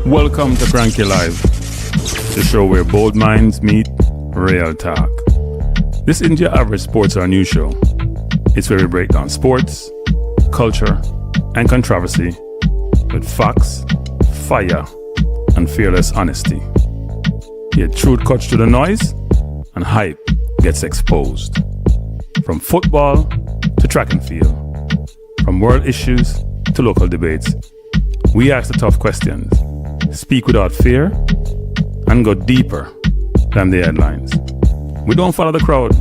Welcome to Kranky Live, the show where bold minds meet real talk. This isn't your average sports or news show. It's where we break down sports, culture, and controversy with facts, fire, and fearless honesty. Here, truth cuts through the noise, and hype gets exposed. From football to track and field, from world issues to local debates, we ask the tough questions, speak without fear, and go deeper than the headlines. We don't follow the crowd,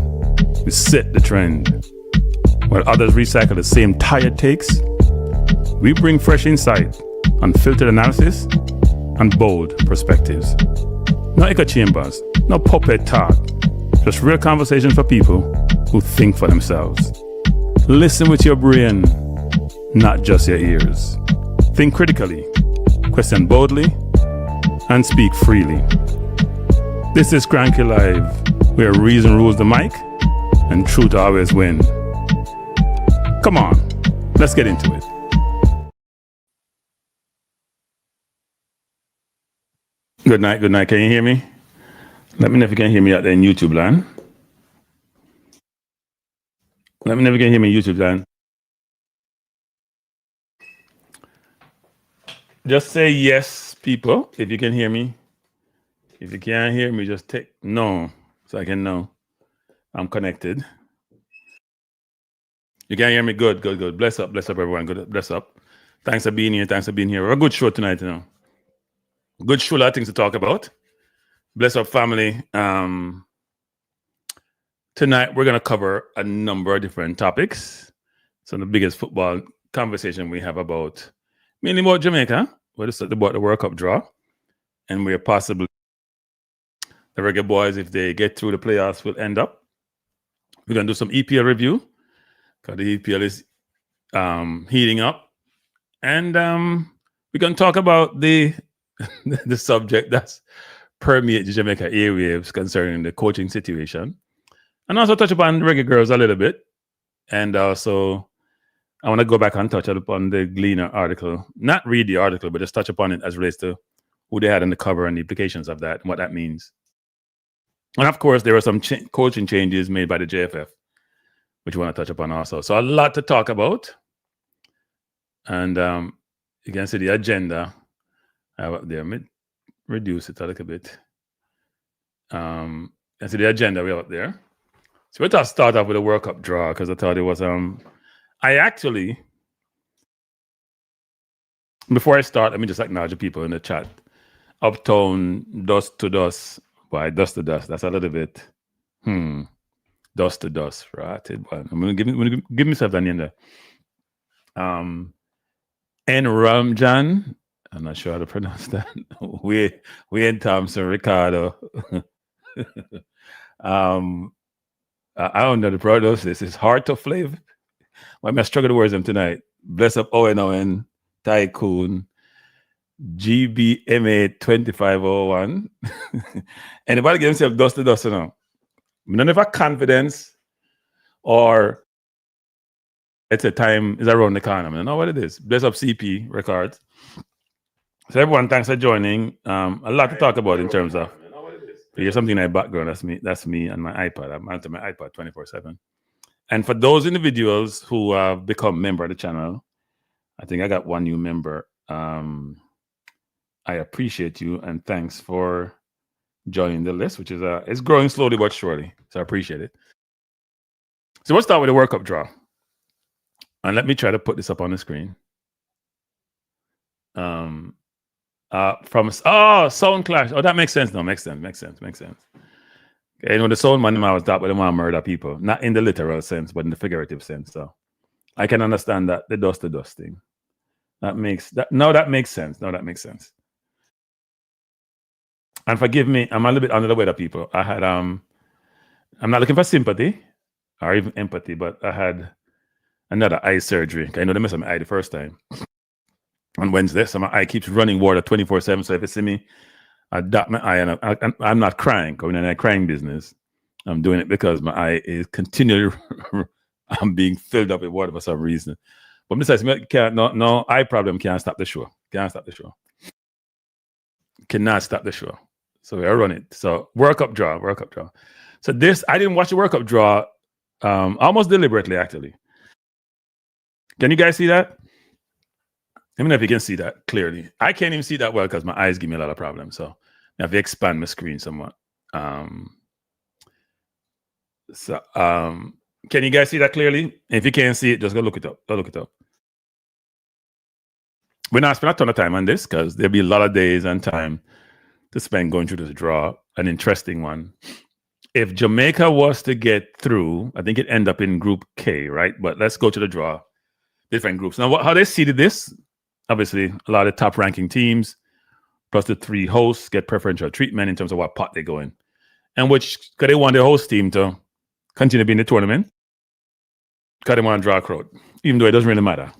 we set the trend. While others recycle the same tired takes, we bring fresh insight, unfiltered analysis, and bold perspectives. No echo chambers, no puppet talk, just real conversation for people who think for themselves. Listen with your brain, not just your ears. Think critically, question boldly, and speak freely. This is Kranky Live, where reason rules the mic and truth always win. Come on, let's get into it. Good night. Can you hear me? Let me know if you can hear me out there in YouTube land. Let me know if you can hear me in YouTube land. Just say yes, people, if you can hear me. If you can't hear me, just take no, so I can know I'm connected. You can hear me? Good. Bless up, everyone. Good, bless up. Thanks for being here. We have a good show tonight, you know. Good show, a lot of things to talk about. Bless up, family. Tonight, we're going to cover a number of different topics. So the biggest football conversation we have mainly about Jamaica. We're just about the World Cup draw. And we're possibly the Reggae Boyz, if they get through the playoffs, will end up. We're going to do some EPL review because the EPL is heating up. And we're going to talk about the subject that's permeates Jamaica airwaves concerning the coaching situation. And also touch upon Reggae Girlz a little bit. And also, I want to go back and touch upon the Gleaner article. Not read the article, but just touch upon it as relates to who they had on the cover and the implications of that and what that means. And of course, there were some coaching changes made by the JFF, which we want to touch upon also. So a lot to talk about. And you can see the agenda I have up there. Let me reduce it a little bit. You can see the agenda we have up there. So we're going to start off with a World Cup draw because I thought it was I actually, before I start, let me just acknowledge the people in the chat. Uptown, dust to dust. Why dust to dust? That's a little bit, dust to dust, right? I'm going to give myself that name there. N. Ramjan, I'm not sure how to pronounce that. we in Thompson, Ricardo. I don't know the prognosis. It's hard to flavor. Why am I struggling to words them tonight? Bless up Owen, Tycoon, GBMA 2501. Anybody give himself dust to dust now? I don't know if I confidence or it's a time is around the corner. I don't know what it is. Bless up CP Records. So everyone, thanks for joining. A lot to talk about in terms of here's something in my background. That's me and my iPad. I'm onto my iPad 24/7. And for those individuals who have become member of the channel, I think I got one new member. I appreciate you and thanks for joining the list, which is it's growing slowly but surely. So I appreciate it. So we'll start with the World Cup draw. And let me try to put this up on the screen. From sound clash. Oh, that makes sense. No, makes sense. Okay, you know, the sound man I was that, but they want to murder people, not in the literal sense, but in the figurative sense. So I can understand that the dust to dust thing. That makes sense. And forgive me, I'm a little bit under the weather, people. I had I'm not looking for sympathy or even empathy, but I had another eye surgery. I know they messed up my eye the first time on Wednesday, so my eye keeps running water 24/7. So if you see me, I dot my eye, and I'm not crying. Going in that crying business, I'm doing it because my eye is continually I'm being filled up with water for some reason. But besides, no eye problem can't stop the show. cannot stop the show. So we run it. So World Cup draw. So this, I didn't watch the World Cup draw almost deliberately, actually. Can you guys see that? Let me know if you can see that clearly. I can't even see that well because my eyes give me a lot of problems. So I have to expand my screen somewhat. Can you guys see that clearly? If you can't see it, just go look it up. We're not spending a ton of time on this because there'll be a lot of days and time to spend going through this draw. An interesting one. If Jamaica was to get through, I think it end up in Group K, right? But let's go to the draw. Different groups. Now, how they seeded this? Obviously, a lot of top-ranking teams, plus the 3 hosts get preferential treatment in terms of what pot they go in. And because they want the host team to continue to be in the tournament, because they want to draw a crowd, even though it doesn't really matter.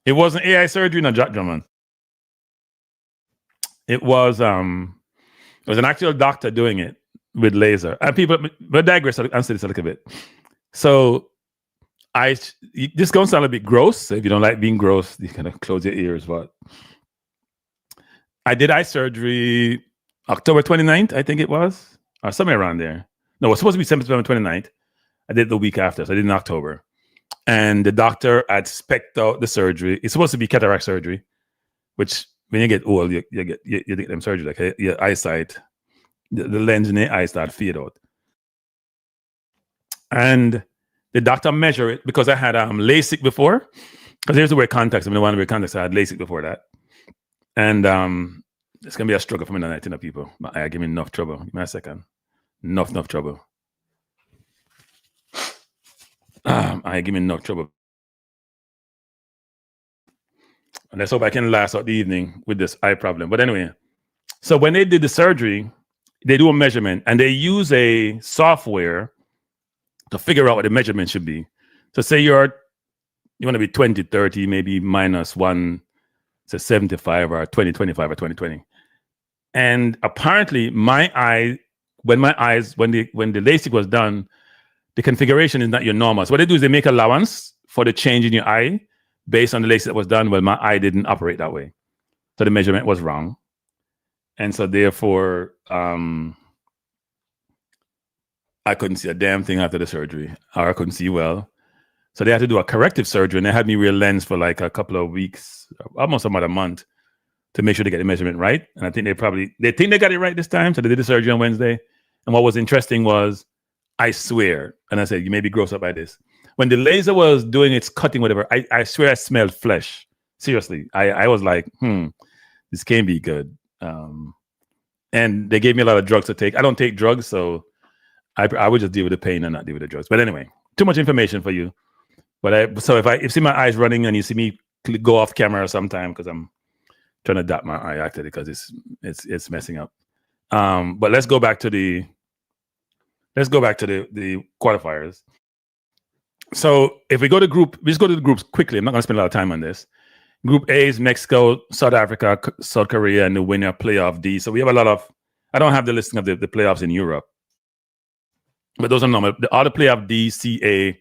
It wasn't AI surgery, not Jack Drummond. It was an actual doctor doing it with laser. And people, but digress, answer this a little bit. So this is going to sound a bit gross. So if you don't like being gross, you kind of close your ears. But I did eye surgery October 29th, I think it was, or somewhere around there. No, it was supposed to be September 29th. I did it the week after, so I did it in October. And the doctor had spec'd out the surgery. It's supposed to be cataract surgery, which when you get old, you get them surgery, like your eyesight, the lens in the eye start fade out. And the doctor measured it because I had LASIK before. Because here's the wear contacts. I'm the one to wear contacts. I had LASIK before that. And it's going to be a struggle for me tonight, people. My eye give me enough trouble. Give me a second. Enough trouble. I give me enough trouble. And let's hope I can last out the evening with this eye problem. But anyway, so when they did the surgery, they do a measurement and they use a software to figure out what the measurement should be. So say you want to be 20, 30, maybe minus 1, say 75 or 20, 25 or 20, 20. And apparently my eye, when the LASIK was done, the configuration is not your normal. So what they do is they make allowance for the change in your eye based on the LASIK that was done. Well, my eye didn't operate that way. So the measurement was wrong. And so therefore, I couldn't see a damn thing after the surgery, or I couldn't see well. So they had to do a corrective surgery, and they had me wear a lens for like a couple of weeks, almost about a month, to make sure they get the measurement right. And I think they think they got it right this time. So they did the surgery on Wednesday. And what was interesting was, I swear, and I said, you may be grossed up by this. When the laser was doing its cutting, whatever, I swear I smelled flesh. Seriously. I was like, this can't be good. And they gave me a lot of drugs to take. I don't take drugs, so I would just deal with the pain and not deal with the drugs. But anyway, too much information for you. But so if you see my eyes running and you see me go off camera sometime because I'm trying to dot my eye actually because it's messing up. But let's go back to the qualifiers. So if we go to we just go to the groups quickly. I'm not going to spend a lot of time on this. Group A is Mexico, South Africa, South Korea, and the winner playoff D. So we have a lot of. I don't have the listing of the playoffs in Europe, but those are normal. All the playoff D, C, A,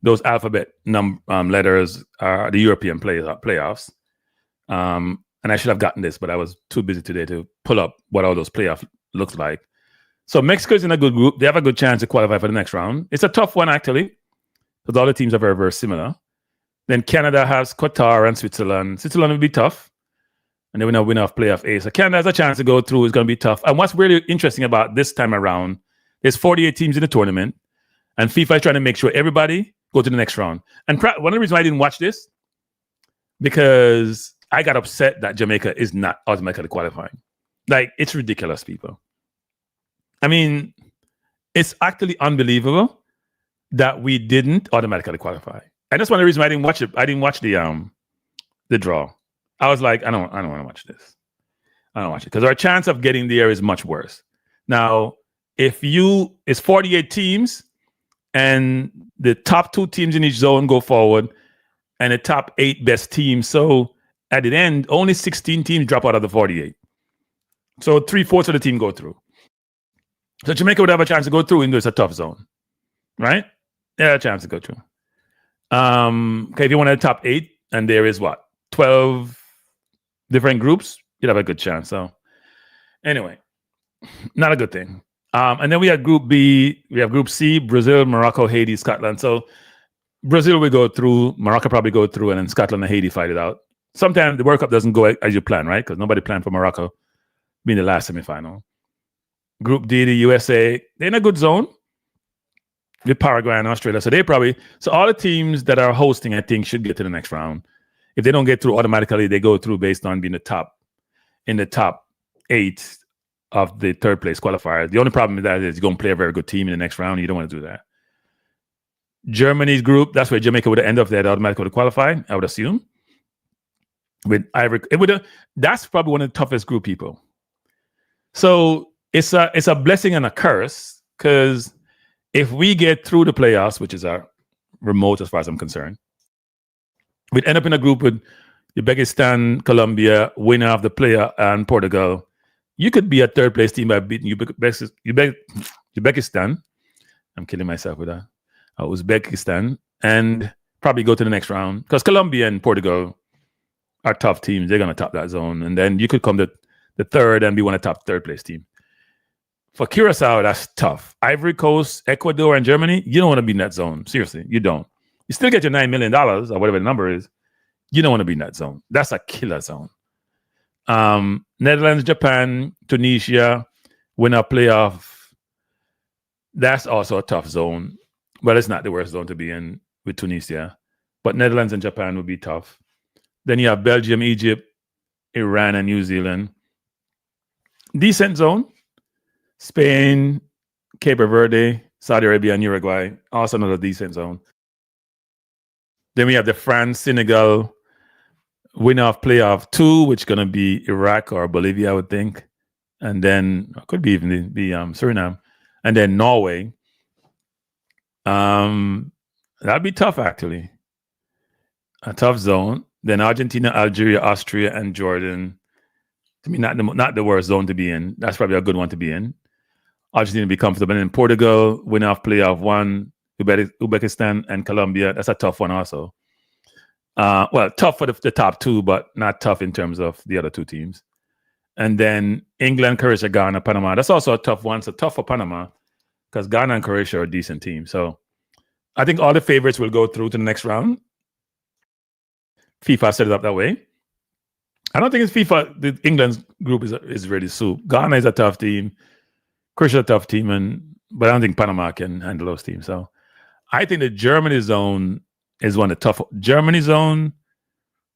those alphabet letters are the European playoffs. And I should have gotten this, but I was too busy today to pull up what all those playoffs looks like. So Mexico is in a good group. They have a good chance to qualify for the next round. It's a tough one, actually, because all the teams are very, very similar. Then Canada has Qatar and Switzerland. Switzerland will be tough. And they will win off playoff A. So Canada has a chance to go through. It's going to be tough. And what's really interesting about this time around, there's 48 teams in the tournament. And FIFA is trying to make sure everybody go to the next round. And one of the reasons why I didn't watch this, because I got upset that Jamaica is not automatically qualifying. Like, it's ridiculous, people. I mean, it's actually unbelievable that we didn't automatically qualify. And that's one of the reasons why I didn't watch it. I didn't watch the draw. I was like, I don't want to watch this. I don't watch it because our chance of getting there is much worse. Now, it's 48 teams and the top 2 teams in each zone go forward and the top 8 best teams. So at the end, only 16 teams drop out of the 48. So 3/4 of the team go through. So Jamaica would have a chance to go through, even though it's a tough zone, right? They have a chance to go through. Okay, if you want the top 8, and there is what? 12 different groups, you'd have a good chance. So anyway, not a good thing. And then we have Group B. We have Group C: Brazil, Morocco, Haiti, Scotland. So Brazil will go through, Morocco probably go through, and then Scotland and Haiti fight it out. Sometimes the World Cup doesn't go as you plan, right? Because nobody planned for Morocco being the last semifinal. Group D, the USA, they're in a good zone with Paraguay and Australia. So all the teams that are hosting, I think, should get to the next round. If they don't get through automatically, they go through based on being in the top 8 of the third place qualifiers. The only problem with that is you're going to play a very good team in the next round. You don't want to do that. Germany's group, that's where Jamaica would end up. They automatically would qualify, I would assume. With Ivory, that's probably one of the toughest group people. So it's a blessing and a curse, because if we get through the playoffs, which is our remote as far as I'm concerned, we'd end up in a group with Uzbekistan, Colombia, winner of the player, and Portugal. You could be a third place team by beating Uzbekistan. I'm killing myself with that. Uzbekistan, and probably go to the next round, because Colombia and Portugal are tough teams. They're going to top that zone. And then you could come to the third and be one of the top third place team. For Curacao, that's tough. Ivory Coast, Ecuador, and Germany, you don't want to be in that zone. Seriously, you don't. You still get your $9 million or whatever the number is. You don't want to be in that zone. That's a killer zone. Netherlands, Japan, Tunisia, winner playoff. That's also a tough zone. Well, it's not the worst zone to be in with Tunisia, but Netherlands and Japan would be tough. Then you have Belgium, Egypt, Iran, and New Zealand. Decent zone. Spain, Cape Verde, Saudi Arabia, and Uruguay. Also another decent zone. Then we have the France, Senegal, winner of playoff 2, which is going to be Iraq or Bolivia, I would think. And then could be even be Suriname. And then Norway. That'd be tough, actually. A tough zone. Then Argentina, Algeria, Austria, and Jordan. To me, not the worst zone to be in. That's probably a good one to be in. Argentina be comfortable. And then Portugal, winner of playoff 1, Uzbekistan, and Colombia. That's a tough one also. Well, tough for the top 2, but not tough in terms of the other 2 teams. And then England, Croatia, Ghana, Panama. That's also a tough one. So tough for Panama, because Ghana and Croatia are a decent team. So I think all the favorites will go through to the next round. FIFA set it up that way. I don't think it's FIFA. The England's group is really soup. Ghana is a tough team. Croatia is a tough team, but I don't think Panama can handle those teams. So I think the Germany zone is one of the tough. Germany zone,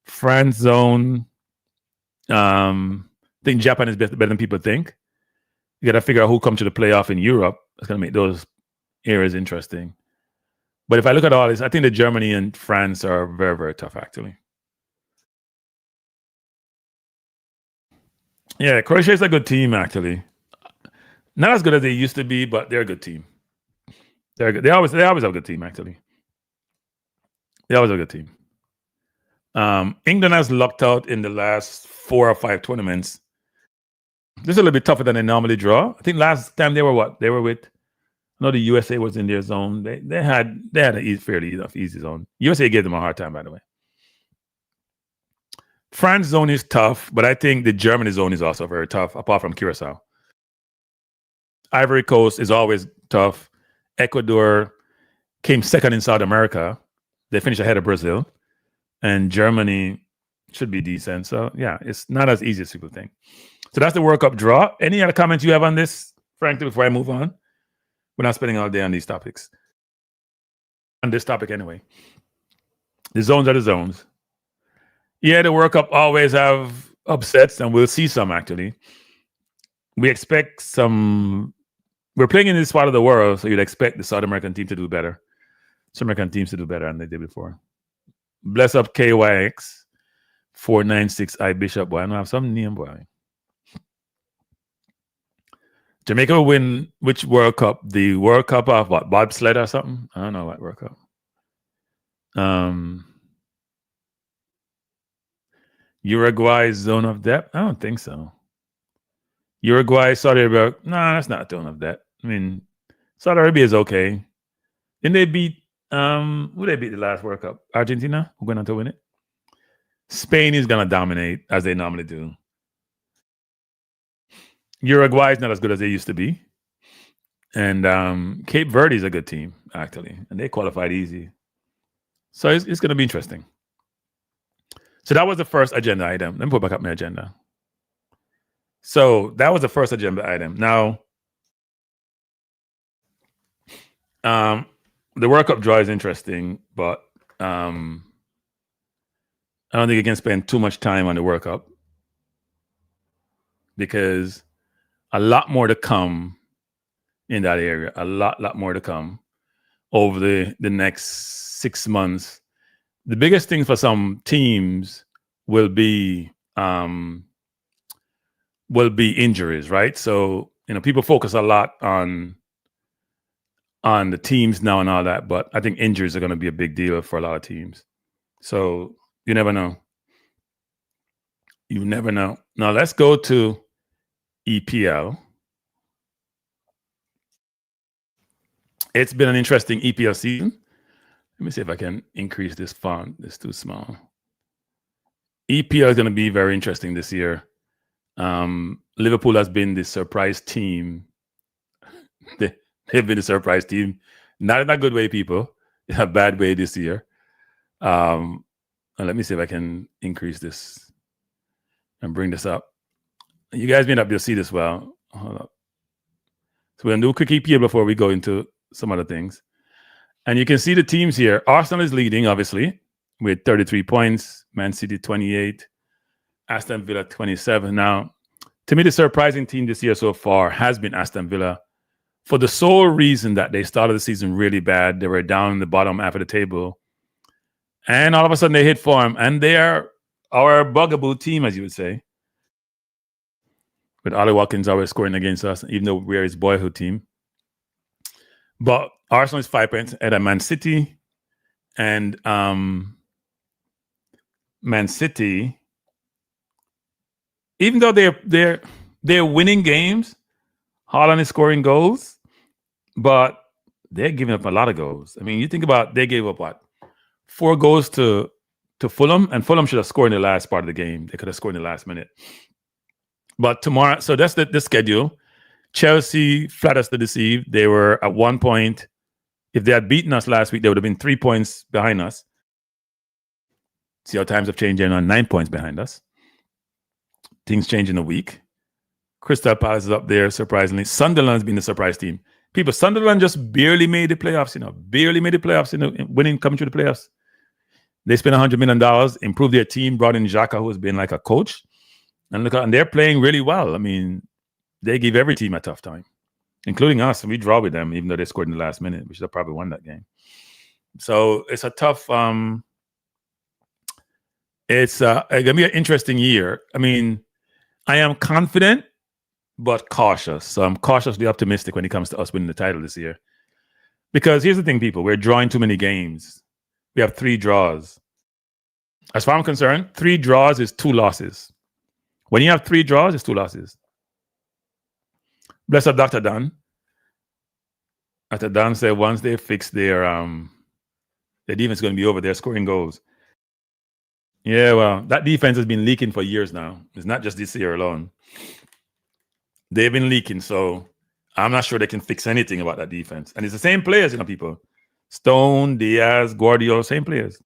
France zone. I think Japan is better than people think. You got to figure out who comes to the playoff in Europe. It's going to make those areas interesting. But if I look at all this, I think the Germany and France are very, very tough, actually. Yeah, Croatia is a good team, actually. Not as good as they used to be, but they're a good team. They're good. They always have a good team, actually. They always have a good team. England has lucked out in the last 4 or 5 tournaments. This is a little bit tougher than they normally draw. I think last time they were what? They were with. I know the USA was in their zone. They had a fairly easy zone. USA gave them a hard time, by the way. France zone is tough, but I think the Germany zone is also very tough, apart from Curacao. Ivory Coast is always tough. Ecuador came second in South America. They finished ahead of Brazil. And Germany should be decent. So, yeah, it's not as easy as people think. So that's the World Cup draw. Any other comments you have on this, Franklin, before I move on? We're not spending all day on these topics. On this topic, anyway. The zones are the zones. Yeah, the World Cup always have upsets, and we'll see some, actually. We expect some. We're playing in this part of the world, so you'd expect the South American team to do better. South American teams to do better than they did before. Bless up KYX 496I Bishop. Boy, I don't have some name, boy. Jamaica will win which World Cup? The World Cup of what? Bobsled or something? I don't know what World Cup. Uruguay zone of depth? I don't think so. Uruguay, Saudi Arabia. No, that's not a zone of depth. I mean, Saudi Arabia is okay. Didn't they beat who they beat the last World Cup? Argentina? Who went on to win it? Spain is going to dominate, as they normally do. Uruguay is not as good as they used to be. And Cape Verde is a good team, actually. And they qualified easy. So it's going to be interesting. So that was the first agenda item. Let me put back up my agenda. So that was the first agenda item. Now, the World Cup draw is interesting, but I don't think you can spend too much time on the World Cup because a lot more to come in that area. A lot more to come over the next 6 months. The biggest thing for some teams will be injuries, right? So, people focus a lot on the teams now and all that, but I think injuries are going to be a big deal for a lot of teams. So you never know. You never know. Now let's go to EPL. It's been an interesting EPL season. Let me see if I can increase this font. It's too small. EPL is going to be very interesting this year. Liverpool has been the surprise team. They've been the surprise team. Not in a good way, people. In a bad way this year. Let me see if I can increase this and bring this up. You guys may not be able to see this well. Hold up. So we're going to do a quick EPL before we go into some other things. And you can see the teams here. Arsenal is leading, obviously, with 33 points. Man City, 28. Aston Villa, 27. Now, to me, the surprising team this year so far has been Aston Villa for the sole reason that they started the season really bad. They were down in the bottom half of the table. And all of a sudden, they hit form. And they are our bugaboo team, as you would say. With Ollie Watkins always scoring against us, even though we're his boyhood team. But Arsenal is 5 points ahead of Man City. And Man City, even though they're winning games, Haaland is scoring goals, but they're giving up a lot of goals. I mean, you think about they gave up what? 4 goals to Fulham, and Fulham should have scored in the last part of the game. They could have scored in the last minute. But tomorrow, so that's the schedule. Chelsea flat us to deceive. They were at 1 point. If they had beaten us last week, they would have been 3 points behind us. See how times have changed, and on 9 points behind us. Things change in a week. Crystal Palace is up there, surprisingly. Sunderland's been the surprise team. People, Sunderland just barely made the playoffs, barely made the playoffs, winning, coming through the playoffs. They spent $100 million, improved their team, brought in Xhaka, who's been like a coach. And they're playing really well. I mean, they give every team a tough time, including us. And we draw with them, even though they scored in the last minute. We should have probably won that game. So it's a tough, it's going to be an interesting year. I mean, I am confident, but cautious. So I'm cautiously optimistic when it comes to us winning the title this year. Because here's the thing, people. We're drawing too many games. We have 3 draws. As far as I'm concerned, 3 draws is 2 losses. When you have 3 draws, it's 2 losses. Bless up Dr. Dan. Dr. Dan said once they fix their defense is going to be over there scoring goals. Yeah, well, that defense has been leaking for years now. It's not just this year alone. They've been leaking, so I'm not sure they can fix anything about that defense. And it's the same players, people. Stone, Diaz, Guardiola, same players.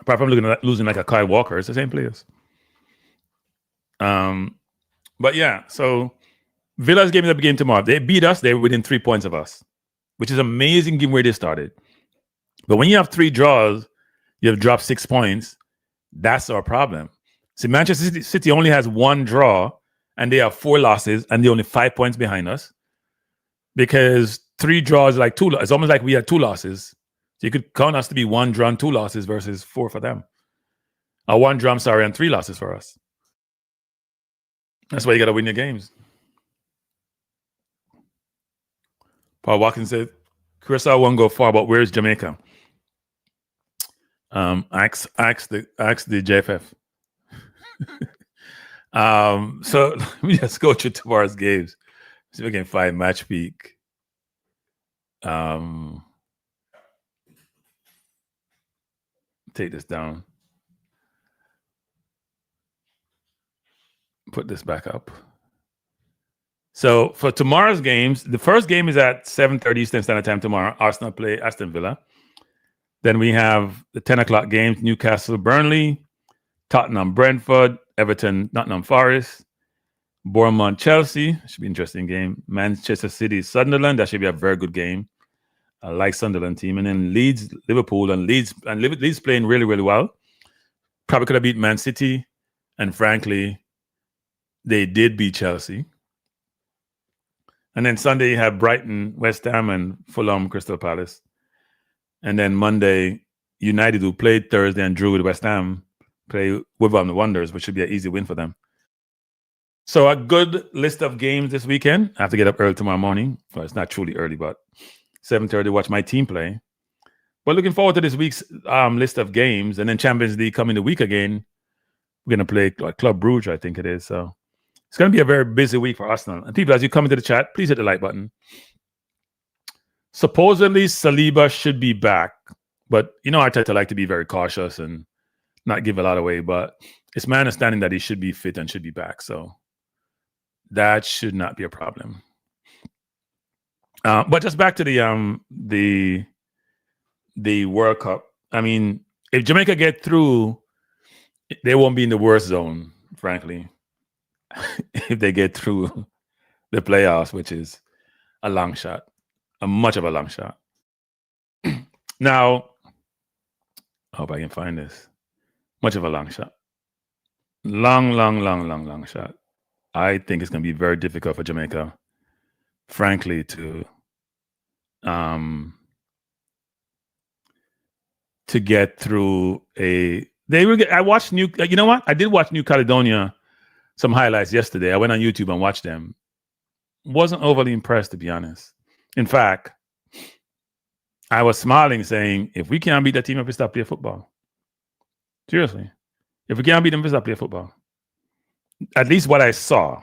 Apart from losing like a Kyle Walker, it's the same players. But yeah, so Villa's game is the game tomorrow. They beat us, they're within 3 points of us, which is amazing given where they started. But when you have 3 draws, you have dropped 6 points. That's our problem. See, Manchester City only has 1 draw, and they have 4 losses, and they're only 5 points behind us. Because 3 draws like 2. It's almost like we had 2 losses. So you could count us to be 1 draw and 2 losses versus 4 for them. 1 draw, and 3 losses for us. That's why you got to win your games. Paul Watkins said, Curacao won't go far, but where's Jamaica? Ask the JFF. So let me just go through tomorrow's games. See if we can find Match Peak. take this down. Put this back up. So for tomorrow's games, the first game is at 7:30 Eastern Standard Time tomorrow. Arsenal play Aston Villa. Then we have the 10 o'clock games: Newcastle, Burnley, Tottenham, Brentford, Everton, Nottingham Forest, Bournemouth, Chelsea. Should be an interesting game. Manchester City, Sunderland. That should be a very good game. I like Sunderland team. And then Leeds, Liverpool, and Leeds playing really, really well. Probably could have beat Man City. And frankly, they did beat Chelsea. And then Sunday you have Brighton, West Ham, and Fulham, Crystal Palace. And then Monday, United, who played Thursday and drew with West Ham, play Wolverhampton Wanderers, which should be an easy win for them. So a good list of games this weekend. I have to get up early tomorrow morning. Well, it's not truly early, but 7:30 to watch my team play. But looking forward to this week's list of games. And then Champions League coming the week again. We're going to play Club Brugge, I think it is. So it's going to be a very busy week for Arsenal. And people, as you come into the chat, please hit the like button. Supposedly, Saliba should be back. But, I tend to like to be very cautious and not give a lot away. But it's my understanding that he should be fit and should be back. So that should not be a problem. But just back to the World Cup. I mean, if Jamaica get through, they won't be in the worst zone, frankly. If they get through the playoffs, which is a long shot, much of a long shot. Now, I hope I can find this. Much of a long shot. Long shot. I think it's going to be very difficult for Jamaica, frankly, to get through I watched you know what? I did watch New Caledonia, some highlights yesterday. I went on YouTube and watched them. Wasn't overly impressed, to be honest. In fact, I was smiling, saying, if we can't beat that team, if we stop playing football. Seriously. If we can't beat them, if we stop playing football. At least what I saw,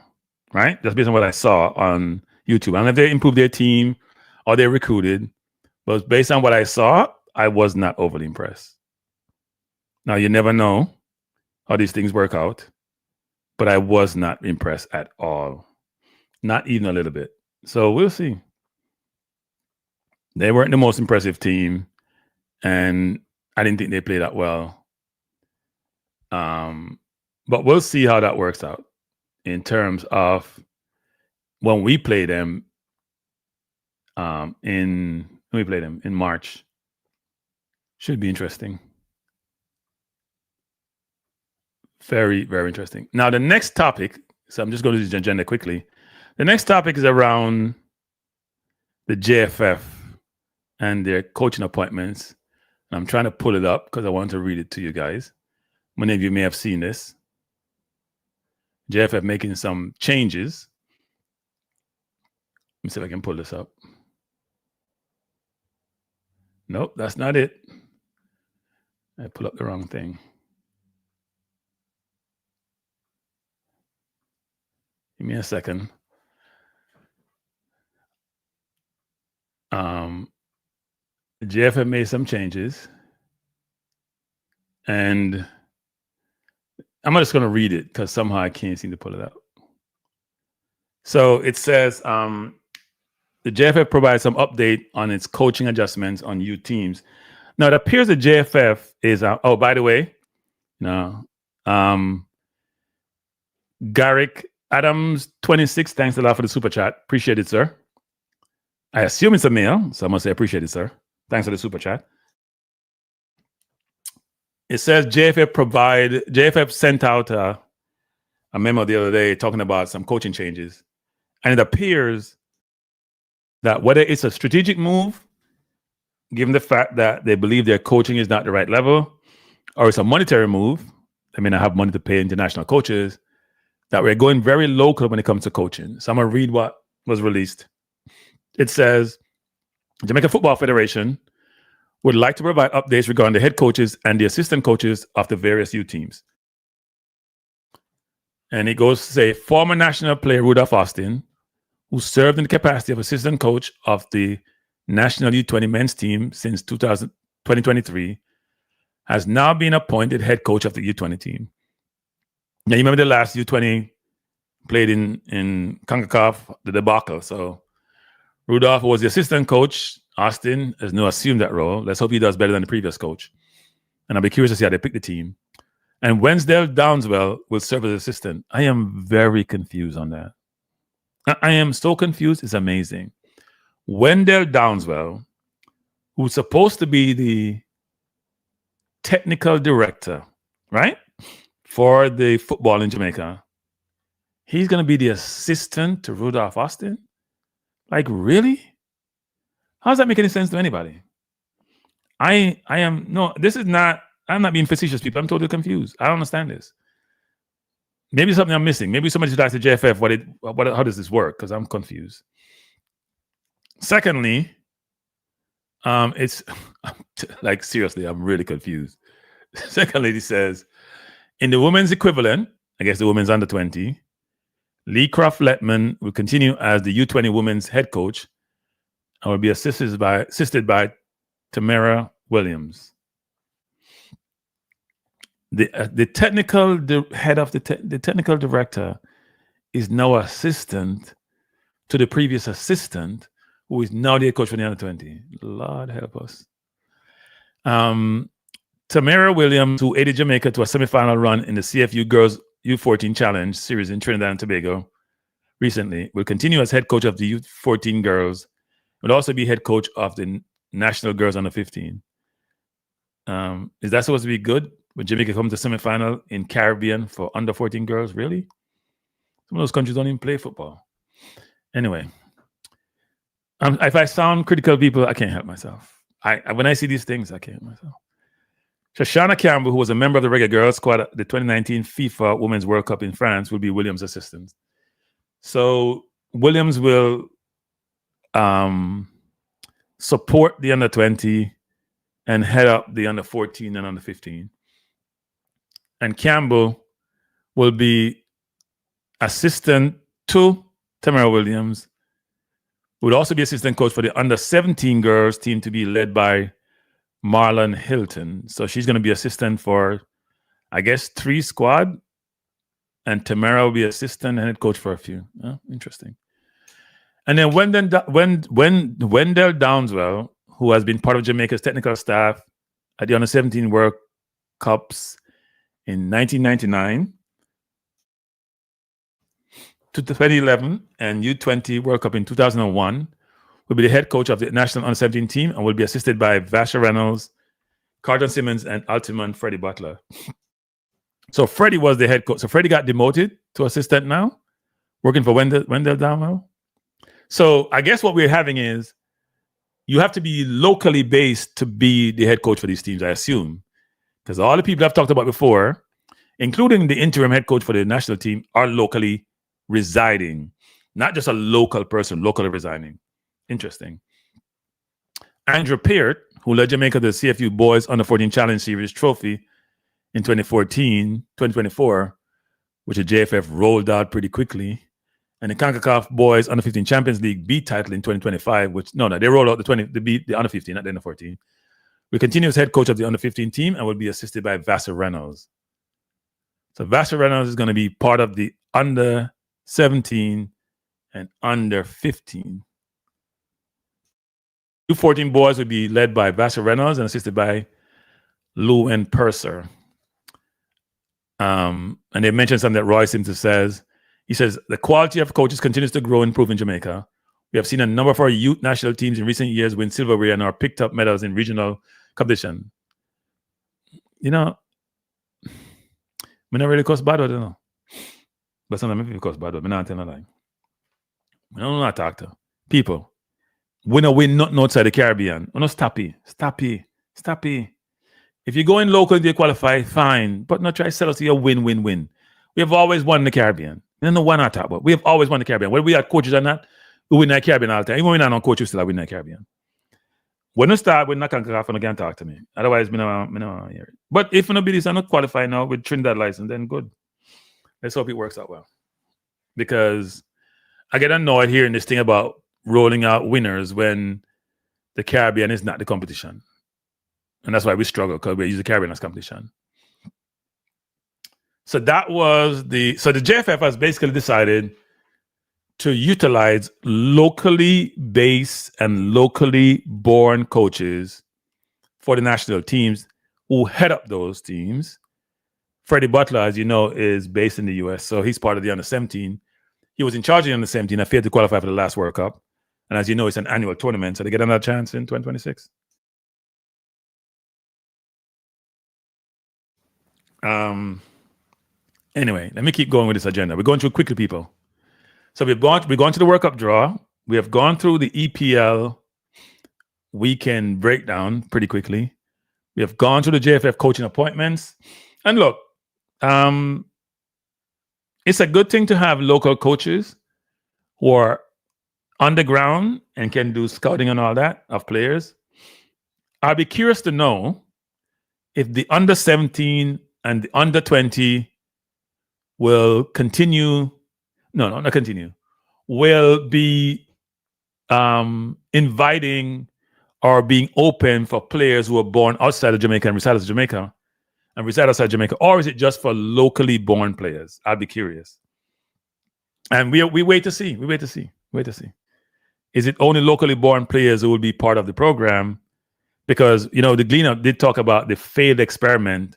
right? Just based on what I saw on YouTube. And if they improved their team or they recruited, but based on what I saw, I was not overly impressed. Now, you never know how these things work out, but I was not impressed at all. Not even a little bit. So we'll see. They weren't the most impressive team, and I didn't think they played that well. But we'll see how that works out in terms of when we play them in March. Should be interesting. Very, very interesting. Now, the next topic, so I'm just going to do the agenda quickly. The next topic is around the JFF and their coaching appointments. And I'm trying to pull it up because I want to read it to you guys. Many of you may have seen this. JFF making some changes. Let me see if I can pull this up. Nope, that's not it. I pull up the wrong thing. Give me a second. JFF made some changes. And I'm just going to read it because somehow I can't seem to pull it out. So it says the JFF provides some update on its coaching adjustments on youth teams. Now, it appears the JFF is, oh, by the way, Garrick Adams 26, thanks a lot for the super chat. Appreciate it, sir. I assume it's a male, so I must say appreciate it, sir. Thanks for the super chat. It says JFF sent out a memo the other day talking about some coaching changes. And it appears that whether it's a strategic move, given the fact that they believe their coaching is not the right level, or it's a monetary move, they may not have money to pay international coaches, that we're going very local when it comes to coaching. So I'm going to read what was released. It says, Jamaica Football Federation would like to provide updates regarding the head coaches and the assistant coaches of the various youth teams. And it goes to say, former national player Rudolph Speed, who served in the capacity of assistant coach of the national U20 men's team since 2023, has now been appointed head coach of the U20 team. Now, you remember the last U20 played in CONCACAF, the debacle. So Rudolph was the assistant coach. Austin has now assumed that role. Let's hope he does better than the previous coach. And I'll be curious to see how they pick the team. And Wensdale Downswell will serve as assistant. I am very confused on that. I am so confused. It's amazing. Wendell Downswell, who's supposed to be the technical director, right, for the football in Jamaica, he's going to be the assistant to Rudolph Austin? Like, really? How does that make any sense to anybody? I'm not being facetious, people. I'm totally confused. I don't understand this. Maybe something I'm missing. Maybe somebody should ask the JFF how does this work? Because I'm confused. Secondly, it's like, seriously, I'm really confused. Second lady says, in the women's equivalent, I guess the women's under 20, Lee Croft Letman will continue as the U20 women's head coach and will be assisted by Tamara Williams. The technical head of the technical director is now assistant to the previous assistant, who is now the head coach for the under 20. Lord help us. Tamara Williams, who aided Jamaica to a semifinal run in the CFU Girls U14 Challenge series in Trinidad and Tobago recently, will continue as head coach of the U14 Girls. Will also be head coach of the National Girls Under 15. Is that supposed to be good when Jamaica comes to semifinal in Caribbean for under 14 girls? Really? Some of those countries don't even play football. Anyway, if I sound critical, people, I can't help myself. When I see these things, I can't help myself. Shoshana Campbell, who was a member of the Reggae Girlz squad at the 2019 FIFA Women's World Cup in France, will be Williams' assistant. So Williams will support the under 20 and head up the under 14 and under 15. And Campbell will be assistant to Tamara Williams, who would also be assistant coach for the under 17 girls team to be led by Marlon Hilton. So she's going to be assistant for, I guess, 3 squad, and Tamara will be assistant and head coach for a few. Oh, interesting. And then Wendell Downswell, who has been part of Jamaica's technical staff at the under 17 World Cups in 1999 to 2011 and U20 World Cup in 2001, will be the head coach of the national under 17 team and will be assisted by Vasha Reynolds, Carlton Simmons, and ultimate Freddie Butler. So Freddie was the head coach. So Freddie got demoted to assistant now, working for Wendell Downswell. So I guess what we're having is you have to be locally based to be the head coach for these teams, I assume. Because all the people I've talked about before, including the interim head coach for the national team, are locally residing. Not just a local person, locally residing. Interesting. Andrew Peart, who led Jamaica to the CFU Boys Under 14 Challenge Series trophy in 2024, which the JFF rolled out pretty quickly, and the CONCACAF Boys Under 15 Champions League B title in 2025, they rolled out the Under 15, not the Under 14. Will continue as head coach of the Under 15 team and will be assisted by Vassar Reynolds. So Vassar Reynolds is going to be part of the Under 17 and Under 15. U14 boys will be led by Vassar Reynolds and assisted by Lou and Purser. And they mentioned something that Roy Simpson says. He says, the quality of coaches continues to grow and improve in Jamaica. We have seen a number of our youth national teams in recent years win silverware and are picked up medals in regional competition. You know, I not really cost bad, I don't know. But sometimes it cost bad, but I not tell no lie. I don't know how to talk to people. We don't win nothing outside the Caribbean. We no stoppy. If you go in local, you qualify, fine. But not try to sell us to your win. We have always won the Caribbean. I don't know why not talk about. We have always won the Caribbean. Whether we are coaches or not, we win the Caribbean all the time. Even when we're not on coach, we still win the Caribbean. When you start, we're not going to talk to me. Otherwise, I don't hear it. But if nobody's not qualified now with Trinidad license, then good. Let's hope it works out well. Because I get annoyed hearing this thing about rolling out winners when the Caribbean is not the competition. And that's why we struggle, because we're usually carrying this competition. So that was the JFF has basically decided to utilize locally based and locally born coaches for the national teams who head up those teams. Freddie Butler, as you know, is based in the US, so he's part of the under-17. He was in charge of the under-17. I failed to qualify for the last World Cup. And as you know, it's an annual tournament, so they get another chance in 2026. Anyway, let me keep going with this agenda. We're going through quickly, people. So we've gone to the World Cup draw. We have gone through the EPL weekend breakdown pretty quickly. We have gone through the JFF coaching appointments. And look, it's a good thing to have local coaches who are on the ground and can do scouting and all that of players. I'll be curious to know if the under-17 and the under-20 will continue. No, not continue. Will be inviting or being open for players who are born outside of Jamaica and reside outside Jamaica, or is it just for locally born players? I'd be curious. And we wait to see. We wait to see. Is it only locally born players who will be part of the program? Because, you know, the Gleaner did talk about the failed experiment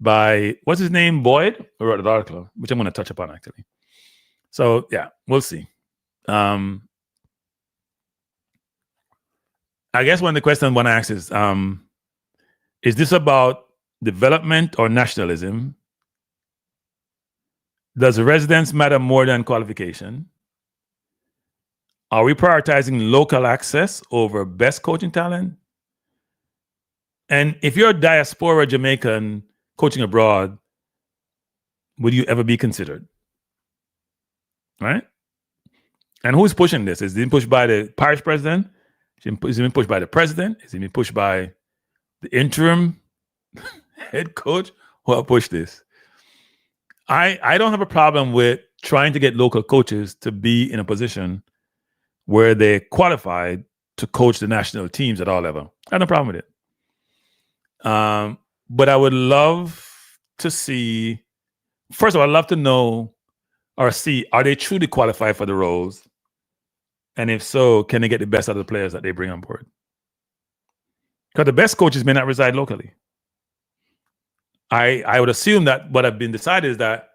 by, what's his name, Boyd? I wrote an article, which I'm going to touch upon, actually. So, yeah, we'll see. I guess one of the questions I want to ask is this about development or nationalism? Does residence matter more than qualification? Are we prioritizing local access over best coaching talent? And if you're a diaspora Jamaican coaching abroad, would you ever be considered? Right? And who's pushing this? Is it being pushed by the parish president? Is it being pushed by the president? Is it being pushed by the interim head coach? Who will push this? I don't have a problem with trying to get local coaches to be in a position where they're qualified to coach the national teams at all level. I have no problem with it. But I would love to see, first of all, I'd love to know or see, are they truly qualified for the roles? And if so, can they get the best out of the players that they bring on board? Because the best coaches may not reside locally. I would assume that what have been decided is that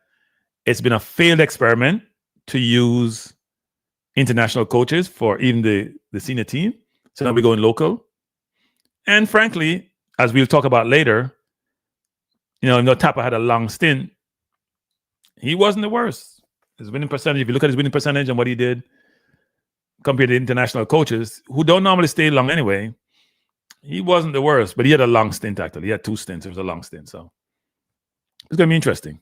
it's been a failed experiment to use international coaches for even the senior team. So now we're going local. And frankly, as we'll talk about later, you know, Tapa had a long stint. He wasn't the worst. His winning percentage, if you look at his winning percentage and what he did compared to international coaches who don't normally stay long anyway, he wasn't the worst, but he had a long stint actually. He had 2 stints. It was a long stint. So it's going to be interesting.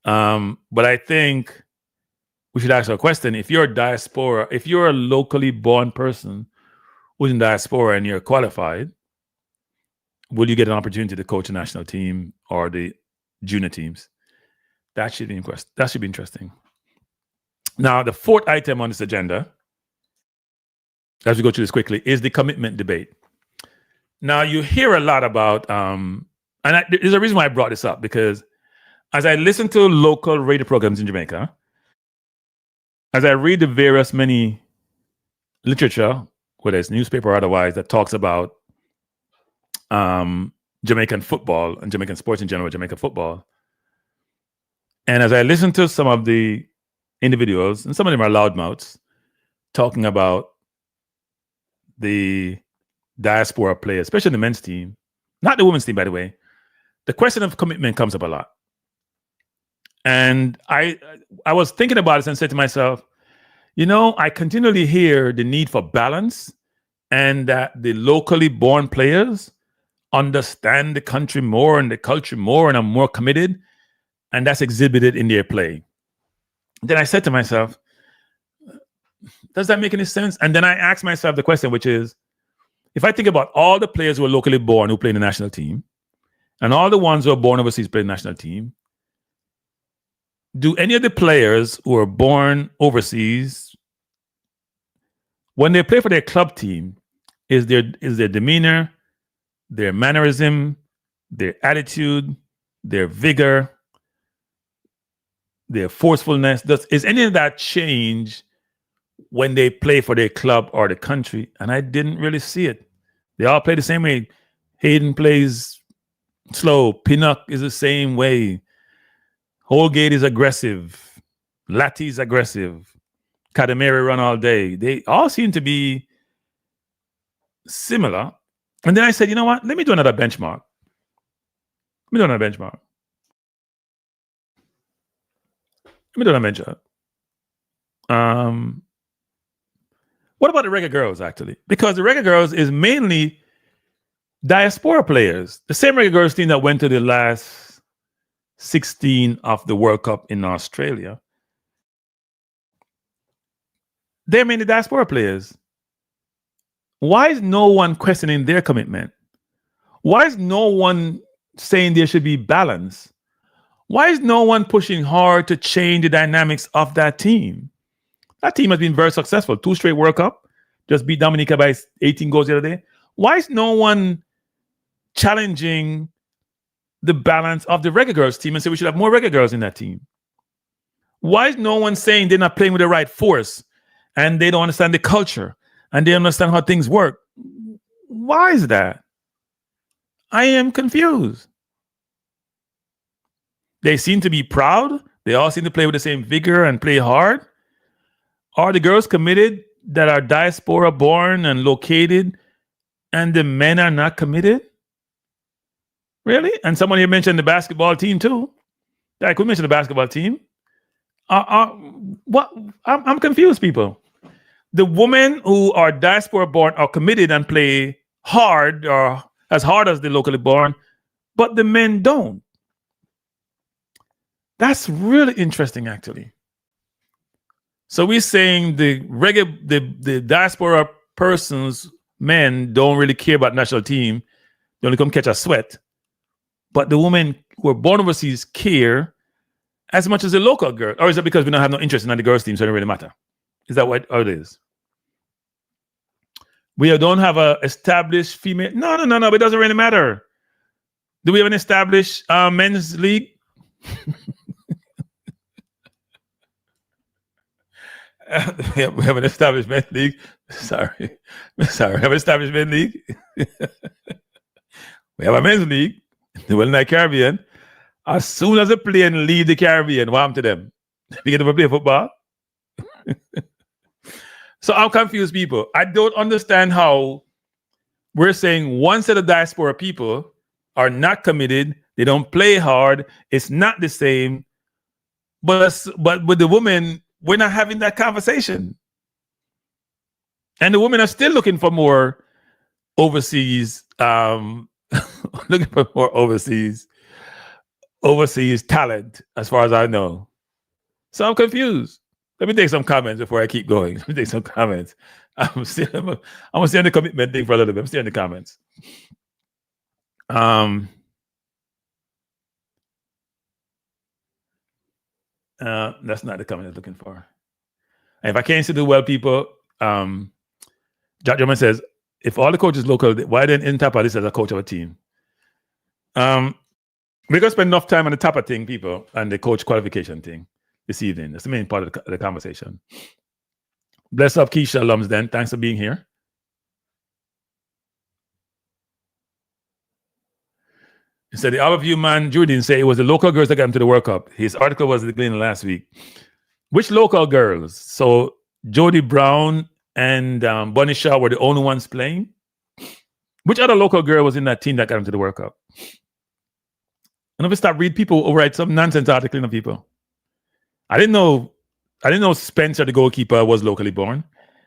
But I think we should ask a question. If you're a diaspora, if you're a locally born person who's in diaspora and you're qualified, will you get an opportunity to coach a national team or the junior teams? That should be interesting. Now, the fourth item on this agenda, as we go through this quickly, is the commitment debate. Now, you hear a lot about, there's a reason why I brought this up, because as I listen to local radio programs in Jamaica, as I read the various many literature, whether it's newspaper or otherwise, that talks about Jamaican football and Jamaican sports in general, Jamaican football, and as I listen to some of the individuals, and some of them are loudmouths, talking about the diaspora players, especially the men's team, not the women's team, by the way, the question of commitment comes up a lot. And I was thinking about this and said to myself, you know, I continually hear the need for balance and that the locally born players understand the country more and the culture more and are more committed, and that's exhibited in their play. Then I said to myself, does that make any sense? And then I asked myself the question, which is, if I think about all the players who are locally born who play in the national team, and all the ones who are born overseas play in the national team, do any of the players who are born overseas, when they play for their club team, is their demeanor their mannerism, their attitude, their vigor, their forcefulness. Is any of that change when they play for their club or the country? And I didn't really see it. They all play the same way. Hayden plays slow. Pinnock is the same way. Holgate is aggressive. Latty's aggressive. Cadamarteri run all day. They all seem to be similar. And then I said, you know what? Let me do another benchmark. What about the Reggae Girlz, actually? Because the Reggae Girlz is mainly diaspora players. The same Reggae Girlz team that went to the last 16 of the World Cup in Australia. They're mainly diaspora players. Why is no one questioning their commitment? Why is no one saying there should be balance? Why is no one pushing hard to change the dynamics of that team? That team has been very successful. 2 straight World Cup. Just beat Dominica by 18 goals the other day. Why is no one challenging the balance of the Reggae Girlz team and say we should have more Reggae Girlz in that team? Why is no one saying they're not playing with the right force and they don't understand the culture and they don't understand how things work? Why is that? I am confused. They seem to be proud. They all seem to play with the same vigor and play hard. Are the girls committed that are diaspora-born and located, and the men are not committed? Really? And someone here mentioned the basketball team too. I could mention the basketball team. What? I'm confused, people. The women who are diaspora-born are committed and play hard, or as hard as the locally born, but the men don't. That's really interesting, actually. So we're saying the diaspora persons, men, don't really care about national team. They only come catch a sweat. But the women who are born overseas care as much as the local girl. Or is it because we don't have no interest in the girls' team, so it doesn't really matter? Is that what it is? We don't have an established female. No. But it doesn't really matter. Do we have an established men's league? We have an established men's league. Sorry. We have an established men's league. We have a men's league. The Well Night Caribbean. As soon as a plane leave the Caribbean, what happened to them? They get to play football. So I'm confused, people. I don't understand how we're saying one set of diaspora people are not committed. They don't play hard. It's not the same. But with the women, we're not having that conversation. And the women are still looking for more overseas, looking for more overseas talent, as far as I know. So I'm confused. Let me take some comments before I keep going. Let me take some comments. I'm gonna stay on the commitment thing for a little bit. I'm still in the comments. That's not the comment I'm looking for. And if I can't see the well, people, Jack Drummond says, if all the coaches local, why didn't Intapa this as a coach of a team? We're gonna spend enough time on the Tapa thing, people, and the coach qualification thing this evening. That's the main part of the conversation. Bless up, Keisha alums. Then thanks for being here. He said the Overview man, Jordan, say it was the local girls that got him to the World Cup. His article was the Gleaner last week. Which local girls? So Jody Brown and Bonnie Shaw were the only ones playing. Which other local girl was in that team that got him to the World Cup? And if we start read people who write some nonsense article on people. I didn't know Spencer, the goalkeeper, was locally born.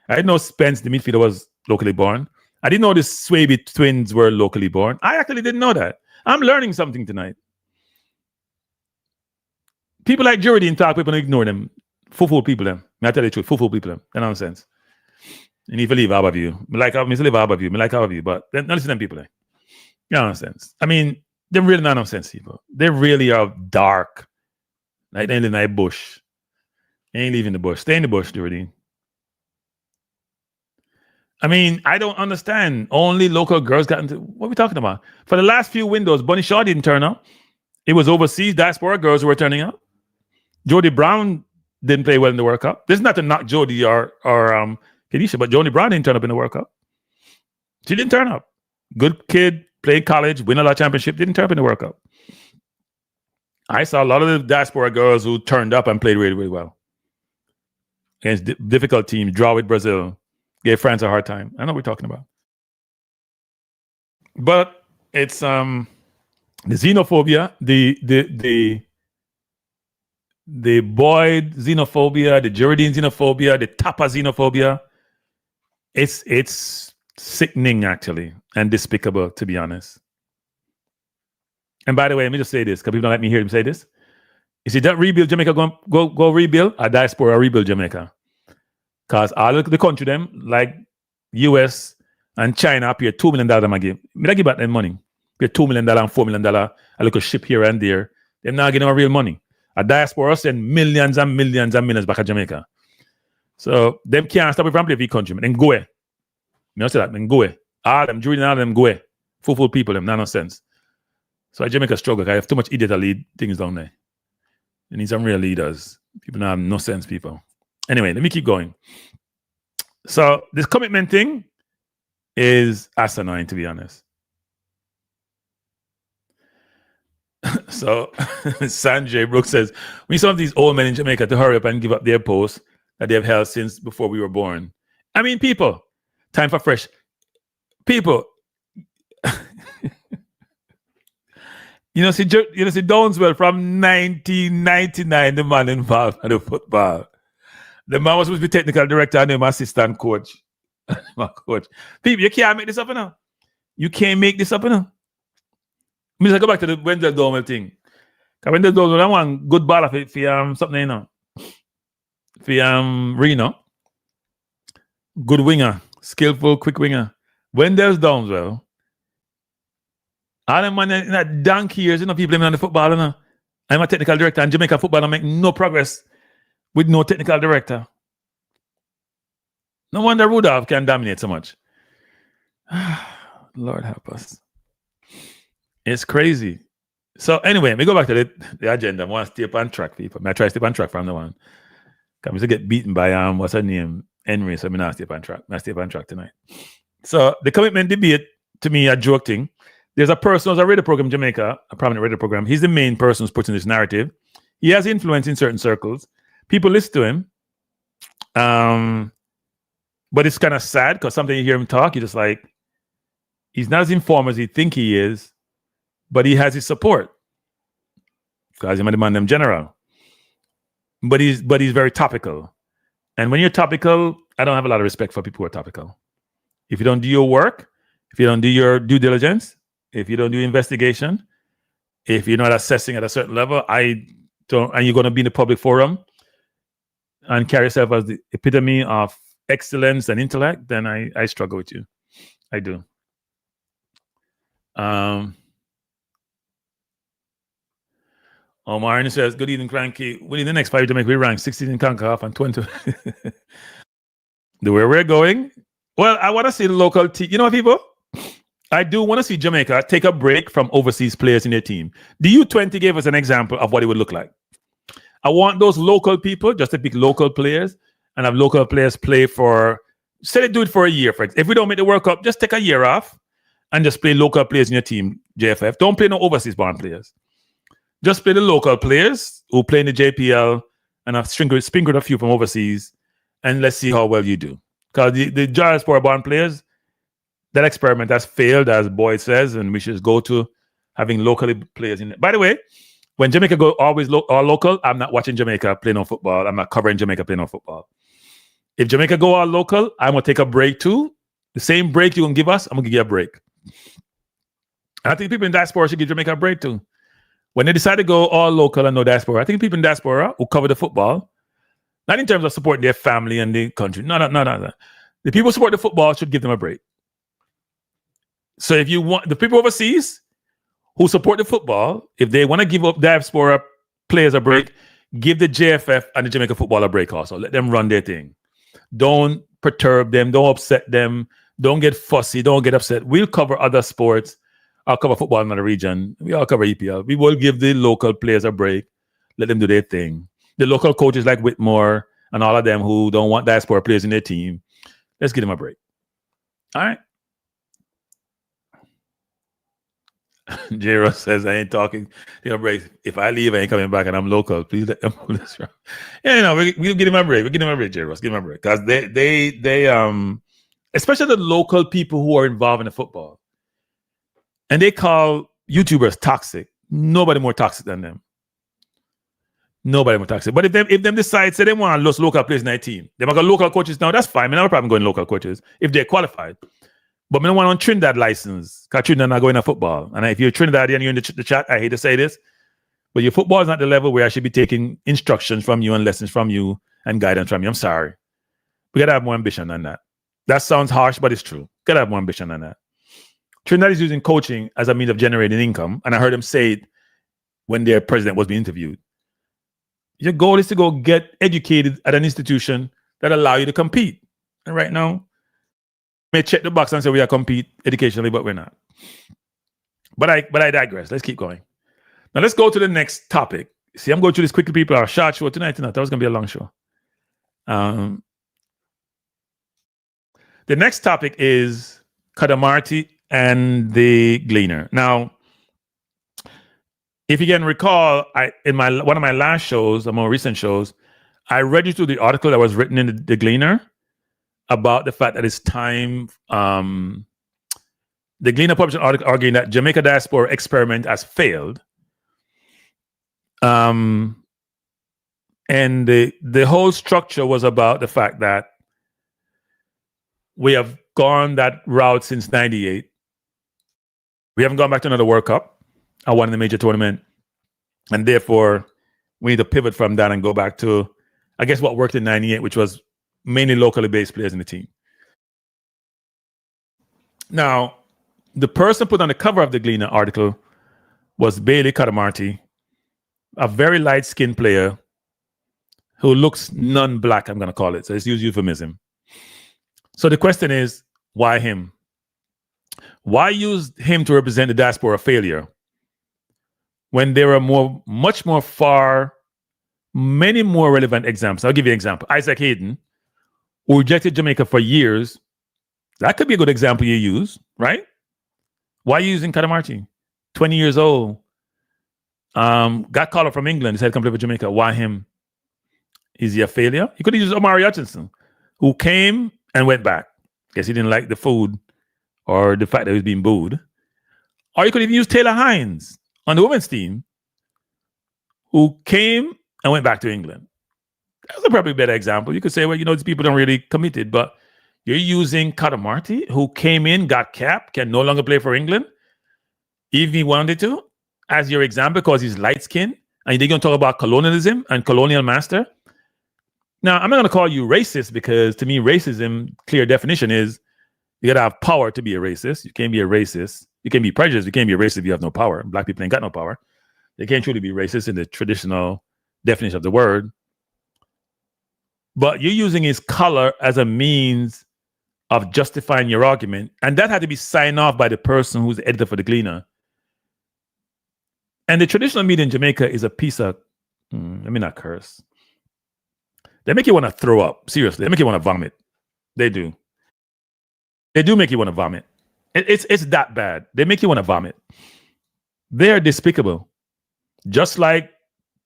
I didn't know Spence, the midfielder, was locally born. I didn't know the Swaby twins were locally born. I actually didn't know that. I'm learning something tonight. People like Jordan talk, people ignore them. Full people them. I tell you the truth, full people them. That nonsense. And if you leave out of you, I like out of you, but don't listen to them people. Nonsense. I mean, they're really not nonsense people. They really are dark. Like they live in a bush. They ain't leaving the bush. Stay in the bush, Jordan. I mean, I don't understand. Only local girls got into. What are we talking about? For the last few windows, Bunny Shaw didn't turn up. It was overseas diaspora girls who were turning up. Jody Brown didn't play well in the World Cup. This is not to knock Jody or Kenisha, but Jody Brown didn't turn up in the World Cup. She didn't turn up. Good kid, played college, win a lot of championship, didn't turn up in the World Cup. I saw a lot of the diaspora girls who turned up and played really, really well against difficult teams. Draw with Brazil, gave France a hard time. I know what we're talking about, but it's the xenophobia, the Boyd xenophobia, the Jardine xenophobia, the Tapa xenophobia. It's sickening, actually, and despicable, to be honest. And by the way, let me just say this, because people don't let me hear him say this. You see, that rebuild Jamaica, go rebuild, a diaspora rebuild Jamaica. Because all of the country, them, like US and China, pay $2 million I give. I give back them money. Pay $2 million and $4 million, a little ship here and there. They're not getting no real money. A diaspora send millions and millions and millions back to Jamaica. So them can't stop it from playing for the country. Then go away. You know say that, then go away. All them, Julian, all them go away. Full people, them, no sense. So Jamaica struggle. I have too much idiot to lead things down there. You need some real leaders. People don't have no sense, people. Anyway, let me keep going. So this commitment thing is asinine, to be honest. So Sanjay Brooks says, we need some of these old men in Jamaica to hurry up and give up their posts that they have held since before we were born. I mean, people, time for fresh. People, see Downswell from 1999, the man involved in the football. The man was supposed to be technical director and my assistant coach. My coach. People, you can't make this up now. You can't make this up now. Me just go back to the Wendell Dowell thing. Because Wendell Dowell, I want good baller for something, for Reno. Good winger. Skillful, quick winger. Wendell Dowell. All them man in that donkey years, people playing on the football, I'm a technical director and Jamaica football don't make no progress with no technical director. No wonder Rudolph can dominate so much. Lord help us. It's crazy. So anyway, we go back to the agenda. I want to stay up on track, people. I try to stay up on track from the one. Because I get beaten by what's her name? Henry, so I'm not stay up on track. I stay up on track tonight. So the commitment debate, to me, a joke thing. There's a person who's a radio program in Jamaica, a prominent radio program. He's the main person who's putting this narrative. He has influence in certain circles. People listen to him. But it's kind of sad because sometimes you hear him talk, you're just like, he's not as informed as he think he is, but he has his support. Because he's a man them general. But he's very topical. And when you're topical, I don't have a lot of respect for people who are topical. If you don't do your work, if you don't do your due diligence, if you don't do investigation, if you're not assessing at a certain level, and you're going to be in the public forum and carry yourself as the epitome of excellence and intellect, then I struggle with you. I do. Omar says, good evening, Kranky. Within the next 5 years to make we rank 16 in CONCACAF and 20. The way we're going? Well, I want to see the local team. You know what, people? I do want to see Jamaica take a break from overseas players in their team. The U20 gave us an example of what it would look like. I want those local people just to pick local players and have local players play for, say they do it for a year. If we don't make the World Cup, just take a year off and just play local players in your team, JFF. Don't play no overseas born players. Just play the local players who play in the JPL and have sprinkled a few from overseas, and let's see how well you do. Because the diaspora-born players, that experiment has failed, as Boyd says, and we should go to having locally players in it. By the way, when Jamaica go always all local, I'm not watching Jamaica play no football. I'm not covering Jamaica play no football. If Jamaica go all local, I'm going to take a break too. The same break you're going to give us, I'm going to give you a break. And I think people in diaspora should give Jamaica a break too. When they decide to go all local and no diaspora, I think people in diaspora who cover the football, not in terms of supporting their family and the country. No. The people who support the football should give them a break. So if you want the people overseas who support the football, if they want to give up diaspora players a break, give the JFF and the Jamaica football a break also. Let them run their thing. Don't perturb them. Don't upset them. Don't get fussy. Don't get upset. We'll cover other sports. I'll cover football in another region. We all cover EPL. We will give the local players a break. Let them do their thing. The local coaches like Whitmore and all of them who don't want diaspora players in their team, let's give them a break. All right. J-Ross says, I ain't talking. Break. If I leave, I ain't coming back and I'm local. Please let them know this. Yeah, we'll give him a break. We'll give him a break, J-Ross. Give him a break. Because they especially the local people who are involved in the football. And they call YouTubers toxic. Nobody more toxic than them. Nobody more toxic. But if them decide, say they want to lose local players in their team, they want to go local coaches now, that's fine. I have a problem going local coaches if they're qualified. But I don't want on Trinidad license because Trinidad not going to football. And if you're Trinidadian and you're in the chat, I hate to say this, but your football is not the level where I should be taking instructions from you and lessons from you and guidance from you. I'm sorry. We got to have more ambition than that. That sounds harsh, but it's true. Got to have more ambition than that. Trinidad is using coaching as a means of generating income. And I heard him say it when their president was being interviewed. Your goal is to go get educated at an institution that allow you to compete. And right now, may check the box and say we are compete educationally, but we're not. But I digress. Let's keep going. Now let's go to the next topic. See, I'm going through this quickly, people. Our short show tonight. That was going to be a long show. The next topic is Cadamarteri and the Gleaner. Now, if you can recall, in one of my last shows, more recent shows, I read you through the article that was written in the Gleaner about the fact that it's time. The Gleaner published an article arguing that Jamaica diaspora experiment has failed. And the whole structure was about the fact that we have gone that route since '98. We haven't gone back to another World Cup. I won in the major tournament. And therefore, we need to pivot from that and go back to, I guess, what worked in '98, which was mainly locally based players in the team. Now, the person put on the cover of the Gleaner article was Bailey Cadamarteri, a very light-skinned player who looks non-black, I'm going to call it. So let's use euphemism. So the question is, why him? Why use him to represent the diaspora failure when there are many more relevant examples? I'll give you an example. Isaac Hayden, who rejected Jamaica for years. That could be a good example you use, right? Why are you using Cadamarteri? 20 years old. Got called up from England. He said, come play for Jamaica. Why him? Is he a failure? You could have used Omari Hutchinson, who came and went back. Guess he didn't like the food or the fact that he was being booed. Or you could even use Taylor Hines on the women's team, who came and went back to England. That was a probably better example. You could say, well, these people don't really committed, but you're using Cadamarteri, who came in, got capped, can no longer play for England, even if he wanted to, as your example because he's light-skinned, and you're going to talk about colonialism and colonial master. Now, I'm not going to call you racist because to me, racism, clear definition is you got to have power to be a racist. You can't be a racist. You can be prejudiced. You can't be a racist if you have no power. Black people ain't got no power. They can't truly be racist in the traditional definition of the word. But you're using his color as a means of justifying your argument. And that had to be signed off by the person who's the editor for the Gleaner. And the traditional media in Jamaica is a piece of, let me not curse. They make you want to throw up. Seriously, they make you want to vomit. They do. They do make you want to vomit. It's that bad. They make you want to vomit. They're despicable. Just like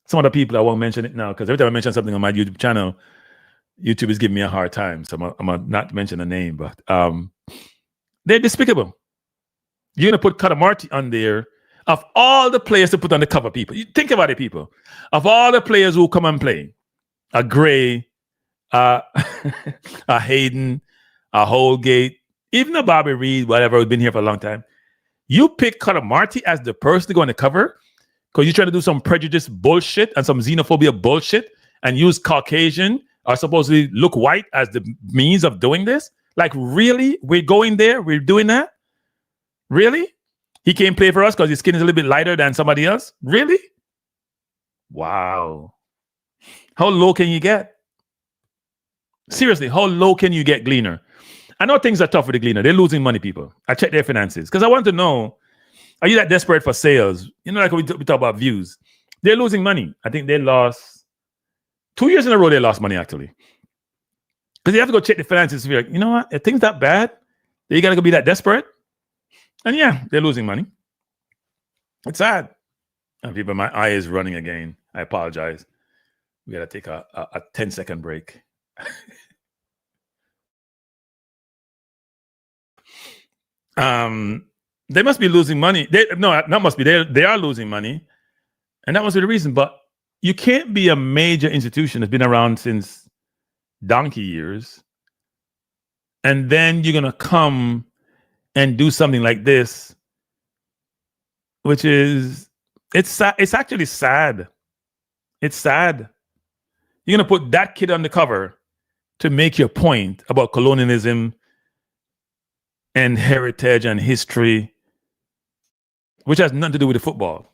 some other people, I won't mention it now, because every time I mention something on my YouTube channel, YouTube is giving me a hard time. So I'm going to not mention a name, but they're despicable. You're going to put Cadamarteri on there. Of all the players to put on the cover, people, you think about it, people. Of all the players who come and play, a Gray, a Hayden, a Holgate, even a Bobby Reed, whatever, who's been here for a long time, you pick Cadamarteri as the person to go on the cover because you're trying to do some prejudice bullshit and some xenophobia bullshit and use Caucasian or supposedly look white as the means of doing this? Like, really? We're going there? We're doing that? Really? He can't play for us because his skin is a little bit lighter than somebody else? Really? Wow. How low can you get? Seriously, how low can you get Gleaner? I know things are tough with the Gleaner. They're losing money, people. I check their finances because I want to know, are you that desperate for sales? You know, like we talk about views. They're losing money. I think they lost 2 years in a row. They lost money, actually. Because you have to go check the finances to be like, you know what? Are things that bad? That you got to go be that desperate? And yeah, they're losing money. It's sad. And people, my eye is running again. I apologize. We got to take a 10-second break. They must be losing money. They are losing money. And that must be the reason. But you can't be a major institution that's been around since donkey years. And then you're going to come and do something like this, which is, it's actually sad. It's sad. You're going to put that kid on the cover to make your point about colonialism and heritage and history, which has nothing to do with the football.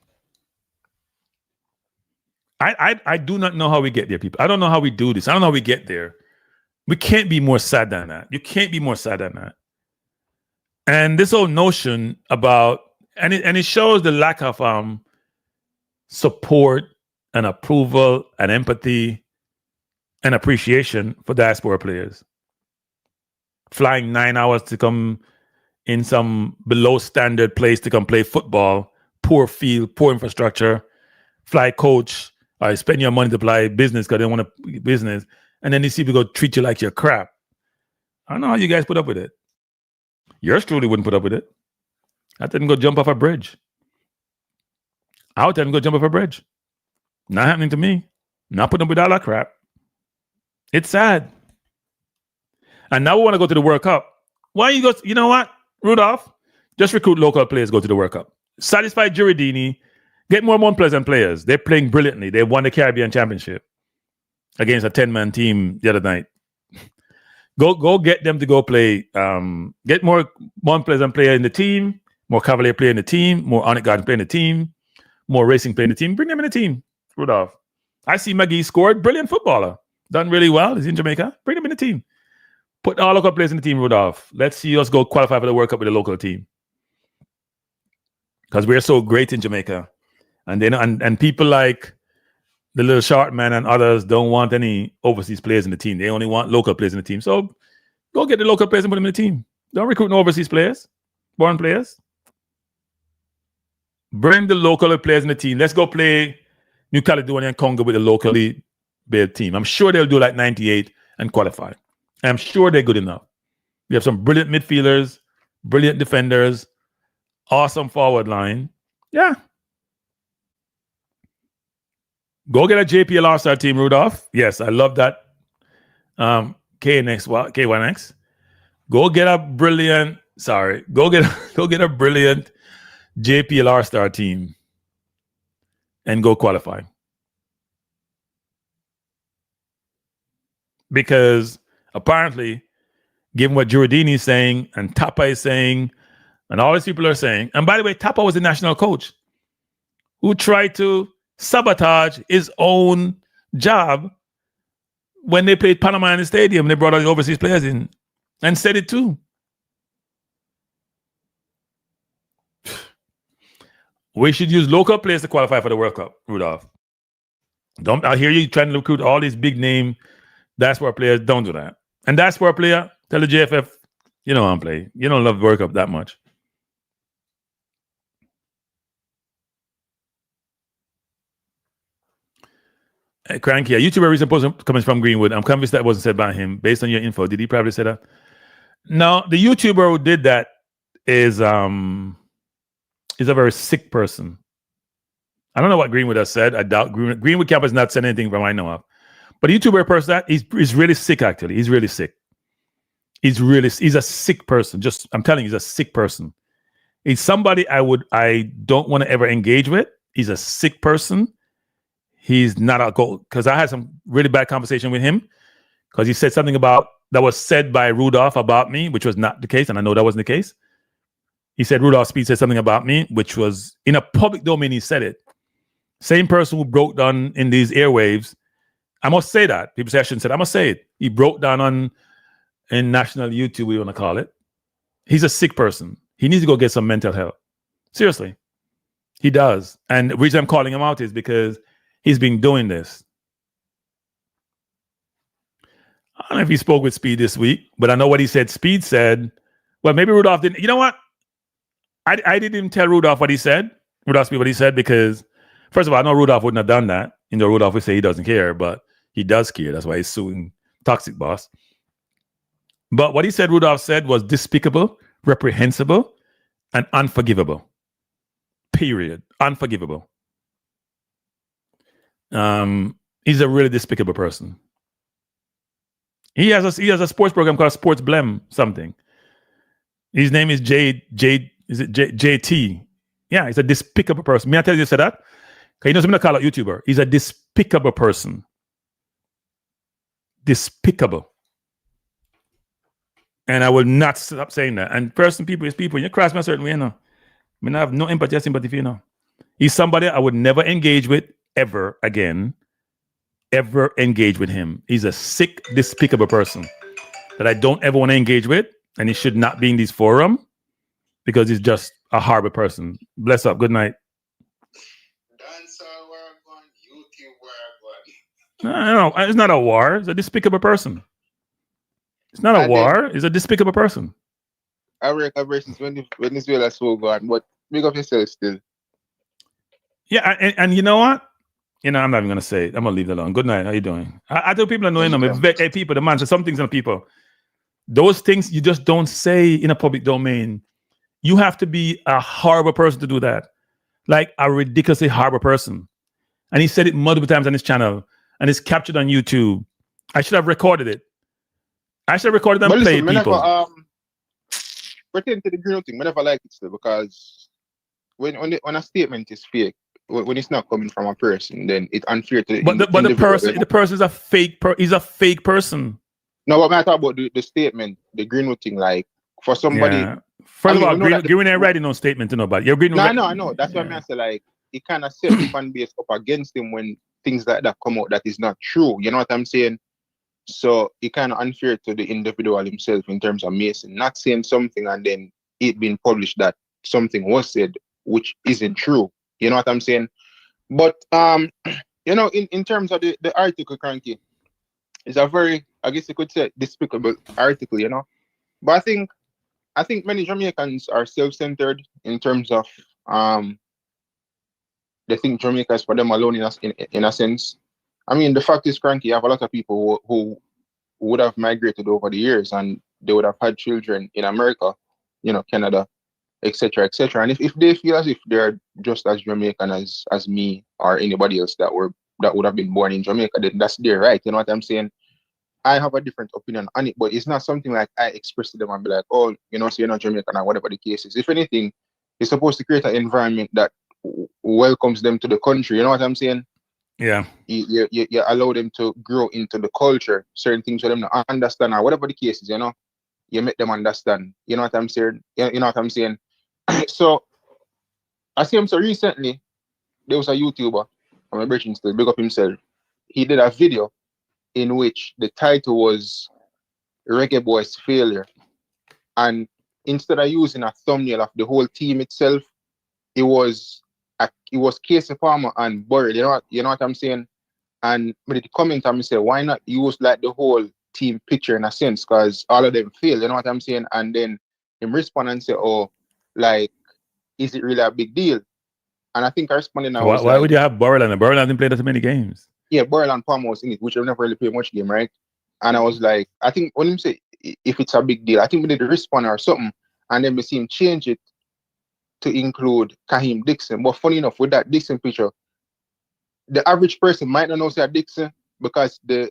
I do not know how we get there, people. I don't know how we do this. I don't know how we get there. We can't be more sad than that. You can't be more sad than that. And this whole notion about, and it shows the lack of support and approval and empathy and appreciation for diaspora players. Flying 9 hours to come in some below standard place to come play football, poor field, poor infrastructure, fly coach, or spend your money to play business because they want to business, and then these people go treat you like you're crap. I don't know how you guys put up with it. Yours truly wouldn't put up with it. I didn't go jump off a bridge. I would tell them go jump off a bridge. Not happening to me. Not putting up with all that crap. It's sad. And now we want to go to the World Cup. Why you go? You know what, Rudolph? Just recruit local players, go to the World Cup. Satisfy Giardini. Get more unpleasant players. They're playing brilliantly. They won the Caribbean Championship against a 10-man team the other night. Go get them to go play. Get more unpleasant player in the team, more Cavalier player in the team, more Onyx Garden player in the team, more racing player in the team. Bring them in the team, Rudolph. I see McGee scored. Brilliant footballer. Done really well. He's in Jamaica. Bring them in the team. Put all local players in the team, Rudolph. Let's see us go qualify for the World Cup with the local team. Because we're so great in Jamaica. And then and people like the little short man and others don't want any overseas players in the team. They only want local players in the team. So go get the local players and put them in the team. Don't recruit no overseas players, foreign players. Bring the local players in the team. Let's go play New Caledonia and Congo with the locally built team. I'm sure they'll do like 98 and qualify. I'm sure they're good enough. We have some brilliant midfielders, brilliant defenders, awesome forward line. Yeah. Go get a JPL All-Star team, Rudolph. Yes, I love that. K1X. Go get a brilliant. Go get a brilliant JPL All-Star team and go qualify. Because apparently, given what Giardini is saying and Tapa is saying, and all these people are saying, and by the way, Tapa was the national coach who tried to sabotage his own job when they played Panama in the stadium. They brought all the overseas players in and said it too. We should use local players to qualify for the World Cup, Rudolph. I hear you trying to recruit all these big name diaspora players. Don't do that. And diaspora player, tell the JFF, you don't want to play. You don't love the World Cup that much. Kranky, a YouTuber recently posted comments from Greenwood. I'm convinced that wasn't said by him. Based on your info, did he probably say that? No, the YouTuber who did that is a very sick person. I don't know what Greenwood has said. I doubt Greenwood Camp has not said anything from I know of. But the YouTuber person that he's really sick. Actually, he's really sick. He's a sick person. I'm telling you, he's a sick person. He's somebody I don't want to ever engage with. He's a sick person. He's not a goal, because I had some really bad conversation with him because he said something that was said by Rudolph about me, which was not the case, and I know that wasn't the case. He said Rudolph Speed said something about me, which was in a public domain. He said it. Same person who broke down in these airwaves I must say that. People say I shouldn't say that. I must say it. He broke down on in national YouTube, we want to call it. He's a sick person. He needs to go get some mental help. Seriously. He does. And the reason I'm calling him out is because he's been doing this. I don't know if he spoke with Speed this week, but I know what he said. Speed said, well, maybe Rudolph didn't. You know what? I didn't even tell Rudolph what he said. Rudolph Speed what he said, because first of all, I know Rudolph wouldn't have done that. You know, Rudolph would say he doesn't care, but he does care. That's why he's suing Toxic Boss. But what he said, Rudolph said, was despicable, reprehensible, and unforgivable. Period. Unforgivable. He's a really despicable person. He has a sports program called Sports Blem something. His name is JT. Yeah, he's a despicable person. May I tell you say that? Because he knows me to call out YouTuber. He's a despicable person. Despicable. And I will not stop saying that. And people is people. You cross me a certain way, you know. I mean, I have no empathy or sympathy for you, know. He's somebody I would never engage with ever again. Ever engage with him. He's a sick, despicable person that I don't ever want to engage with. And he should not be in this forum because he's just a horrible person. Bless up. Good night. No, it's not a war. It's a despicable person. It's not a war. It's a despicable person. I recover since Venezuela so gone, but make up yourself still. Yeah, and you know what? You know, I'm not even gonna say it. I'm gonna leave it alone. Good night. How you doing? I tell people annoying them. Hey, people, the man says some things on people. Those things you just don't say in a public domain. You have to be a horrible person to do that. Like a ridiculously horrible person. And he said it multiple times on his channel, and it's captured on YouTube. I should have recorded it. I should have recorded and played people. Never, pretend to the green thing. I never like it still, because when a statement is fake, when it's not coming from a person, then it's unfair to the person is a fake he's a fake person. No, what I talk about the statement, the green thing, like for somebody. Yeah. First of all, Green ain't writing no statement to nobody. You're I know. That's why I say, like, it kind of set the fan base up against him when things like that come out that is not true. You know what I'm saying? So it kind of unfair to the individual himself in terms of Mason not saying something and then it being published that something was said which isn't true. You know what I'm saying? But you know, in terms of the article, Kranky, it's a very, I guess you could say, despicable article, you know. But I think many Jamaicans are self-centered in terms of they think Jamaica is for them alone in a sense. I mean, the fact is, Kranky, you have a lot of people who would have migrated over the years and they would have had children in America, you know, Canada, etc., etc. And if they feel as if they're just as Jamaican as me or anybody else that would have been born in Jamaica, then that's their right. You know what I'm saying? I have a different opinion on it, but it's not something like I express to them and be like, oh, you know, so you're not Jamaican or whatever the case is. If anything, it's supposed to create an environment that welcomes them to the country. You know what I'm saying? Yeah. You allow them to grow into the culture, certain things for them to understand or whatever the case is, you know. You make them understand. You know what I'm saying? You know what I'm saying? So I see him so recently, there was a YouTuber, I'm a British still, big up himself. He did a video in which the title was Reggae Boyz Failure. And instead of using a thumbnail of the whole team itself, it was Casey Palmer and Burrell, you know what I'm saying? And with the comment, I'm say, why not use like the whole team picture in a sense, because all of them fail, you know what I'm saying? And then him respond and say, oh, like, is it really a big deal? And I think I responded now. Why would you have Burrell and Burrell hasn't played that many games? Yeah, Burrell and Palmer was in it, which I've never really played much game, right? And I was like, I think when him say if it's a big deal, I think we did a respond or something, and then we see him change it to include Kahim Dixon. But funny enough, with that Dixon picture, the average person might not know say Dixon because the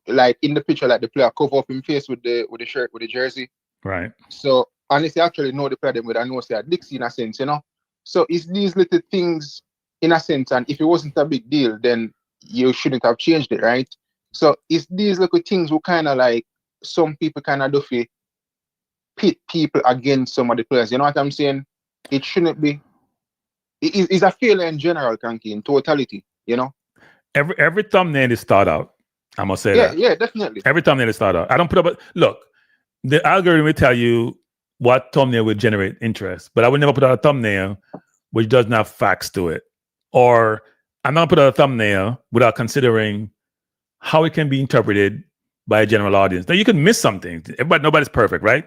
like in the picture, like the player cover up his face with the shirt, with the jersey. Right. So unless you actually know the player, then I know say Dixon in a sense, you know. So it's these little things in a sense, and if it wasn't a big deal, then you shouldn't have changed it, right? So it's these little things who kind of like some people kind of do pit people against some of the players. You know what I'm saying? It shouldn't be. It's a failure in general, Kranky, in totality, you know? every thumbnail is thought out. I must say that. Yeah, definitely. Every thumbnail is thought out. I don't put up. Look, the algorithm will tell you what thumbnail will generate interest, but I would never put out a thumbnail which doesn't have facts to it, or I'm not gonna put out a thumbnail without considering how it can be interpreted by a general audience. Now you can miss something. Nobody's perfect, right?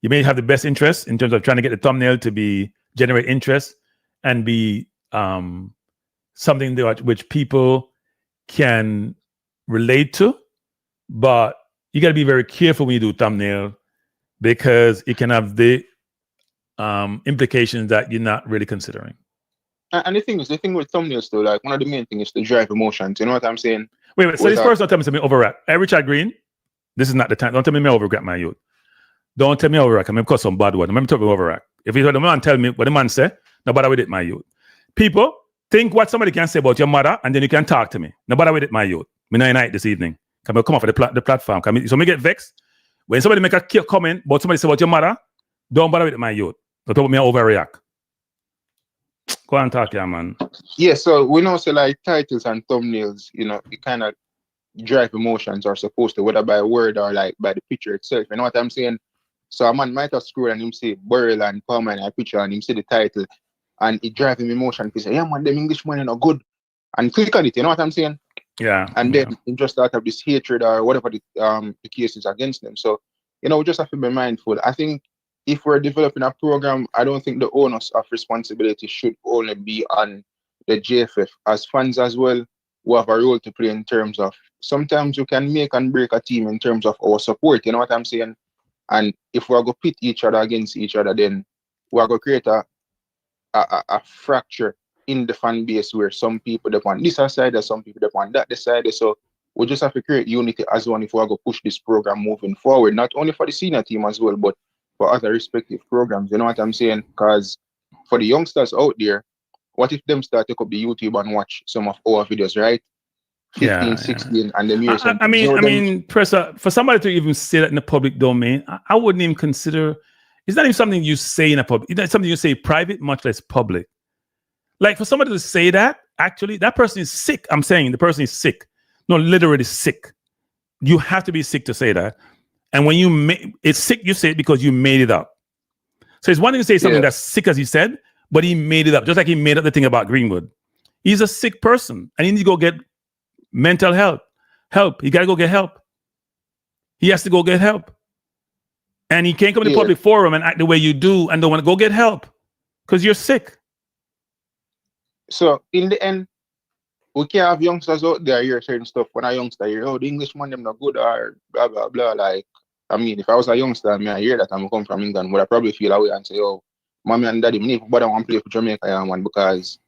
You may have the best interest in terms of trying to get the thumbnail to generate interest and be something which people can relate to, but you got to be very careful when you do thumbnail because it can have the implications that you're not really considering. And the thing with thumbnails though, like one of the main things is to drive emotions. You know what I'm saying? Wait. So this person tell me something overreact. Hey, Richard Green, this is not the time. Don't tell me overreact, my youth. Don't tell me overreact. I'm going to cut some bad word. I'm going to talk about overreact. If you heard the man tell me what the man say, no bother with it, my youth. People, think what somebody can say about your mother, and then you can talk to me. No bother with it, my youth. Me not night this evening. Come off of the platform. So me get vexed. When somebody make a comment about somebody say about your mother, don't bother with it, my youth. Don't talk about me overreact. Go and talk, yeah, man. Yeah, so we know, so like titles and thumbnails, you know, it kind of drive emotions are supposed to, whether by a word or like by the picture itself. You know what I'm saying? So a man might have scrolled and him say Burl and Palmer and a picture and him see the title and it drives him emotion. He say, yeah, man, them English man are not good. And click on it, you know what I'm saying? Yeah. And then he just start up this hatred or whatever the case is against them. So, you know, we just have to be mindful. I think if we're developing a program, I don't think the onus of responsibility should only be on the JFF. As fans as well, we have a role to play in terms of sometimes you can make and break a team in terms of our support, you know what I'm saying? And if we're going to pit each other against each other, then we're going to create a fracture in the fan base where some people they on this side and some people they on that side. So we just have to create unity as one if we're going to push this program moving forward, not only for the senior team as well, but for other respective programs. You know what I'm saying? Because for the youngsters out there, what if them start to take up the YouTube and watch some of our videos, right? 15, 16, and the music. I mean, Professor, for somebody to even say that in the public domain, I wouldn't even consider. It's not even something you say in a public. It's not something you say private, much less public. Like for somebody to say that, actually, that person is sick. I'm saying the person is sick. No, literally sick. You have to be sick to say that. And when it's sick, you say it because you made it up. So it's one thing to say something that's sick, as he said, but he made it up, just like he made up the thing about Greenwood. He's a sick person, and he needs to go get mental help. He got to go get help. He has to go get help. And he can't come to the public forum and act the way you do and don't want to go get help because you're sick. So in the end, we can't have youngsters out there hear certain stuff. When a youngster hear, oh, the Englishman, them not good or blah, blah, blah. Like, I mean, if I was a youngster and I hear that I'm come from England, would I probably feel away and say, oh, mommy and daddy, me but I want to play for Jamaica, yeah, man, because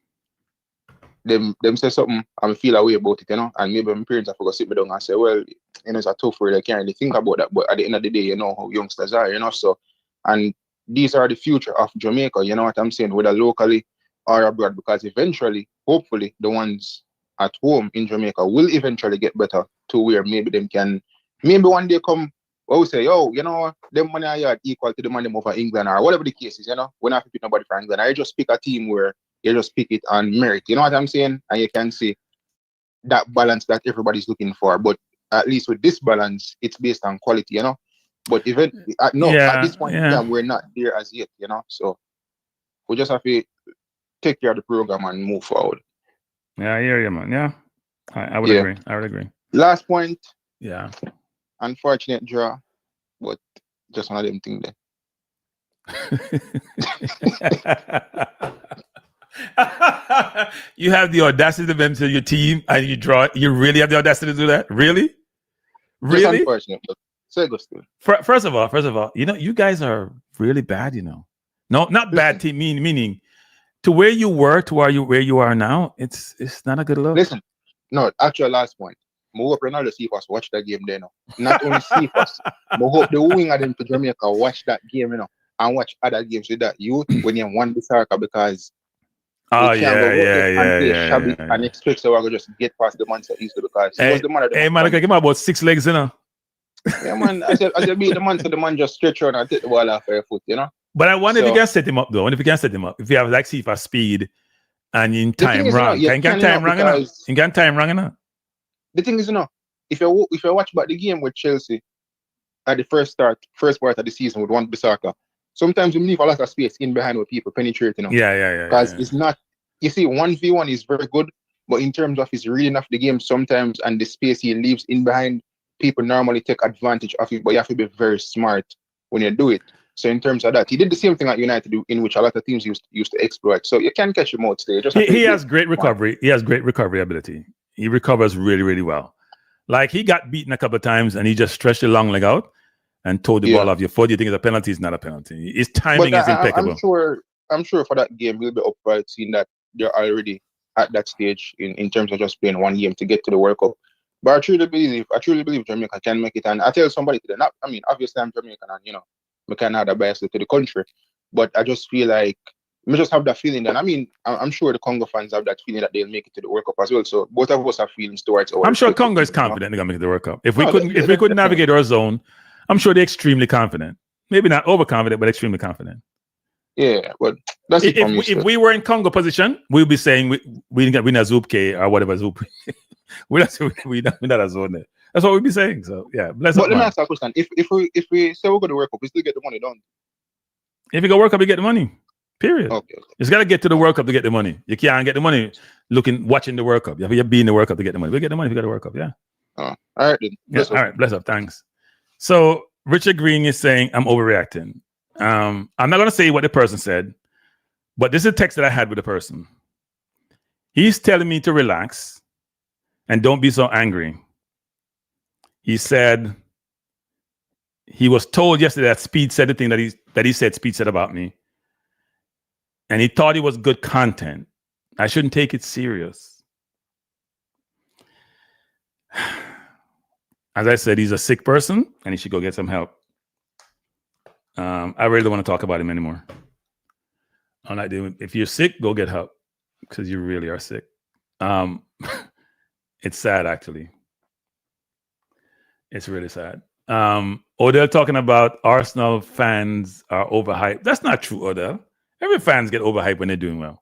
them say something and feel away about it, you know, and maybe my parents have to sit me down and say, well, you know, it's a tough word, I can't really think about that, but at the end of the day, you know how youngsters are, you know, so, and these are the future of Jamaica, you know what I'm saying, whether locally or abroad, because eventually, hopefully, the ones at home in Jamaica will eventually get better to where maybe them can, maybe one day come, we say, oh, you know, them money are equal to the money over England or whatever the case is, you know, we're not picking nobody for England. I just pick a team where you just pick it on merit, you know what I'm saying? And you can see that balance that everybody's looking for. But at least with this balance, it's based on quality, you know. But even at this point in time, we're not there as yet, you know. So we just have to take care of the program and move forward. Yeah, I hear you, man. Yeah, I would agree. I would agree. Last point. Yeah. Unfortunate draw, but just one of them things there. You have the audacity to enter your team and you draw. You really have the audacity to do that? Really? Really? Unfortunate, but so good still. First of all, you know, you guys are really bad, you know. No, not bad team, meaning to where you were to where you are now, it's not a good look. Listen, no, actual last point. I hope Ronaldo see us watch that game there now. Not only see us, I hope the wing of them to Jamaica watch that game, you know, and watch other games with that youth when you won the soccer because and expect so I could just get past the man so easily because he was the man. Hey man, I give him about 6 legs, you know. Yeah, man. I said beat the man so the man just stretch around and take the ball off her foot, you know. But I wonder if you can set him up though. And if you can set him up, if you have like see for Speed and in time wrong. You can time wrong enough. You can time wrong enough. The thing is, if you watch back the game with Chelsea at the first part of the season with one Bissaka, sometimes we leave a lot of space in behind where people penetrate, Yeah. Because it's not, you see, 1v1 is very good, but in terms of his reading of the game sometimes and the space he leaves in behind, people normally take advantage of it, but you have to be very smart when you do it. So in terms of that, he did the same thing at United, in which a lot of teams used to exploit. So you can catch him out today. He has great recovery. He has great recovery ability. He recovers really, really well. Like, he got beaten a couple of times and he just stretched the long leg out and towed the ball off your foot. You think it's a penalty? It's not a penalty. His timing is impeccable. I'm sure for that game he'll be upright, seeing that they're already at that stage in terms of just playing one game to get to the World Cup. But I truly believe Jamaica can make it. And I tell somebody today, obviously I'm Jamaican and we can have a bias to the country, but I just feel like we just have that feeling. And I'm sure the Congo fans have that feeling that they'll make it to the World Cup as well. So both of us have feelings towards our. I'm sure Congo is confident they're gonna make it to the World Cup. If we couldn't navigate our zone, I'm sure they're extremely confident. Maybe not overconfident, but extremely confident. Yeah, but that's it. If we were in Congo position, we'd be saying we didn't win a Zoop or whatever Zoop. we're not a zone there. That's what we'd be saying. So yeah, but let me ask a question: If we say we're going to World Cup, we still get the money, don't we? If you go World Cup, you get the money. Period. Okay. You got to get to the World Cup to get the money. You can't get the money watching the World Cup. You have to be in the World Cup to get the money. We get the money if you got the World Cup. Yeah. All right. Then. All right. Bless up. Thanks. So Richard Green is saying I'm overreacting. I'm not going to say what the person said, but this is a text that I had with the person. He's telling me to relax and don't be so angry. He said he was told yesterday that Speed said the thing that he said Speed said about me. And he thought it was good content. I shouldn't take it serious. As I said, he's a sick person and he should go get some help. I really don't want to talk about him anymore. I'm not doing. If you're sick, go get help because you really are sick. It's sad, actually. It's really sad. Odell talking about Arsenal fans are overhyped. That's not true, Odell. Every fans get overhyped when they're doing well.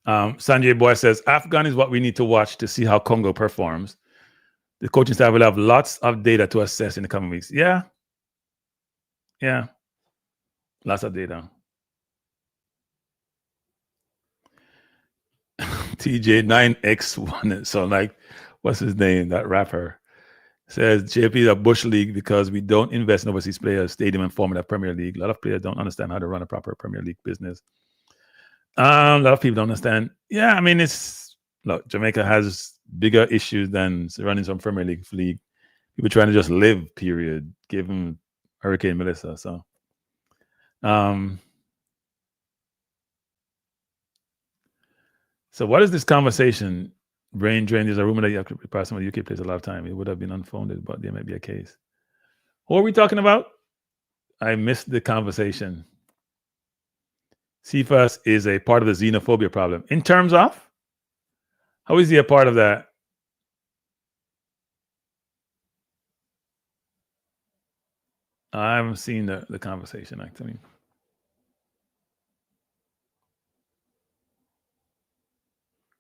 Sanjay Boy says, Afghan is what we need to watch to see how Congo performs. The coaching staff will have lots of data to assess in the coming weeks. Yeah. Lots of data. TJ9X1. So like, what's his name? That rapper says JP is a bush league because we don't invest in overseas players, stadium and format Premier League. A lot of players don't understand how to run a proper Premier League business. A lot of people don't understand. Yeah, I mean, look, Jamaica has bigger issues than running some Premier League. People trying to just live, period. Give them Hurricane Melissa. So, so what is this conversation? Brain drain. There's a rumor that you have to prepare some of the UK players a lot of time. It would have been unfounded, but there might be a case. What are we talking about? I missed the conversation. CFAS is a part of the xenophobia problem. In terms of? How is he a part of that? I haven't seen the conversation, actually.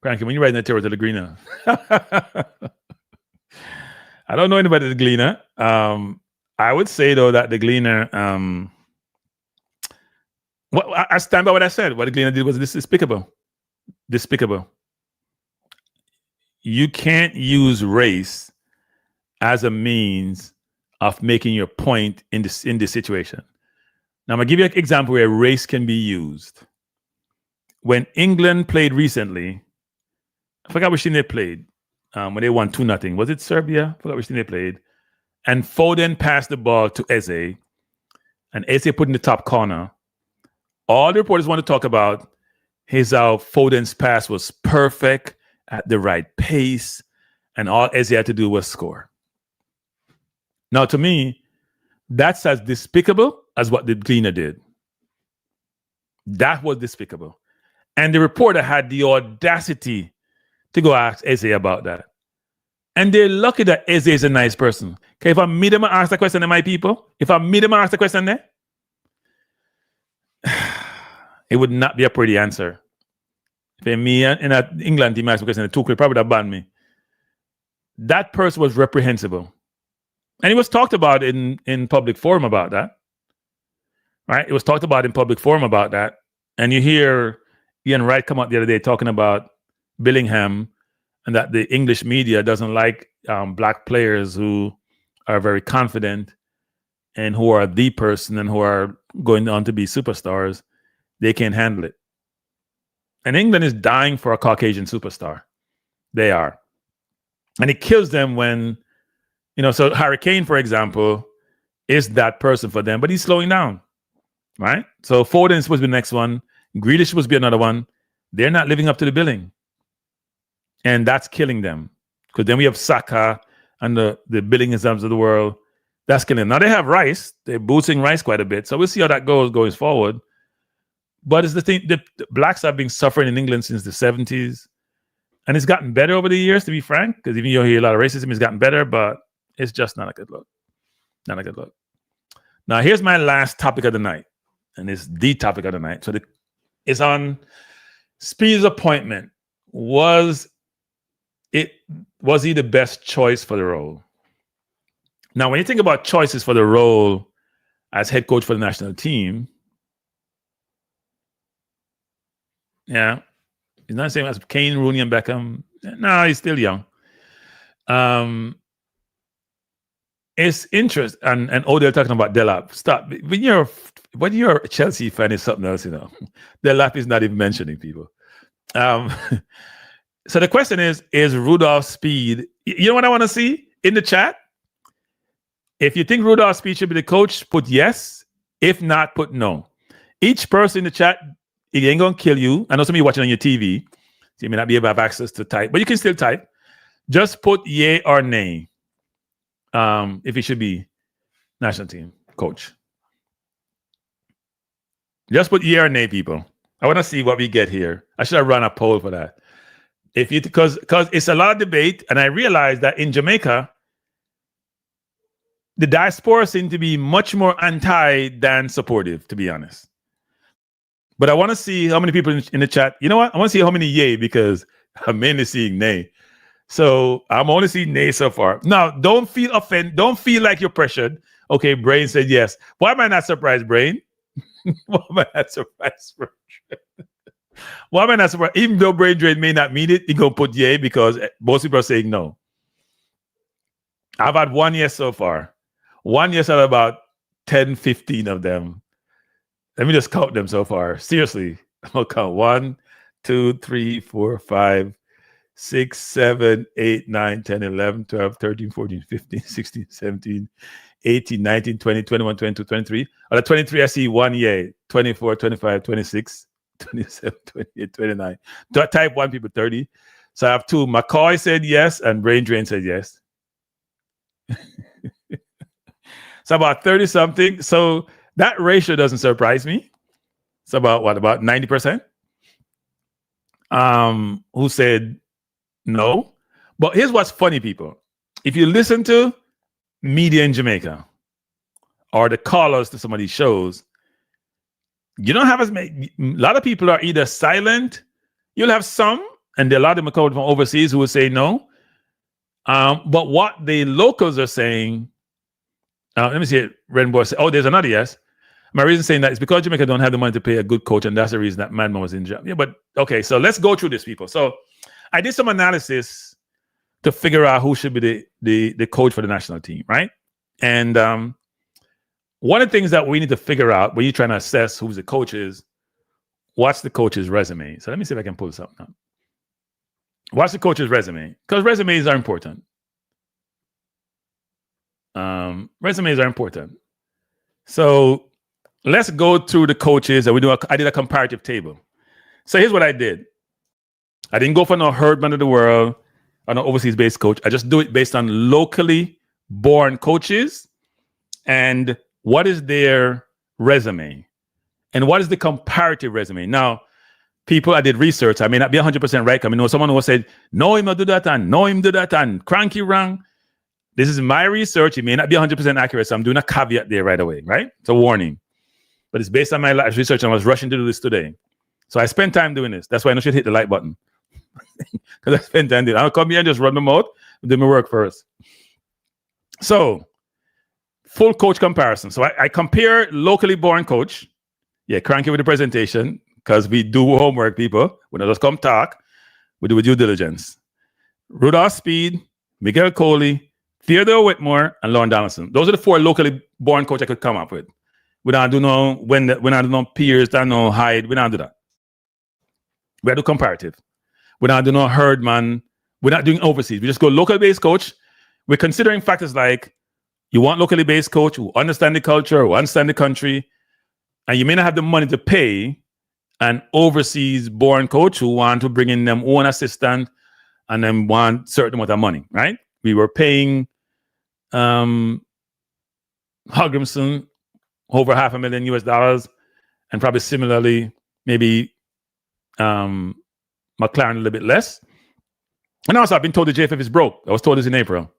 Kranky, when you write in the terror to the Gleaner. I don't know anybody at the Gleaner. I would say, though, that the Gleaner... I stand by what I said. What the Gleaner did was despicable. Despicable. You can't use race as a means of making your point in this situation. Now, I'm going to give you an example where race can be used. When England played recently, I forgot which team they played, when they won 2-0. Was it Serbia? I forgot which team they played. And Foden passed the ball to Eze, and Eze put in the top corner. All the reporters want to talk about is how Foden's pass was perfect at the right pace, and all Eze had to do was score. Now, to me, that's as despicable as what the Gleaner did. That was despicable. And the reporter had the audacity to go ask Eze about that. And they're lucky that Eze is a nice person. Okay, if I meet him and ask the question to my people, if I meet him and ask the question there, It would not be a pretty answer. If me in an England team asked because in the two could probably have banned me. That person was reprehensible. And it was talked about in public forum about that. Right? It was talked about in public forum about that. And you hear Ian Wright come out the other day talking about Billingham and that the English media doesn't like black players who are very confident and who are the person and who are going on to be superstars. They can't handle it. And England is dying for a Caucasian superstar. They are. And it kills them when, so Harry Kane, for example, is that person for them, but he's slowing down, right? So Foden is supposed to be the next one. Grealish is supposed to be another one. They're not living up to the billing. And that's killing them. Because then we have Saka and the Billinghams of the world. That's killing them. Now they have Rice. They're boosting Rice quite a bit. So we'll see how that goes going forward. But it's the thing, the blacks have been suffering in England since the 70s. And it's gotten better over the years, to be frank, because even though you hear a lot of racism, it's gotten better, but it's just not a good look. Not a good look. Now, here's my last topic of the night, and it's the topic of the night. So it's on Speed's appointment. Was he the best choice for the role? Now, when you think about choices for the role as head coach for the national team, yeah, he's not the same as Kane, Rooney, and Beckham. No, he's still young. It's interesting, and Odell talking about Delap. Stop. When you're a Chelsea fan, it's something else, Delap is not even mentioning people. So the question is Rudolph Speed? You know what I want to see in the chat? If you think Rudolph Speed should be the coach, put yes. If not, put no. Each person in the chat, it ain't gonna kill you. I know some of you watching on your TV, so you may not be able to have access to type, but you can still type. Just put yay or nay. If he should be national team coach. Just put yay or nay, people. I want to see what we get here. I should have run a poll for that. Because it's a lot of debate, and I realized that in Jamaica, the diaspora seem to be much more anti than supportive, to be honest. But I want to see how many people in the chat. You know what? I want to see how many yay, because I'm mainly seeing nay. So I'm only seeing nay so far. Now, don't feel offended. Don't feel like you're pressured. Okay, Brain said yes. Why am I not surprised, Brain? Why am I not surprised? Why am I not surprised? Even though Brain Drain may not mean it, he gonna put yay because most people are saying no. I've had one yes so far. One yes out of about 10, 15 of them. Let me just count them so far. Seriously, I'll count 1, 2, 3, 4, 5, 6, 7, 8, 9, 10, 11, 12, 13, 14, 15, 16, 17, 18, 19, 20, 21, 22, 23. Out of 23, I see one yay. 24, 25, 26, 27, 28, 29. Type 1 people 30. So I have 2. McCoy said yes, and Brain Drain said yes. So about 30 something. So that ratio doesn't surprise me. It's about what? About 90%. Who said no? But here's what's funny, people. If you listen to media in Jamaica or the callers to some of these shows, you don't have as many. A lot of people are either silent. You'll have some, and a lot of them are coming from overseas who will say no. But what the locals are saying, let me see it. Rainbow said, oh, there's another yes. My reason saying that is because Jamaica don't have the money to pay a good coach, and that's the reason that Madman was in jail. Yeah, but okay, so let's go through this, people. So I did some analysis to figure out who should be the coach for the national team, right? And one of the things that we need to figure out when you're trying to assess who the coach is, what's the coach's resume? So let me see if I can pull something up. What's the coach's resume? Because resumes are important. Resumes are important. So let's go through the coaches, and I did a comparative table. So here's what I did. I didn't go for no Herdman of the world or no overseas-based coach. I just do it based on locally born coaches and what is their resume and what is the comparative resume. Now, people, I did research. I may not be 100% right. I mean, someone who said, no, him do that and no, him do that and Kranky wrong. This is my research. It may not be 100% accurate, so I'm doing a caveat there right away, right? It's a warning. but it's based on my life research. And I was rushing to do this today. So I spent time doing this. That's why I should hit the like button. Because I spent time doing it. I'll come here and just run them out and do my work first. So, full coach comparison. So I compare locally born coach. Yeah, Kranky with the presentation, because we do homework, people. We don't just come talk. We do with due diligence. Rudolph Speed, Miguel Coley, Theodore Whitmore, and Lauren Donaldson. Those are the 4 locally born coach I could come up with. We don't do no when I do no Pierce, don't no Hyde. We don't do that. We do comparative. We don't do no Herdman. We're not doing overseas. We just go local based coach. We're considering factors like you want locally based coach who understand the culture, who understand the country, and you may not have the money to pay an overseas born coach who want to bring in them own assistant and then want certain amount of money, right? We were paying Hugginson over $500,000 US, and probably similarly, maybe McLaren a little bit less. And also, I've been told the JFF is broke. I was told this in April.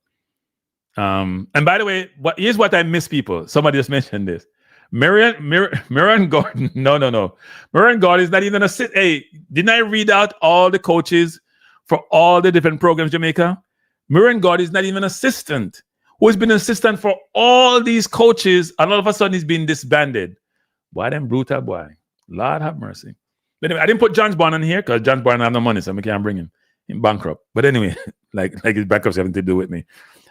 And by the way, here's what I miss, people. Somebody just mentioned this. Marion Gordon. No. Marion Gordon is not even a sit. Hey, didn't I read out all the coaches for all the different programs in Jamaica? Marion Gordon is not even an assistant. Who has been an assistant for all these coaches, and all of a sudden he's been disbanded. Why them brutal boy? Lord have mercy. But anyway, I didn't put John's Barn on here because John's Barn have no money, so I can't bring him. He's bankrupt. But anyway, like his bankruptcy having to do with me.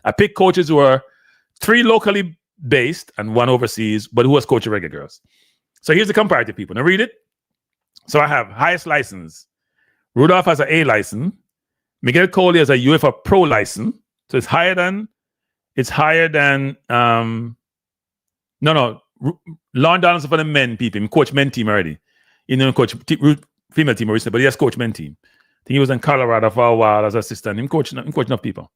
I picked coaches who are 3 locally based and 1 overseas, but who was coaching Reggae Girlz. So here's the comparative, people. Now read it. So I have highest license. Rudolph has an A license. Miguel Coley has a UEFA Pro license. So it's higher than Lon Donaldson for the men people. He coached men team already. He didn't coach female team recently, but he has coached men team. I think he was in Colorado for a while as assistant. He coached enough people.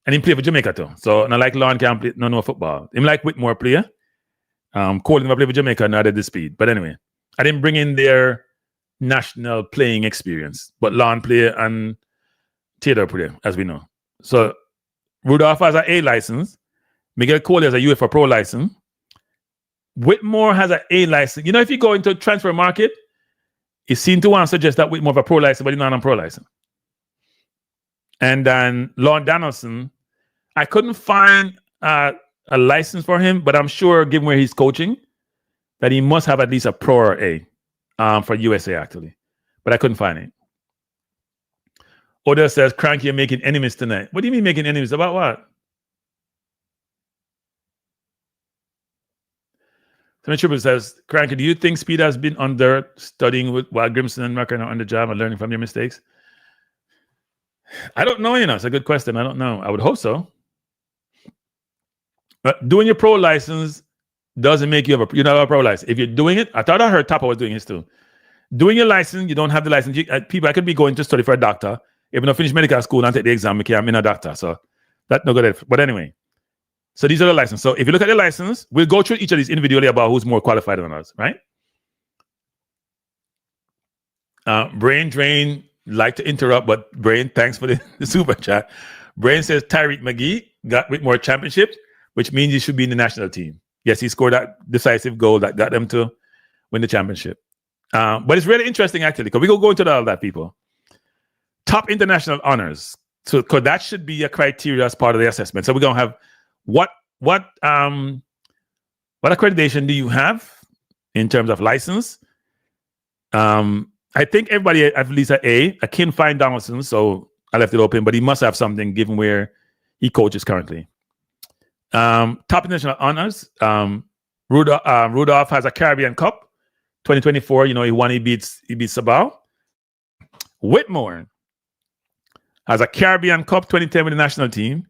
And he played for Jamaica too. So not like Lon can't play no football. Him like Whitmore player. Coley never played for Jamaica, not at the speed. But anyway, I didn't bring in their national playing experience. But Lon player and Theodore player, as we know. So Rudolph has an A license. Miguel Coley has a UEFA Pro license. Whitmore has an A license. You know, if you go into transfer market, it seems to want to suggest that Whitmore have a pro license, but he's not on pro license. And then Lon Donaldson, I couldn't find a license for him, but I'm sure, given where he's coaching, that he must have at least a pro or A for USA, actually. But I couldn't find it. Oda says, Kranky, you're making enemies tonight. What do you mean making enemies? About what? Somebody Triple says, Kranky, do you think Speed has been under studying while Grimson and Marker are on the job and learning from their mistakes? I don't know, it's a good question. I don't know. I would hope so. But doing your pro license doesn't make you you're not a pro license. If you're doing it, I thought I heard Tapa was doing this too. Doing your license, you don't have the license. People, I could be going to study for a doctor. Even though I finish medical school and take the exam, I'm in a doctor. So that's no good. But anyway, so these are the licenses. So if you look at the license, we'll go through each of these individually about who's more qualified than us, right? Brain Drain, like to interrupt, but Brain, thanks for the super chat. Brain says Tyreek McGee got Whitmore championships, which means he should be in the national team. Yes, he scored that decisive goal that got them to win the championship. But it's really interesting, actually, because we go into all that, people. Top international honors. So, because that should be a criteria as part of the assessment. So we're going to have what accreditation do you have in terms of license? I think everybody at least at A. I can't find Donaldson, so I left it open, but he must have something given where he coaches currently. Top international honors. Rudolph has a Caribbean Cup 2024. He won. He beats Sabao. Whitmore has a Caribbean Cup 2010 with the national team.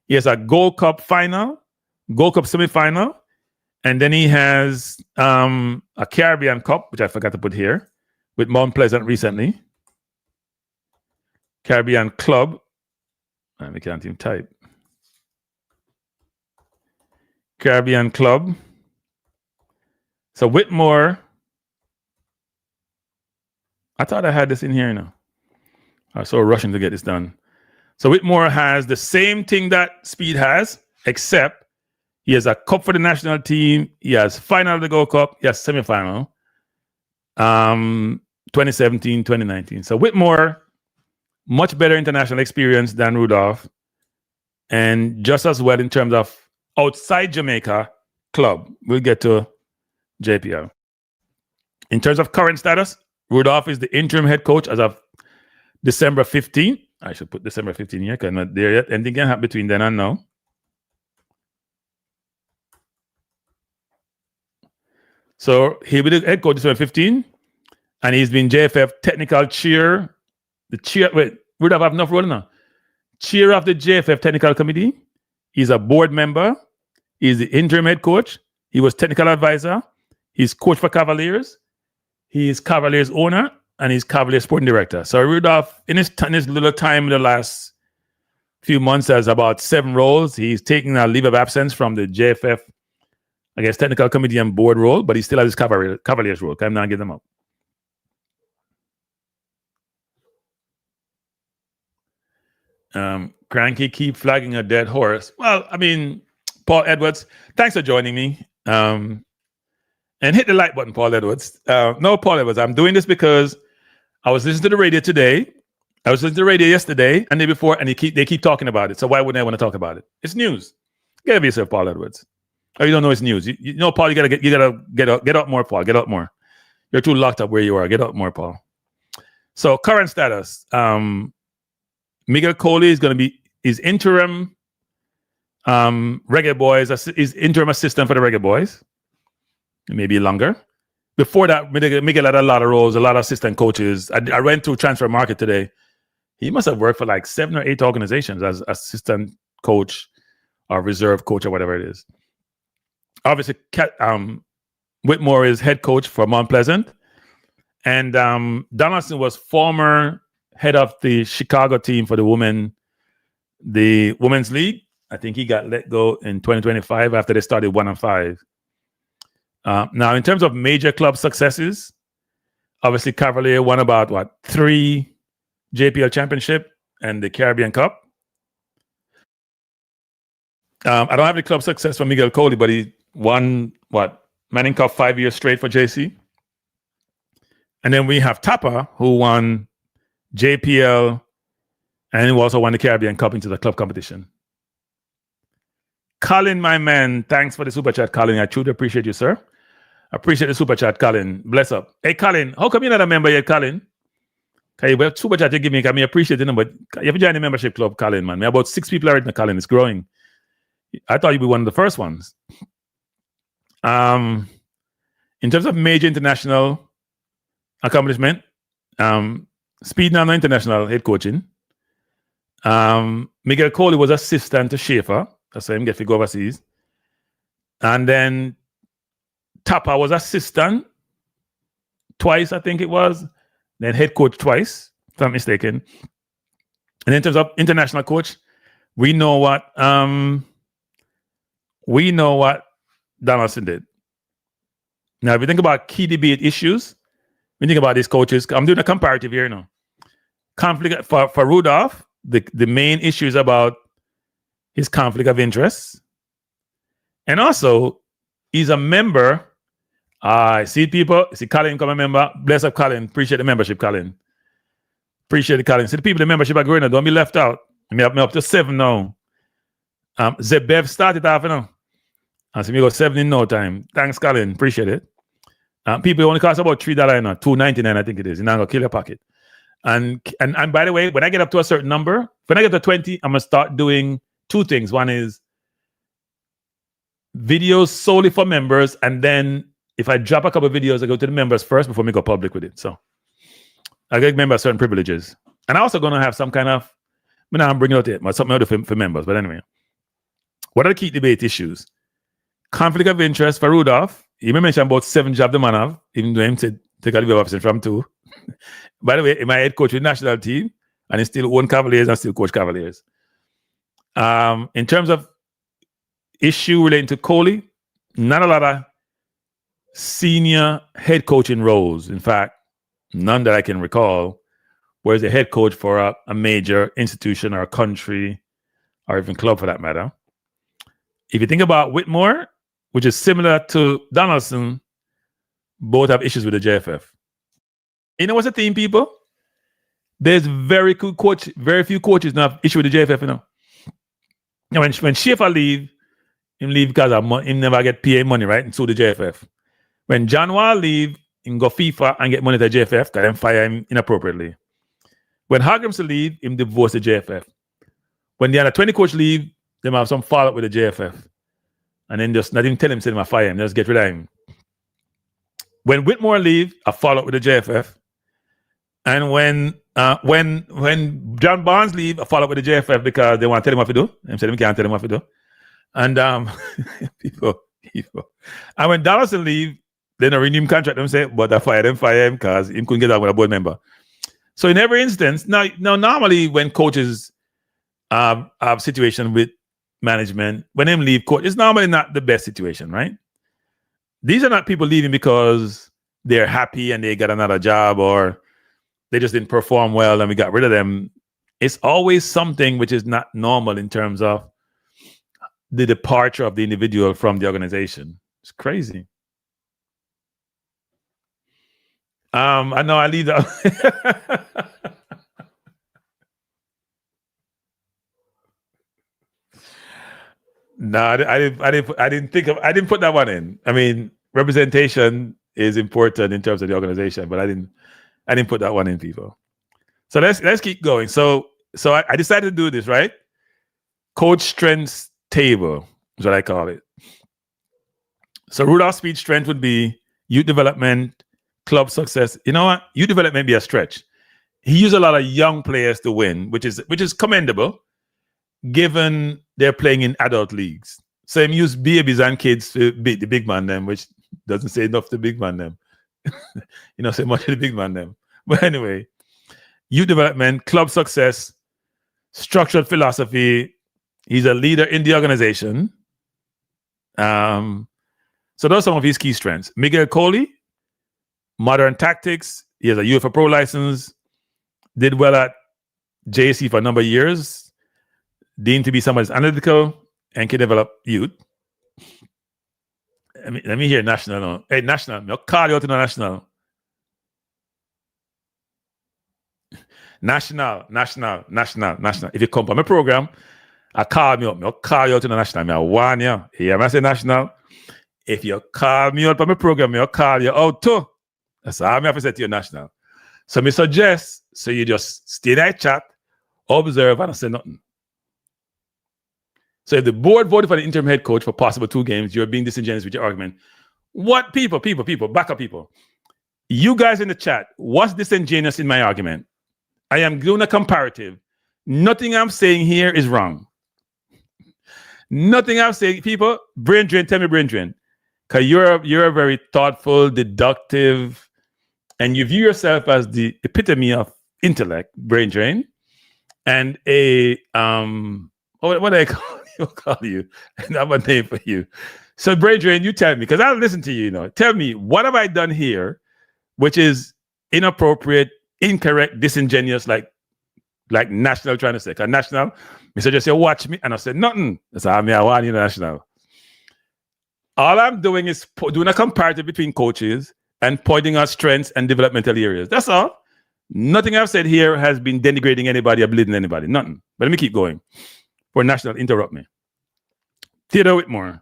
He has a Gold Cup final, Gold Cup semifinal, and then he has a Caribbean Cup, which I forgot to put here, with Mount Pleasant recently. Caribbean Club. We can't even type. Caribbean Club. So Whitmore, I thought I had this in here now. I was so rushing to get this done. So Whitmore has the same thing that Speed has, except He has a cup for the national team. He has final of the Gold Cup. He has semi-final. 2017, 2019. So Whitmore, much better international experience than Rudolph. And just as well in terms of outside Jamaica club. We'll get to JPL. In terms of current status, Rudolph is the interim head coach as of December 15. I should put December 15 here because I'm not there yet. Anything can happen between then and now. So he'll be the head coach December 15. And he's been JFF technical chair. Rudolph have enough role now. Chair of the JFF technical committee. He's a board member. He's the interim head coach. He was technical advisor. He's coach for Cavaliers. He's Cavaliers owner. And he's Cavaliers sporting director. So Rudolph, in his little time in the last few months, has about 7 roles. He's taking a leave of absence from the JFF, I guess, technical committee and board role, but he still has his Cavaliers role. I'm not getting them up. Kranky keep flagging a dead horse. Well, I mean, Paul Edwards, thanks for joining me. And hit the like button, Paul Edwards. No, Paul Edwards, I'm doing this because I was listening to the radio today. I was listening to the radio yesterday and the day before, and they keep talking about it. So why wouldn't I want to talk about it? It's news. Get over yourself, Paul Edwards. Oh, you don't know it's news. You know, Paul, you gotta get up more, Paul. Get up more. You're too locked up where you are. Get up more, Paul. So current status. Miguel Coley is going to be his interim Reggae Boyz, his interim assistant for the Reggae Boyz. Maybe longer. Before that, Miguel had a lot of roles, a lot of assistant coaches. I went through Transfer Market today. He must have worked for like 7 or 8 organizations as assistant coach or reserve coach or whatever it is. Obviously, Whitmore is head coach for Mount Pleasant. And Donaldson was former head of the Chicago team for the Women's League. I think he got let go in 2025 after they started 1-5. Now, in terms of major club successes, obviously Cavalier won about 3 JPL championship and the Caribbean Cup. I don't have the club success for Miguel Coley, but he won Manning Cup 5 years straight for JC. And then we have Tapa, who won JPL and who also won the Caribbean Cup into the club competition. Colin, my man, thanks for the super chat, Colin. I truly appreciate you, sir. Appreciate the super chat, Colin. Bless up. Hey, Colin, how come you're not a member yet, Colin? Okay, well, super chat you give me, I appreciate it, but you have to join the membership club, Colin, man. About 6 people already in the Colin. It's growing. I thought you'd be one of the first ones. In terms of major international accomplishment, Speed now international head coaching. Miguel Coley was assistant to Schaefer. That's why him get to go overseas. And then Tapa was assistant twice, I think it was. Then head coach twice, if I'm not mistaken. And in terms of international coach, we know what Donaldson did. Now, if you think about key debate issues, when you think about these coaches, I'm doing a comparative here now. Conflict for Rudolph, the main issue is about his conflict of interest. And also, he's a member. I see people. See Colin come a member. Bless up, Colin. Appreciate the membership, Colin. Appreciate it, Colin. See the people, the membership are growing. Don't be left out. I'm up to 7 now. Zebev started off, and so we go 7 in no time. Thanks, Colin. Appreciate it. People only cost about $3 now, $2.99, I think it is. You're not gonna kill your pocket. And by the way, when I get up to a certain number, when I get to 20, I'm gonna start doing 2 things. One is videos solely for members, and then if I drop a couple of videos, I go to the members first before we go public with it. So I get members certain privileges. And I'm also gonna have some kind of, I'm bringing out it, but something else for members. But anyway, what are the key debate issues? Conflict of interest for Rudolph. You may mention about 7 jobs the man have, even though him said take a leave of absence from 2. By the way, he my head coach with the national team, and he still own Cavaliers and still coach Cavaliers. In terms of issue relating to Coley, not a lot of senior head coaching roles. In fact, none that I can recall, where he's a head coach for a major institution or a country or even club for that matter. If you think about Whitmore, which is similar to Donaldson, both have issues with the JFF. You know what's the theme, people? There's very few coaches that have issue with the JFF, you know. Now, when Schaefer leave, him leave because of money, him never get PA money, right? And so the JFF. When John Wall leave, him go FIFA and get money to the JFF because them fire him inappropriately. When Hargreaves leave, him divorce the JFF. When the under 20 coach leave, them have some fallout with the JFF. And then just not even tell him, say them fire him, just get rid of him. When Whitmore leave, a fallout with the JFF. And when John Barnes leave, a follow up with the JFF because they want to tell him what to do. They say they can't tell him what to do. And people. And when Donaldson leave, they don't renew him contract. Them say, but I fire him because he couldn't get out with a board member. So in every instance, now normally when coaches have situation with management, when them leave coach, it's normally not the best situation, right? These are not people leaving because they're happy and they got another job or they just didn't perform well and we got rid of them. It's always something which is not normal in terms of the departure of the individual from the organization. It's crazy. I know I leave that. No, I didn't put that one in. I mean, representation is important in terms of the organization, but I didn't put that one in, people. So let's keep going. So I decided to do this, right? Coach strengths table is what I call it. So Rudolph Speed strength would be youth development, club success. You know what? Youth development be a stretch. He used a lot of young players to win, which is commendable, given they're playing in adult leagues. So he used babies and kids to beat the big man them, which doesn't say enough to big man them. Say much to the big man them. But anyway, youth development, club success, structured philosophy. He's a leader in the organization. So those are some of his key strengths. Miguel Coley, modern tactics. He has a UEFA Pro license. Did well at JC for a number of years. Deemed to be someone who's analytical and can develop youth. Let me hear national now. Hey, national. I'll call you out to the national. National. If you come from my program, I call me up. I'll call you out to the national. I warn you. Here, I say national. If you call me out from my program, I'll call you out too. That's all I have to say to you, national. So I suggest, so you just stay in that chat, observe, and say nothing. So if the board voted for the interim head coach for possible 2 games, you're being disingenuous with your argument. What people, back up people. You guys in the chat, what's disingenuous in my argument? I am doing a comparative. Nothing I'm saying here is wrong. Nothing I'm saying, people, brain drain, tell me brain drain. Because you're a very thoughtful, deductive, and you view yourself as the epitome of intellect, brain drain, and a what do I call you? I have a name for you. So brain drain, you tell me, because I'll listen to you. Tell me, what have I done here, which is inappropriate, incorrect, disingenuous, like national trying to say. Because national, Mr. just say, watch me, and I said nothing. That's how I want you national. All I'm doing is doing a comparative between coaches and pointing out strengths and developmental areas. That's all. Nothing I've said here has been denigrating anybody or belittling anybody. Nothing. But let me keep going. For national, interrupt me. Theodore Whitmore.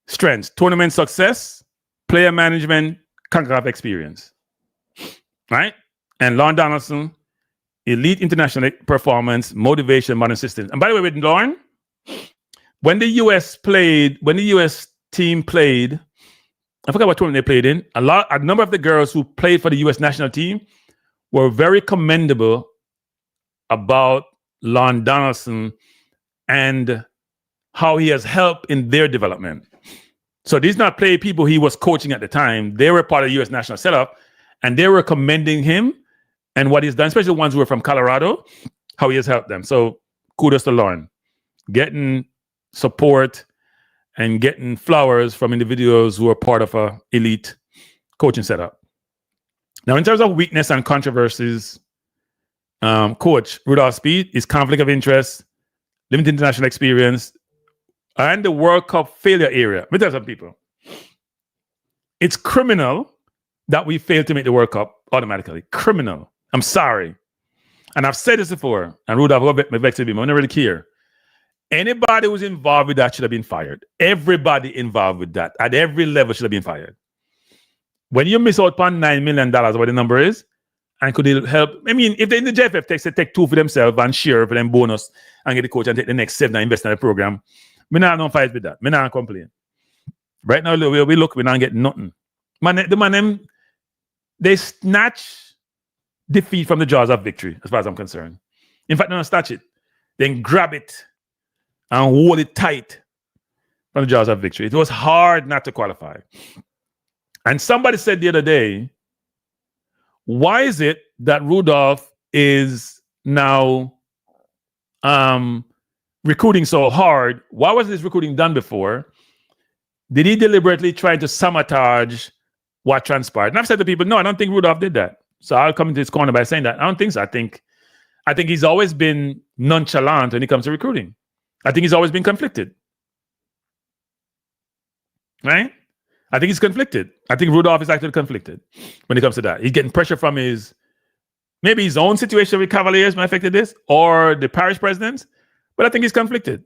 Strengths, tournament success, player management, CONCACAF experience. Right? And Lorne Donaldson, elite international performance, motivation, modern systems. And by the way, with Lorne, when the US team played, I forgot what tournament they played in. A number of the girls who played for the US national team were very commendable about Lorne Donaldson and how he has helped in their development. So these not play people he was coaching at the time. They were part of the US national setup, and they were commending him and what he's done, especially the ones who were from Colorado, how he has helped them. So kudos to Lorne. Getting support and getting flowers from individuals who are part of a elite coaching setup. Now, in terms of weakness and controversies, coach Rudolph Speed is conflict of interest, limited international experience, and the World Cup failure area. Let me tell some people. It's criminal that we failed to make the World Cup automatically. Criminal. I'm sorry. And I've said this before, and Rudolph will be vexed with me. I don't really care. Anybody who's involved with that should have been fired. Everybody involved with that at every level should have been fired. When you miss out on $9 million, what the number is, and could it help? I mean, if they in the JFF take 2 for themselves and share for them bonus and get the coach and take the next 7 and invest in the program, we not no fight with that. We not complain. Right now, we look, we not get nothing. They snatch defeat from the jaws of victory, as far as I'm concerned. In fact, they don't snatch it. Then grab it and hold it tight from the jaws of victory. It was hard not to qualify. And somebody said the other day, why is it that Rudolph is now recruiting so hard? Why was this recruiting done before? Did he deliberately try to sabotage what transpired? And I've said to people, no, I don't think Rudolph did that. So I'll come into his corner by saying that. I don't think so. I think he's always been nonchalant when it comes to recruiting. I think he's always been conflicted. Right? I think he's conflicted. I think Rudolph is actually conflicted when it comes to that. He's getting pressure from maybe his own situation with Cavaliers might affect this, or the parish presidents, but I think he's conflicted.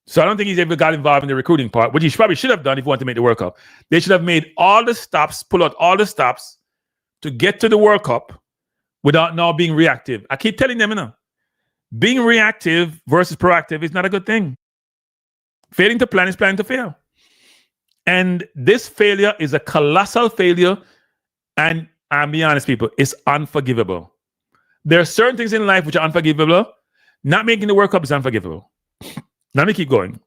So I don't think he's ever got involved in the recruiting part, which he probably should have done if he wanted to make the World Cup. They should have made all the stops, pull out all the stops to get to the World Cup without now being reactive. I keep telling them, being reactive versus proactive is not a good thing. Failing to plan is planning to fail. And this failure is a colossal failure. And I'll be honest, people, it's unforgivable. There are certain things in life which are unforgivable. Not making the World Cup is unforgivable. Let me keep going.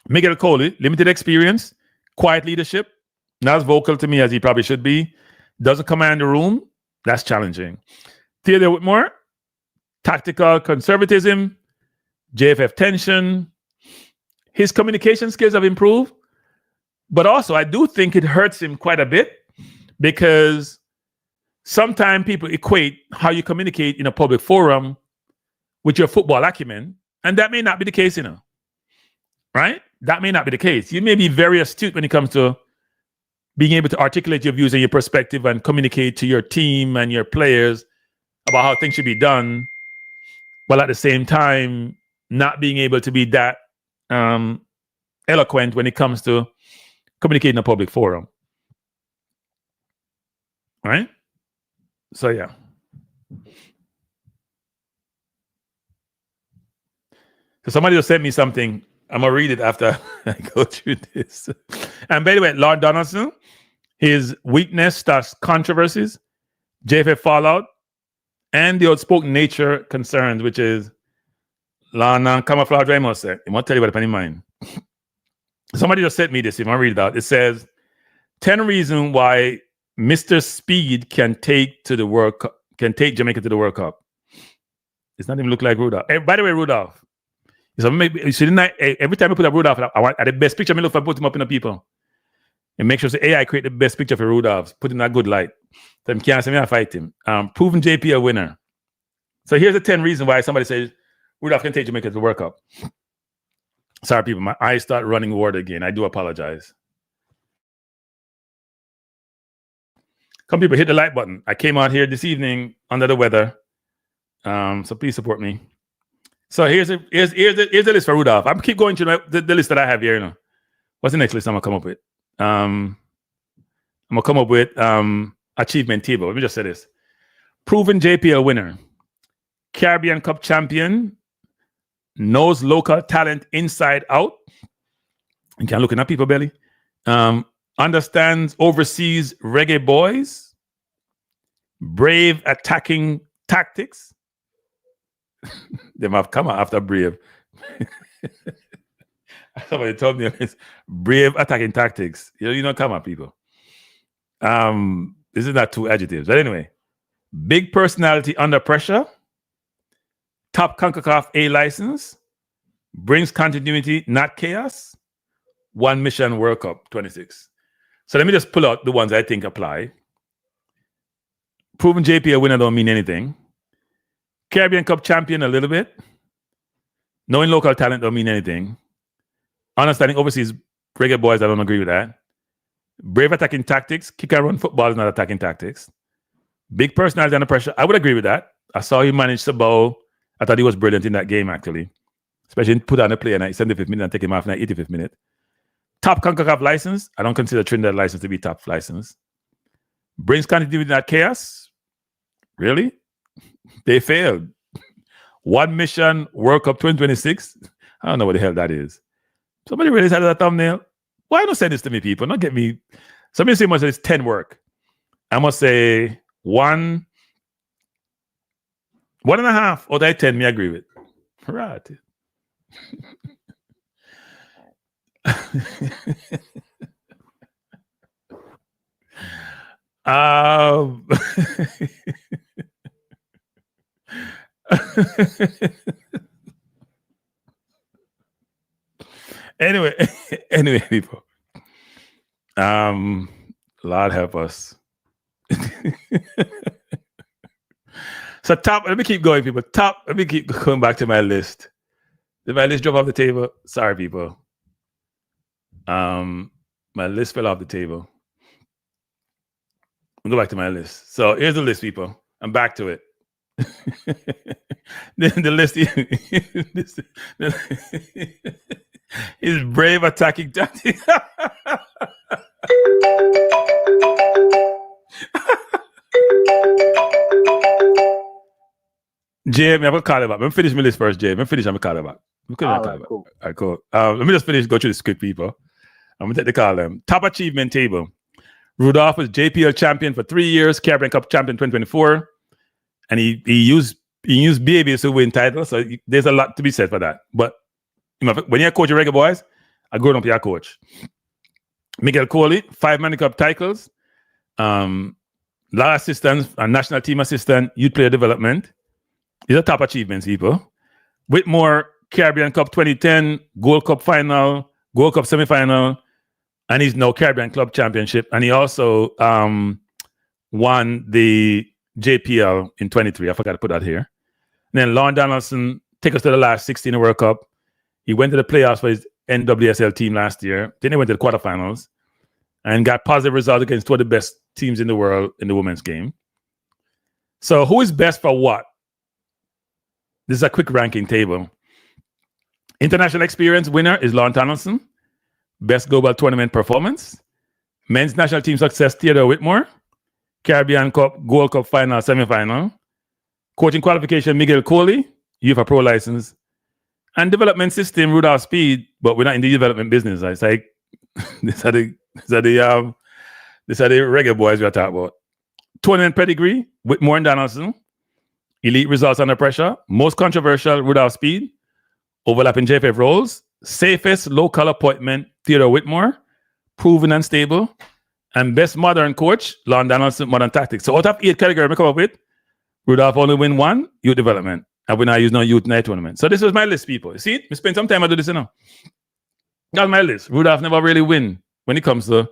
Miguel Coley, limited experience, quiet leadership, not as vocal to me as he probably should be. Doesn't command the room. That's challenging. Theodore Whitmore, tactical conservatism, JFF tension. His communication skills have improved. But also, I do think it hurts him quite a bit because sometimes people equate how you communicate in a public forum with your football acumen, and that may not be the case, right? That may not be the case. You may be very astute when it comes to being able to articulate your views and your perspective and communicate to your team and your players about how things should be done, while at the same time not being able to be that eloquent when it comes to communicate in a public forum. Right? So, yeah. So somebody just sent me something. I'm going to read it after I go through this. And by the way, Lord Donaldson, his weakness starts controversies, JFF fallout, and the outspoken nature concerns, which is Lana camouflage. I must say. I want to tell you what I have in mind. Somebody just sent me this. If I read it out, it says 10 reasons why Mr. Speed can take Jamaica to the World Cup. It's not even look like Rudolph. By the way, Rudolph. So maybe every time I put up Rudolph, I want the best picture. I look for put him up in the people, and make sure the AI create the best picture for Rudolph, put in that good light. So I can't say me I fight him. Proven JP a winner. So here's the 10 reasons why somebody says Rudolph can take Jamaica to the World Cup. Sorry, people, my eyes start running water again. I do apologize. Come, people, hit the like button. I came out here this evening under the weather, so please support me. So here's the list for Rudolph. I'm keep going through the list that I have here. What's the next list I'm gonna come up with? I'm gonna come up with achievement table. Let me just say this: proven JPL winner, Caribbean Cup champion, knows local talent inside out. You can look at people belly. Understands overseas Reggae Boyz, brave attacking tactics. They have come out after brave. Somebody told me it's brave attacking tactics. You know, come on, people. This is not 2 adjectives. But anyway, big personality under pressure, top CONCACAF A license, brings continuity, not chaos, 1 mission World Cup 26. So let me just pull out the ones I think apply. Proven JPL winner don't mean anything. Caribbean Cup champion a little bit. Knowing local talent don't mean anything. Understanding overseas Reggae Boyz, I don't agree with that. Brave attacking tactics, kick and run football is not attacking tactics. Big personality under pressure, I would agree with that. I saw him manage the ball. I thought he was brilliant in that game, actually. Especially put on a play in the 75th minute and take him off in the 85th minute. Top CONCACAF license, I don't consider Trinidad license to be top license. Brings continuity in that chaos. Really? They failed. One mission, World Cup 2026. I don't know what the hell that is. Somebody really had that thumbnail. Why don't send this to me, people? Not get me. Somebody say must say it's 10 work. I must say 1.5 out of 10. Me agree with. Right. Anyway, people. Lord help us. So top, let me keep going, people. Top, let me keep going back to my list. Did my list drop off the table? Sorry, people. My list fell off the table. I'll go back to my list. So here's the list, people. I'm back to it. the list is brave attacking tactic. Jay, I'm gonna call it back. I'm finish my list first, Jay. I'm finish. I'm gonna call it back. Cool. All right, cool. Let me just finish. Go through the script, people. I'm gonna take the call. Top achievement table. Rudolph was JPL champion for 3 years, Caribbean Cup champion 2024, and he used BABs to win titles. So there's a lot to be said for that. But when you're a coach of Reggae Boyz, I grew up your coach. Miguel Coley, 5 Manny Cup titles, law assistant, and national team assistant, youth player development. These are top achievements, people. Whitmore, Caribbean Cup 2010, Gold Cup final, Gold Cup semifinal, and he's now Caribbean Club Championship. And he also won the JPL in 23. I forgot to put that here. And then Lon Donaldson take us to the last 16 World Cup. He went to the playoffs for his NWSL team last year. Then he went to the quarterfinals and got positive results against two of the best teams in the world in the women's game. So who is best for what? This is a quick ranking table. International experience winner is Lon Donaldson. Best global tournament performance. Men's national team success, Theodore Whitmore. Caribbean Cup, Gold Cup final, semifinal. Coaching qualification, Miguel Coley, UEFA Pro license. And development system, Rudolph Speed, but we're not in the development business. It's like these are the Reggae Boyz we're talking about. Tournament pedigree, Whitmore and Donaldson. Elite results under pressure. Most controversial, Rudolph Speed. Overlapping JFF roles. Safest local appointment, Theodore Whitmore. Proven and stable. And best modern coach, Lon Donaldson, modern tactics. So out of 8 categories I come up with, Rudolph only win 1, youth development. And we're not using no youth night tournament. So this was my list, people. You see it? We spent some time to do this, That's my list. Rudolph never really win when it comes to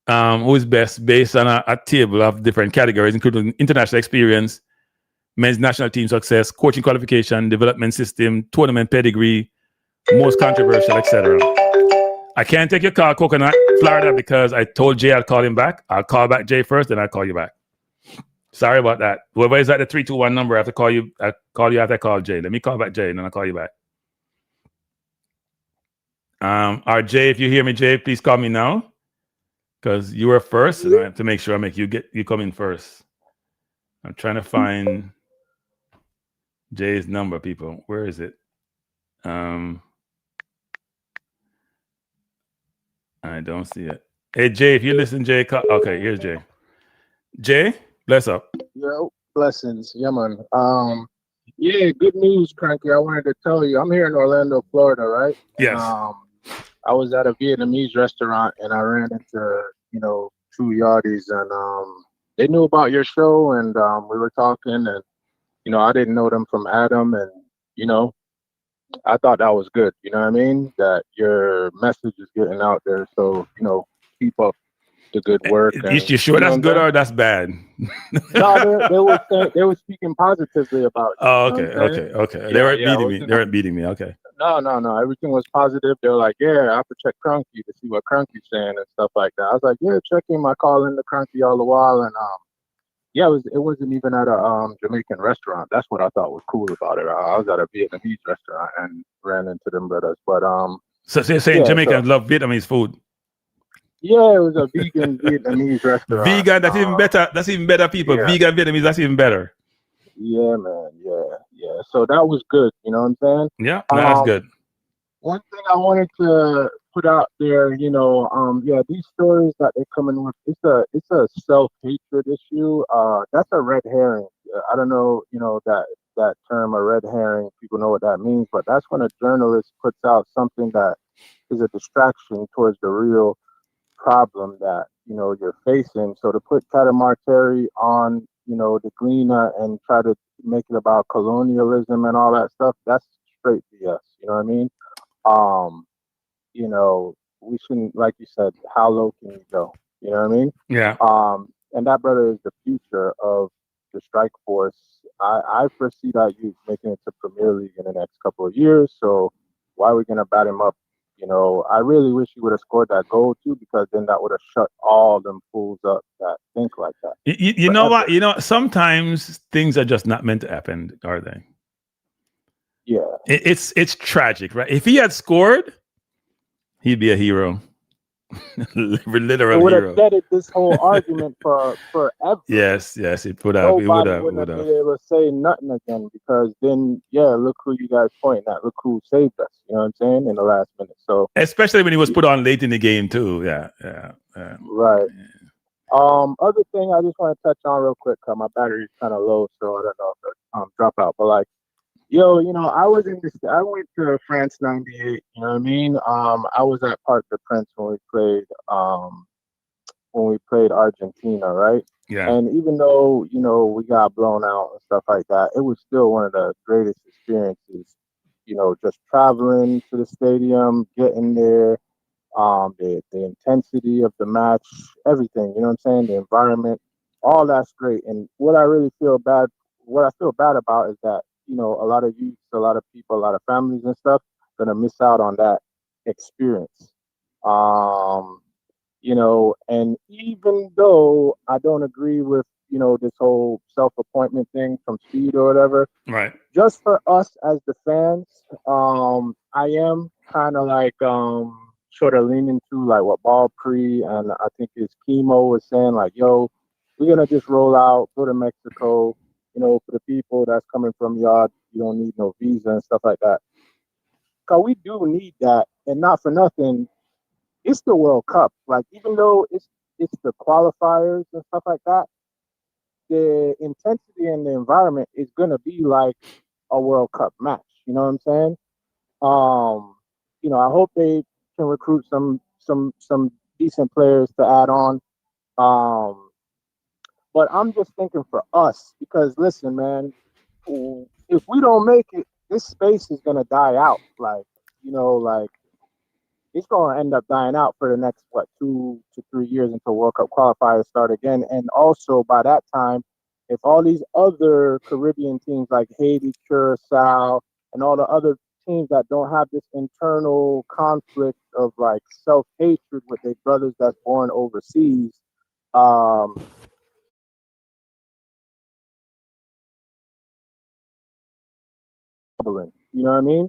who is best based on a table of different categories, including international experience, men's national team success, coaching qualification, development system, tournament pedigree, most controversial, etc. I can't take your call, Coconut, Florida, because I told Jay I'll call him back. I'll call back Jay first, then I'll call you back. Sorry about that. Whoever is at the 321 number, I have to call you. I'll call you after I call Jay. Let me call back Jay, and then I'll call you back. Or Jay, if you hear me, Jay, please call me now, because you were first, and I have to make sure you come in first. I'm trying to find Jay's number, people. Where is it? I don't see it. Hey, Jay, if you listen, Jay, okay, here's Jay. Jay, bless up. Yo, blessings. Yeah, man. Yeah, good news, Kranky. I wanted to tell you, I'm here in Orlando, Florida, right? Yes. And, I was at a Vietnamese restaurant and I ran into, two Yardis, and they knew about your show, and we were talking, and I didn't know them from Adam, and I thought that was good. You know what I mean? That your message is getting out there. So keep up the good work. Is you sure that's good or that's bad? No, they were speaking positively about it. Oh, okay. They weren't beating me. They weren't beating me. Okay. No. Everything was positive. They were like, yeah, I have to check Kranky to see what Kranky's saying and stuff like that. I was like, yeah, checking my call into Kranky all the while. And yeah, it wasn't even at a Jamaican restaurant. That's what I thought was cool about it. I was at a Vietnamese restaurant and ran into them brothers. But so you're saying Jamaicans love Vietnamese food? Yeah, it was a vegan Vietnamese restaurant. Vegan, that's even better. That's even better, people. Yeah. Vegan Vietnamese, that's even better. Yeah, man. Yeah. So that was good. You know what I'm saying? Yeah, that's good. One thing I wanted to put out there, yeah, these stories that they're coming with, it's a self-hatred issue. That's a red herring. I don't know, that term, a red herring. People know what that means, but that's when a journalist puts out something that is a distraction towards the real problem that you're facing. So to put Cadamarteri on the Gleaner and try to make it about colonialism and all that stuff, that's straight BS. You know what I mean? We shouldn't, like you said, how low can you go? You know what I mean? Yeah. And that brother is the future of the strike force. I foresee that youth making it to Premier League in the next couple of years. So why are we gonna bat him up? I really wish he would have scored that goal too, because then that would have shut all them fools up that think like that. You know what? Sometimes things are just not meant to happen, are they? Yeah. It's tragic, right? If he had scored, he'd be a hero. Literal it would hero. have deaded this whole argument for forever. Yes, it would have. Nobody would have been able to say nothing again, because then, look who you guys pointing at. Look who saved us. You know what I'm saying? In the last minute. So especially when he was put on late in the game too. Yeah. Right. Other thing I just want to touch on real quick, cause my battery's kind of low, so I don't know if it drop out. But like, I went to France '98. You know what I mean? I was at Parc des Princes when we played Argentina, right? Yeah. And even though we got blown out and stuff like that, it was still one of the greatest experiences. Just traveling to the stadium, getting there, the intensity of the match, everything. You know what I'm saying? The environment, all that's great. And what I feel bad about is that a lot of youths, a lot of people, a lot of families and stuff gonna miss out on that experience. And even though I don't agree with this whole self-appointment thing from Speed or whatever, right? Just for us as the fans, I am kind of like sort of leaning to like what Ball Pre and I think his Chemo was saying, like, yo, we're gonna just roll out, go to Mexico. For the people that's coming from yard, you don't need no visa and stuff like that. Cause we do need that, and not for nothing, it's the World Cup. Like, even though it's the qualifiers and stuff like that, the intensity and the environment is gonna be like a World Cup match. You know what I'm saying? I hope they can recruit some decent players to add on. But I'm just thinking for us, because listen, man, if we don't make it, this space is gonna die out. Like, it's gonna end up dying out for the next 2 to 3 years until World Cup qualifiers start again. And also by that time, if all these other Caribbean teams like Haiti, Curacao, and all the other teams that don't have this internal conflict of like self-hatred with their brothers that's born overseas, you know what I mean?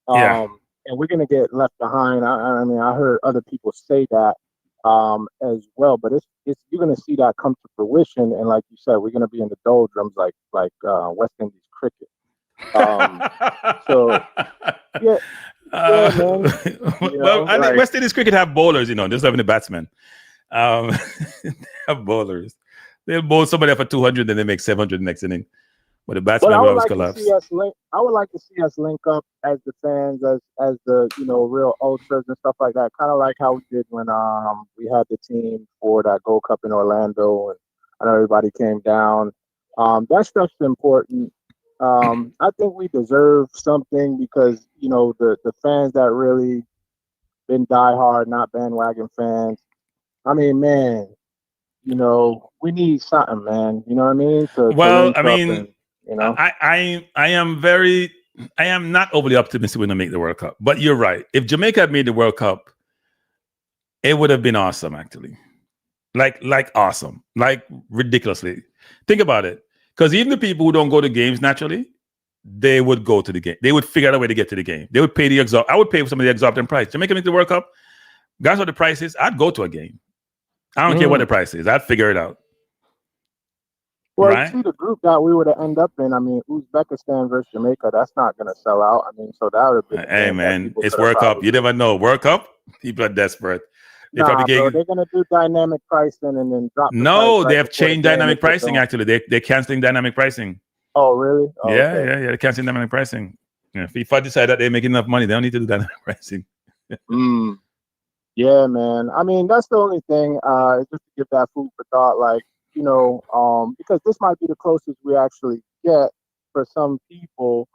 Yeah. And we're gonna get left behind. I mean, I heard other people say that as well, but it's you're gonna see that come to fruition, and like you said, we're gonna be in the doldrums like West Indies cricket. So yeah, man. I think West Indies cricket have bowlers, just having the batsmen. They have bowlers. They'll bowl somebody for 200, then they make 700 next inning. But the batsman will always collapse. I would like to see us link up as the fans, as the real ultras and stuff like that. Kind of like how we did when we had the team for that Gold Cup in Orlando, and I know everybody came down. That stuff's important. I think we deserve something because the fans that really been diehard, not bandwagon fans. I mean, man, we need something, man. You know what I mean? I am very I am not overly optimistic when they make the World Cup. But you're right. If Jamaica had made the World Cup, it would have been awesome, actually. Like awesome. Like ridiculously. Think about it. Because even the people who don't go to games naturally, they would go to the game. They would figure out a way to get to the game. They would pay I would pay for some of the exorbitant price. Jamaica make the World Cup. Guys, what the price is? I'd go to a game. I don't care what the price is. I'd figure it out. Well, right? see, the group that we would have ended up in, I mean, Uzbekistan versus Jamaica, that's not going to sell out. I mean, so that would have been... Hey, man, it's World Cup. You never know. World Cup, people are desperate. Bro, they're going to do dynamic pricing and then drop No, they have changed dynamic pricing, actually. They're canceling dynamic pricing. Oh, really? Oh, yeah, okay. They're canceling dynamic pricing. Yeah, FIFA decide that they're making enough money, they don't need to do dynamic pricing. Yeah, man. I mean, that's the only thing, just to give that food for thought, like, you know, because this might be the closest we actually get for some people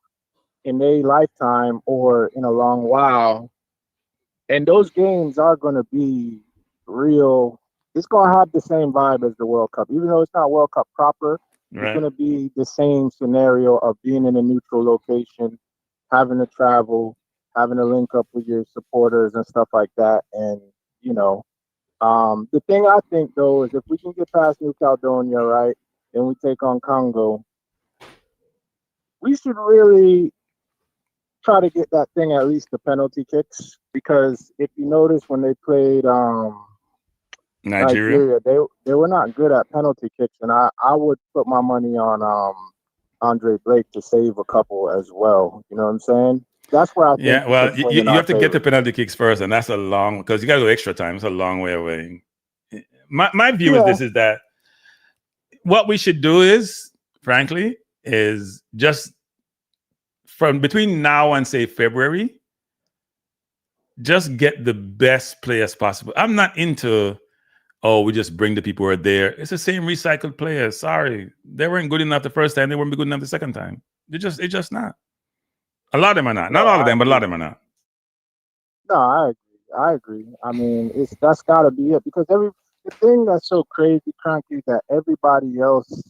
in a lifetime or in a long while. And those games are going to be real. It's going to have the same vibe as the World Cup. Even though it's not World Cup proper, It's going to be the same scenario of being in a neutral location, having to travel, having to link up with your supporters and stuff like that. And, you know, the thing I think, though, is if we can get past New Caledonia, right, and we take on Congo, we should really try to get that thing at least the penalty kicks. Because if you notice when they played Nigeria, they were not good at penalty kicks. And I would put my money on Andre Blake to save a couple as well. You know what I'm saying? That's where I think. Yeah, well, you have to get the penalty kicks first, and that's a long, because you got to go extra time. It's a long way away. My view is that what we should do is, frankly, is just from between now and say February, just get the best players possible. I'm not into, we just bring the people who are there. It's the same recycled players. Sorry, they weren't good enough the first time. They won't be good enough the second time. It's just not. A lot of them are not. Not all of them, but a lot of them are not. No, I agree. I mean, that's got to be it, because the thing that's so crazy, Kranky, that everybody else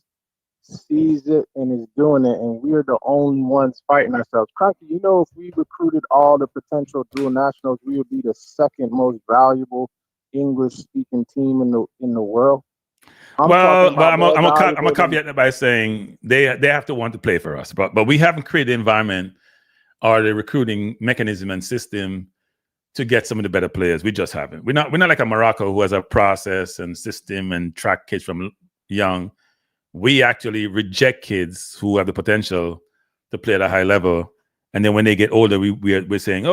sees it and is doing it, and we're the only ones fighting ourselves. Kranky, you know, if we recruited all the potential dual nationals, we would be the second most valuable English-speaking team in the world. I'm a caveat that by saying they have to want to play for us, but we haven't created the environment or the recruiting mechanism and system to get some of the better players. We just haven't. We're not like a Morocco who has a process and system and track kids from young. We actually reject kids who have the potential to play at a high level, and then when they get older, we're saying,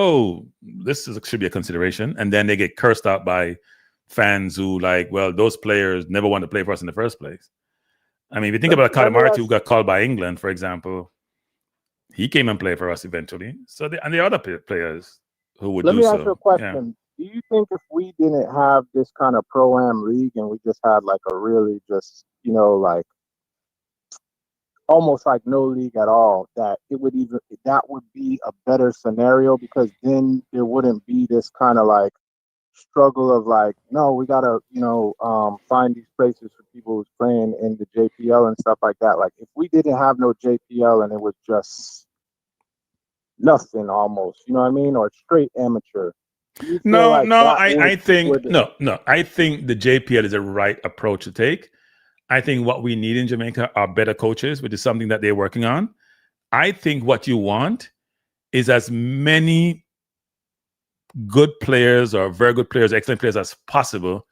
this should be a consideration, and then they get cursed out by fans who those players never want to play for us in the first place. I mean, if you think about Cadamarteri, who got called by England, for example, he came and played for us eventually. So and the other players who would Let do me so. ask you a question. Yeah. Do you think if we didn't have this kind of pro-am league and we just had like a really just, like almost like no league at all, that would be a better scenario, because then there wouldn't be this kind of like struggle of like, no, we gotta, find these places for people who's playing in the JPL and stuff like that. Like if we didn't have no JPL and it was just nothing almost, you know what I mean? Or straight amateur. I think the JPL is the right approach to take. I think what we need in Jamaica are better coaches, which is something that they're working on. I think what you want is as many good players or very good players, excellent players as possible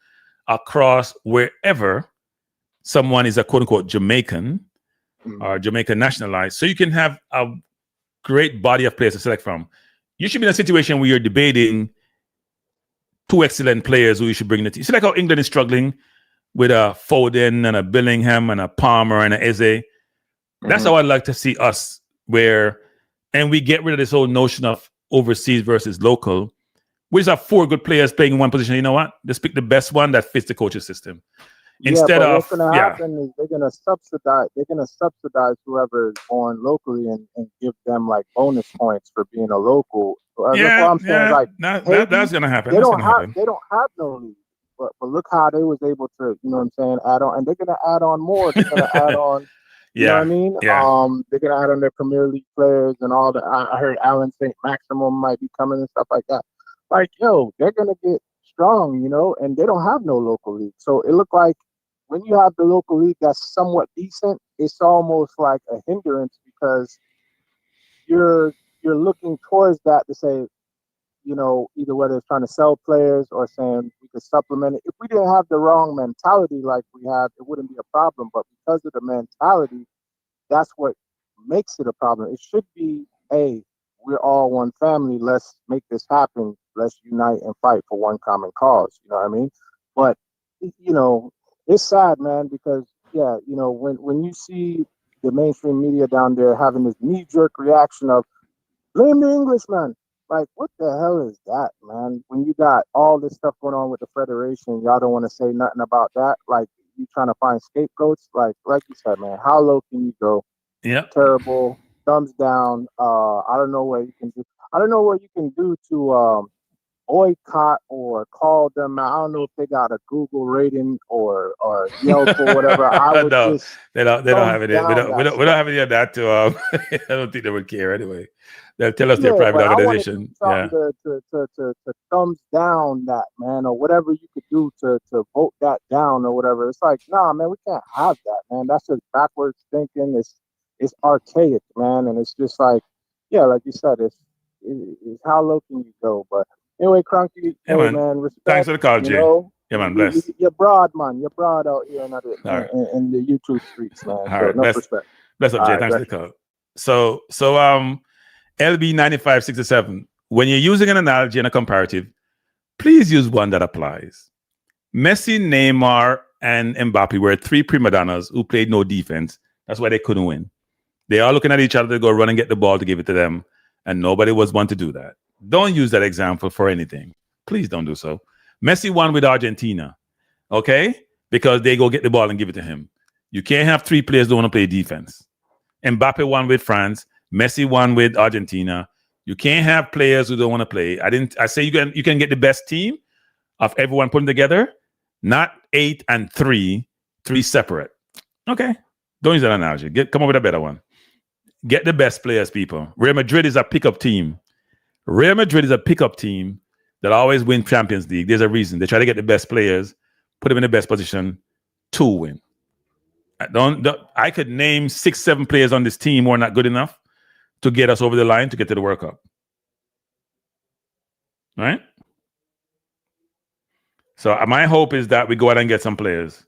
across wherever someone is a quote unquote Jamaican or Jamaican nationalized. So you can have a great body of players to select from. You should be in a situation where you're debating two excellent players who you should bring in the team. See, like how England is struggling with a Foden and a Billingham and a Palmer and a Eze. That's how I'd like to see us, and we get rid of this whole notion of overseas versus local. We just have four good players playing in one position. You know what? Just pick the best one that fits the coaching system. Instead of what's going to happen is they're going to subsidize whoever is born locally and give them like bonus points for being a local. That's what I'm saying. Like that's going to happen. They don't have no league. But look how they was able to, you know what I'm saying, add on, and they're going to add on more. They're going to add on. You know what I mean? Yeah. They're gonna add on their Premier League players and all that. I heard Alan St. Maximum might be coming and stuff like that. Like, yo, they're gonna get strong, you know, and they don't have no local league. So it looked like when you have the local league that's somewhat decent, it's almost like a hindrance because you're looking towards that to say, you know, either whether it's trying to sell players or saying we could supplement it. If we didn't have the wrong mentality like we have, it wouldn't be a problem. But because of the mentality, that's what makes it a problem. It should be, hey, we're all one family. Let's make this happen. Let's unite and fight for one common cause. You know what I mean? But, you know, it's sad, man, because, yeah, you know, when you see the mainstream media down there having this knee-jerk reaction of, blame the Englishman. Like, what the hell is that, man? When you got all this stuff going on with the Federation, y'all don't want to say nothing about that. Like, you trying to find scapegoats. Like you said, man, how low can you go? Yeah. Terrible. Thumbs down. I don't know what you can do. I don't know what you can do to boycott or call them. I don't know if they got a Google rating or Yelp or whatever. I would No, just they don't have it. We don't have any of that to I don't think they would care anyway. They'll tell us they're a private organization. I want to do something to thumbs down that, man, or whatever you could do to vote that down or whatever. It's like, nah, man, we can't have that, man. That's just backwards thinking. It's archaic, man, and it's just like, yeah, like you said, it's how low can you go? But anyway, Kranky, yeah, hey, man, respect. Thanks for the call, Jay. Know, yeah, man, bless. You're broad, man. You're broad out here in the YouTube streets, man. All so right, enough respect. Bless up, Jay. Thanks for the call. So LB 9567. When you're using an analogy and a comparative, please use one that applies. Messi, Neymar, and Mbappe were three prima donnas who played no defense. That's why they couldn't win. They are looking at each other to go run and get the ball to give it to them, and nobody was one to do that. Don't use that example for anything. Please don't do so. Messi won with Argentina, okay? Because they go get the ball and give it to him. You can't have three players who want to play defense. Mbappe won with France. Messi won with Argentina. You can't have players who don't want to play. I say you can get the best team of everyone putting together, not 8 and 3 separate. Okay. Don't use that analogy. Come up with a better one. Get the best players, people. Real Madrid is a pickup team. Real Madrid is a pickup team that always win Champions League. There's a reason. They try to get the best players, put them in the best position to win. I could name 6-7 players on this team who are not good enough to get us over the line to get to the World Cup. All right? So my hope is that we go out and get some players.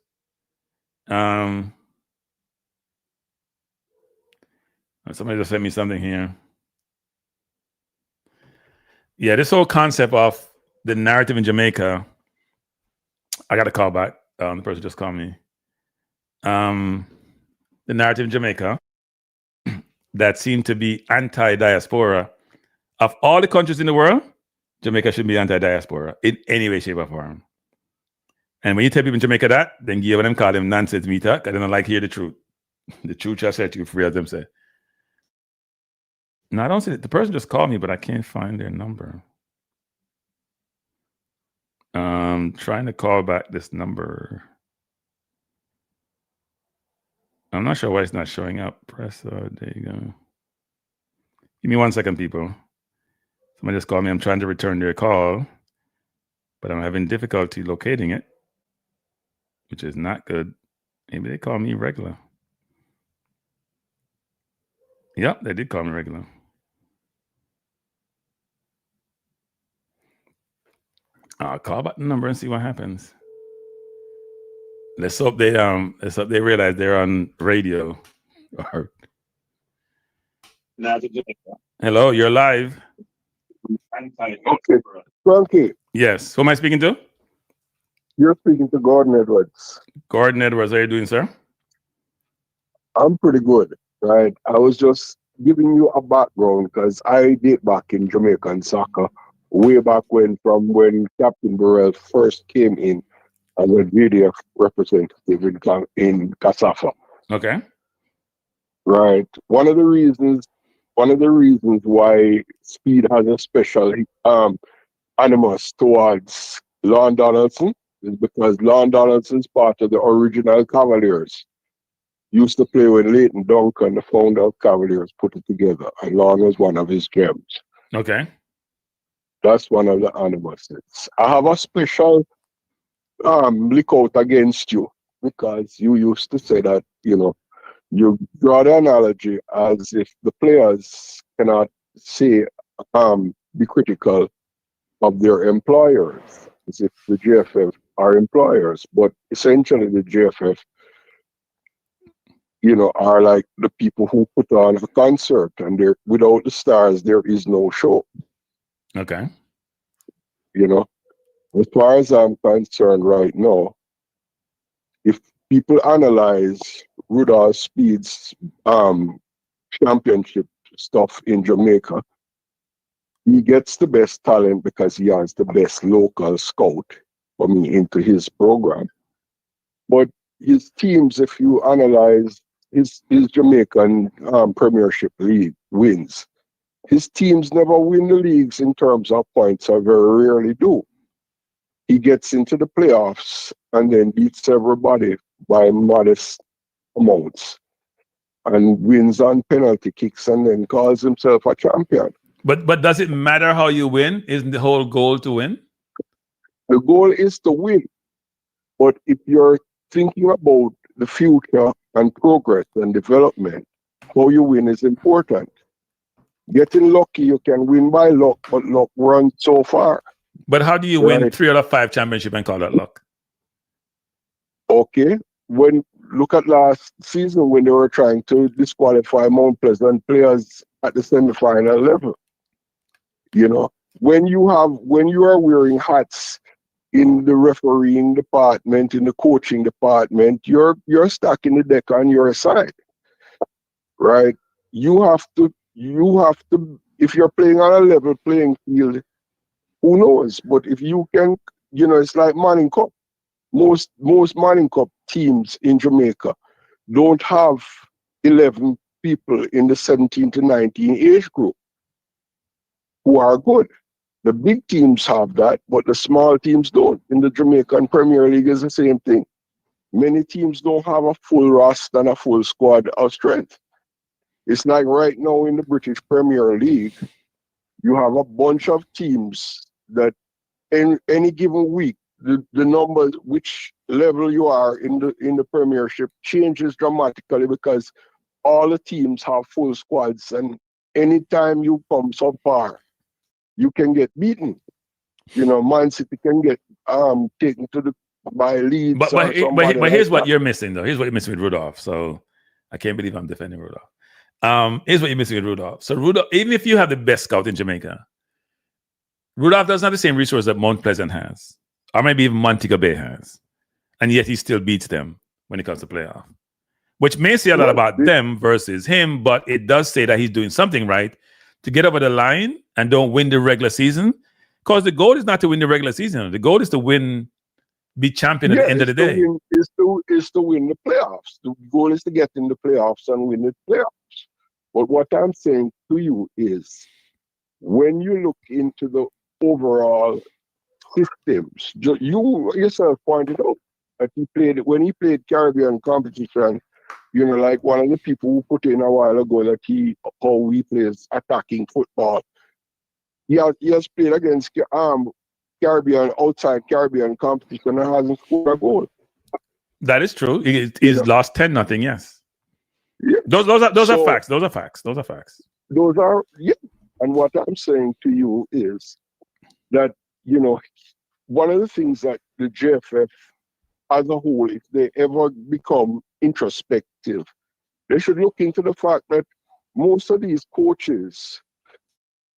Somebody just sent me something here. Yeah, this whole concept of the narrative in Jamaica. I got a call back. The person just called me. The narrative in Jamaica that seemed to be anti-diaspora. Of all the countries in the world, Jamaica should be anti-diaspora in any way, shape, or form. And when you tell people in Jamaica that, then give them call them nonsense meter, because they don't like hear the truth. The truth shall set you free, as them say. No, I don't see it. The person just called me, but I can't find their number. Trying to call back this number. I'm not sure why it's not showing up. Press, there you go. Give me 1 second, people. Somebody just called me. I'm trying to return their call, but I'm having difficulty locating it, which is not good. Maybe they call me regular. Yep, they did call me regular. I'll call back the number and see what happens. Let's hope they realize they're on radio. Hello, you're live. Okay. Kranky. Yes. Who am I speaking to? You're speaking to Gordon Edwards. Gordon Edwards, how are you doing, sir? I'm pretty good, right? I was just giving you a background because I did back in Jamaican soccer way back when Captain Burrell first came in as a GDF representative in Kasafa. Okay. Right. One of the reasons why Speed has a special animus towards Lon Donaldson is because Lon Donaldson's part of the original Cavaliers. used to play with Leighton Duncan, the founder of Cavaliers, put it together, along as one of his gems. Okay. That's one of the animals. I have a special look out against you because you used to say that, you draw the analogy as if the players cannot say, be critical of their employers, as if the GFF are employers, but essentially the GFF, are like the people who put on a concert, and without the stars, there is no show. Okay. As far as I'm concerned right now, if people analyze Rudolph Speed's championship stuff in Jamaica, he gets the best talent because he has the best local scout coming into his program. But his teams, if you analyze his Jamaican Premiership League wins, his teams never win the leagues in terms of points, or very rarely do. He gets into the playoffs and then beats everybody by modest amounts and wins on penalty kicks and then calls himself a champion. But does it matter how you win? Isn't the whole goal to win? The goal is to win. But if you're thinking about the future and progress and development, how you win is important. Getting lucky, you can win by luck, but luck runs so far. But how do you win 3 out of 5 championships and call that luck? Okay. Look at last season when they were trying to disqualify Mount Pleasant players at the semi-final level. When you are wearing hats in the refereeing department, in the coaching department, you're stacking the deck on your side, right? You have to. If you're playing on a level playing field, who knows? But if you can, it's like Manning Cup. Most Manning Cup teams in Jamaica don't have 11 people in the 17 to 19 age group who are good. The big teams have that, but the small teams don't. In the Jamaican Premier League, is the same thing. Many teams don't have a full roster and a full squad of strength. It's like right now in the British Premier League, you have a bunch of teams that in any given week, the number, which level you are in the Premiership changes dramatically because all the teams have full squads, and anytime you come so far, you can get beaten. Man City can get taken by Leeds. But here's what you're missing, though. Here's what you're missing with Rudolph. So I can't believe I'm defending Rudolph. Here's what you're missing with Rudolph. So Rudolph, even if you have the best scout in Jamaica, Rudolph doesn't have the same resource that Mount Pleasant has, or maybe even Montego Bay has, and yet he still beats them when it comes to playoff, which may say a lot about them versus him, but it does say that he's doing something right to get over the line and don't win the regular season, because the goal is not to win the regular season. The goal is to be champion at the end of the day. Is to win the playoffs. The goal is to get in the playoffs and win the playoffs. But what I'm saying to you is, when you look into the overall systems, you yourself pointed out that when he played Caribbean competition, like one of the people who put in a while ago that how he plays attacking football. He has played against outside Caribbean competition and hasn't scored a goal. That is true. He's lost 10-0. Yes. Yeah. Those are facts. Those are facts. And what I'm saying to you is that one of the things that the JFF as a whole, if they ever become introspective, they should look into the fact that most of these coaches,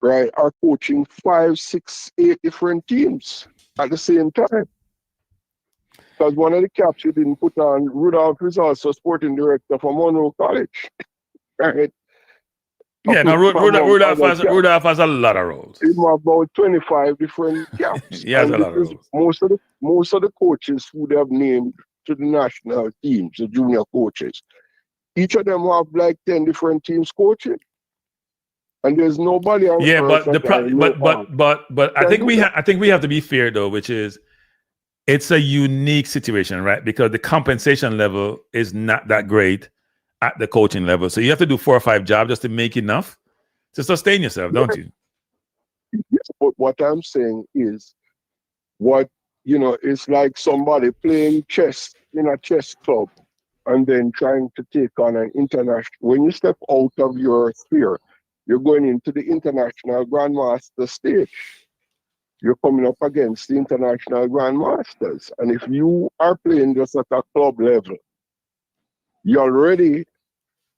right, are coaching 5, 6, 8 different teams at the same time. Because one of the caps you didn't put on, Rudolph is also sporting director for Monroe College, right? Yeah, no, Rudolph has a lot of roles. He has about 25 different caps. He has a lot of roles. Most of the coaches who they have named to the national teams, the junior coaches, each of them have like 10 different teams coaching. And there's nobody on but I think we have to be fair though, which is it's a unique situation, right? Because the compensation level is not that great at the coaching level. So you have to do 4 or 5 jobs just to make enough to sustain yourself, don't you? Yes, but what I'm saying is, it's like somebody playing chess in a chess club and then trying to take on an international. When you step out of your sphere, you're going into the international grandmaster stage. You're coming up against the international grandmasters. And if you are playing just at a club level, you're already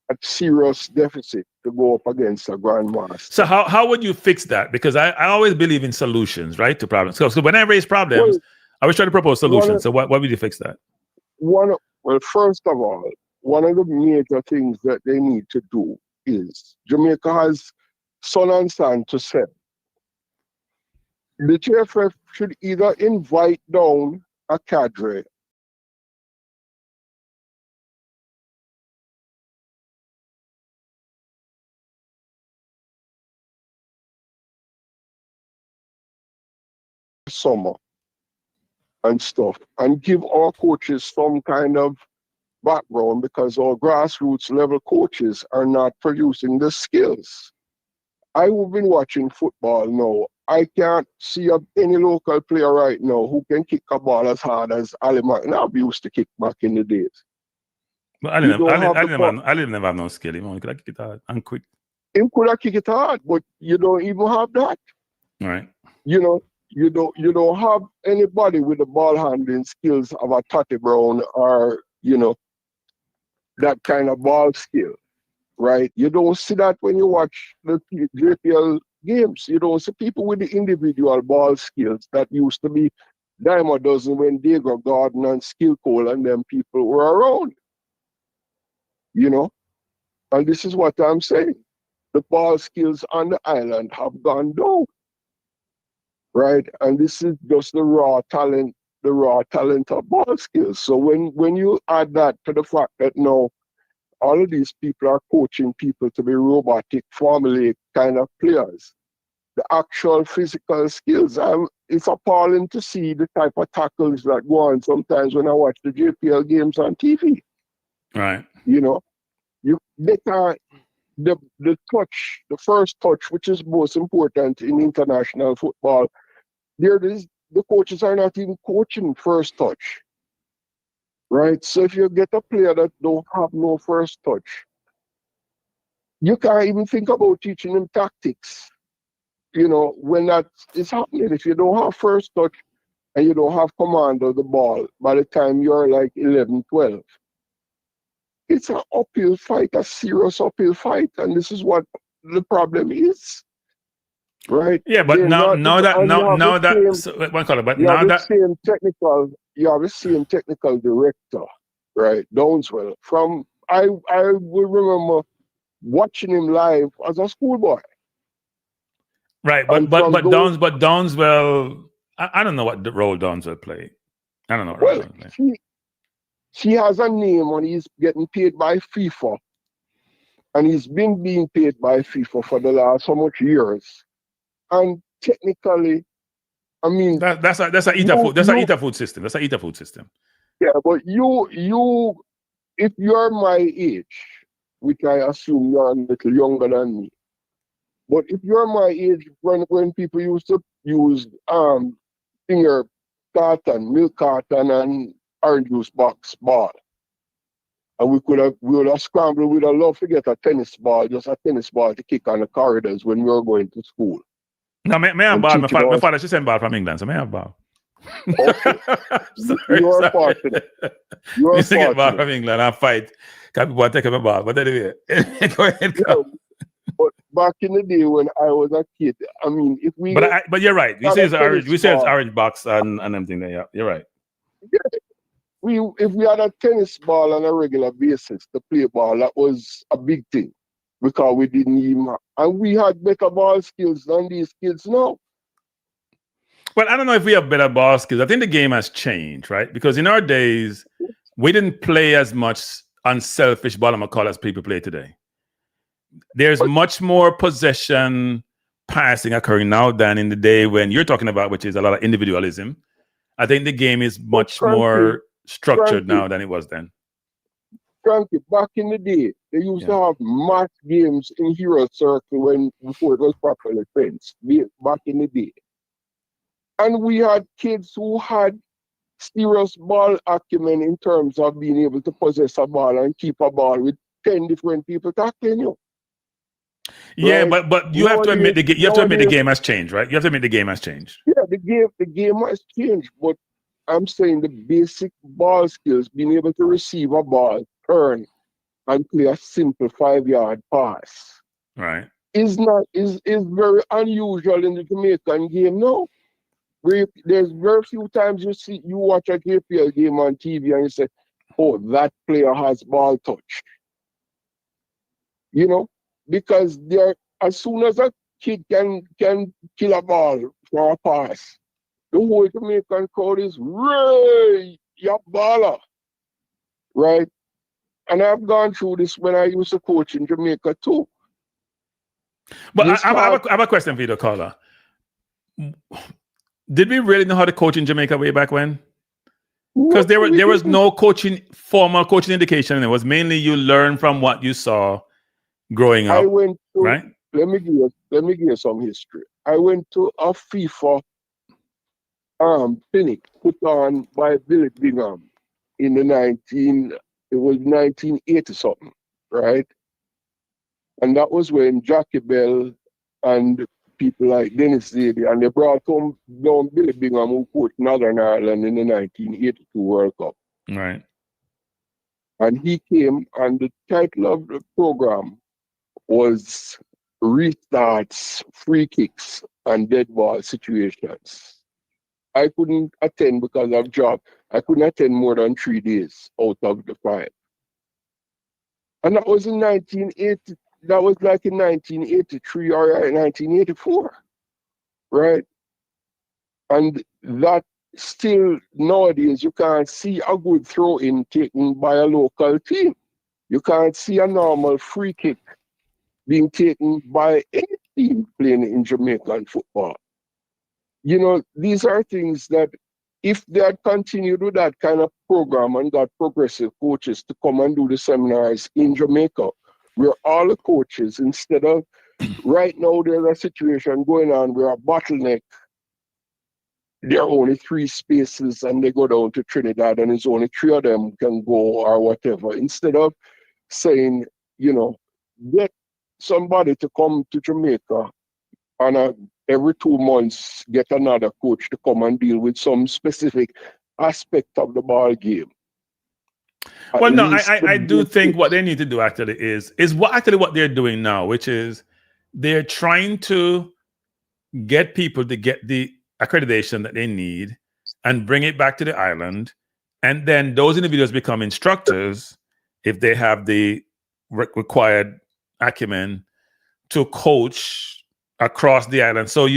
at serious deficit to go up against a grandmaster. So how would you fix that? Because I always believe in solutions, right, to problems. So when I raise problems, I always try to propose solutions. So what would you fix that? First of all, one of the major things that they need to do is Jamaica has son and son to sell. The TFF should either invite down a cadre summer and stuff and give our coaches some kind of background, because our grassroots level coaches are not producing the skills. I've been watching football now. I can't see any local player right now who can kick a ball as hard as Ali McNabb used to kick back in the days. But Ali never have no skill. He could kick it hard and quick. He could have kick it hard, but you don't even have that. All right. You don't have anybody with the ball handling skills of a Tati Brown or that kind of ball skill, right? You don't see that when you watch the JPL games. You don't see people with the individual ball skills that used to be dime a dozen when Diego Gordon and Skill Cole and them people were around. And this is what I'm saying. The ball skills on the island have gone down, right? And this is just the raw talent of ball skills. So when you add that to the fact that now all of these people are coaching people to be robotic, formulaic kind of players, the actual physical skills, it's appalling to see the type of tackles that go on sometimes when I watch the JPL games on TV. Right. They can't, the touch, the first touch, which is most important in international football, the coaches are not even coaching first touch, right? So if you get a player that don't have no first touch, you can't even think about teaching them tactics, when that is happening. If you don't have first touch and you don't have command of the ball by the time you're like 11, 12, it's an uphill fight, a serious uphill fight, and this is what the problem is. Right. Yeah, but you have the same technical director, right? Downswell. I would remember watching him live as a schoolboy. Right, but Downswell, I don't know what the role Downswell played. I don't know. Well, he has a name and he's getting paid by FIFA, and he's been being paid by FIFA for the last so much years. And technically, I mean, that's a eater food system. That's an eater food system. Yeah, but if you're my age, which I assume you're a little younger than me, but if you're my age, when people used to use milk carton, and orange juice box ball, and we would have scrambled. We'd have loved to get a tennis ball to kick on the corridors when we were going to school. No, may I have ball? My father, she sent ball from England, so may I have ball? Okay. You're fortunate. You get ball from England and fight. Can people take my ball? But anyway, go ahead. But back in the day when I was a kid, I mean, if we... But you're right. We say it's orange box and everything there. Yeah, you're right. Yeah. If we had a tennis ball on a regular basis to play ball, that was a big thing. Because we didn't even... And we had better ball skills than these kids now. Well, I don't know if we have better ball skills. I think the game has changed, right? Because in our days, we didn't play as much unselfish ball, I'm going to call, as people play today. There's much more possession passing occurring now than in the day when you're talking about, which is a lot of individualism. I think the game is much more structured now than it was then. Kranky, back in the day, they used to have mass games in Hero Circle before it was properly fenced. Back in the day. And we had kids who had serious ball acumen in terms of being able to possess a ball and keep a ball with 10 different people tackling you. Yeah, right? but you have to admit the game has changed, right? You have to admit the game has changed. Yeah, the game has changed, but I'm saying the basic ball skills, being able to receive a ball, turn, and play a simple 5-yard pass, right, is very unusual in the Jamaican game now. There's very few times you watch a KPL game on TV and you say, "Oh, that player has ball touch." You know, because as soon as a kid can kill a ball for a pass, the whole Jamaican crowd is Ray, ya baller, right? And I've gone through this when I used to coach in Jamaica too. But I have a question for you, caller. Did we really know how to coach in Jamaica way back when? Because there was no formal coaching education, and it was mainly you learn from what you saw growing up. Right? Let me give you some history. I went to a FIFA clinic put on by Bailey Cadamarteri in the 1980 something, right? And that was when Jackie Bell and people like Dennis Zady, and they brought down Bailey Cadamarteri, who coached Northern Ireland in the 1982 World Cup. Right. And he came, and the title of the program was Restarts, Free Kicks, and Dead Ball Situations. I couldn't attend because of job. I couldn't attend more than 3 days out of the 5. And that was in 1980. That was like in 1983 or 1984, right? And that still nowadays you can't see a good throw-in taken by a local team. You can't see a normal free kick being taken by any team playing in Jamaican football. You know, these are things that if they had continued with that kind of program and got progressive coaches to come and do the seminars in Jamaica, where all the coaches, instead of right now there's a situation going on where a bottleneck, there are only 3 spaces and they go down to Trinidad and it's only 3 of them can go or whatever. Instead of saying, you know, get somebody to come to Jamaica and every 2 months get another coach to come and deal with some specific aspect of the ball game. Well, no, I do think what they need to do actually is what they're doing now, which is they're trying to get people to get the accreditation that they need and bring it back to the island. And then those individuals become instructors if they have the required acumen to coach across the island. So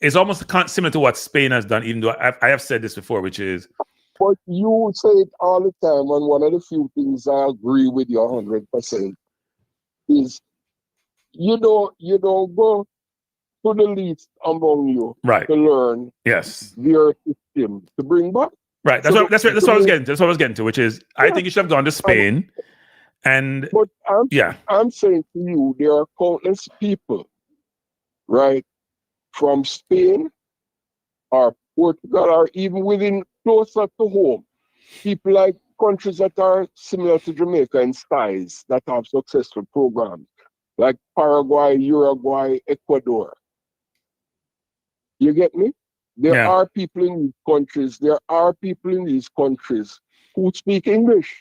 it's almost similar to what Spain has done, even though I have said this before, which is. But you say it all the time, and one of the few things I agree with you 100% is you don't go to the least among you to learn their system to bring back. Right. That's what I was getting to. That's what I was getting to, which is I think you should have gone to Spain. But I'm saying to you, there are countless people, right, from Spain or Portugal or even within closer to home, people like countries that are similar to Jamaica in size that have successful programs, like Paraguay, Uruguay, Ecuador. You get me? There are people in these countries. There are people in these countries who speak English.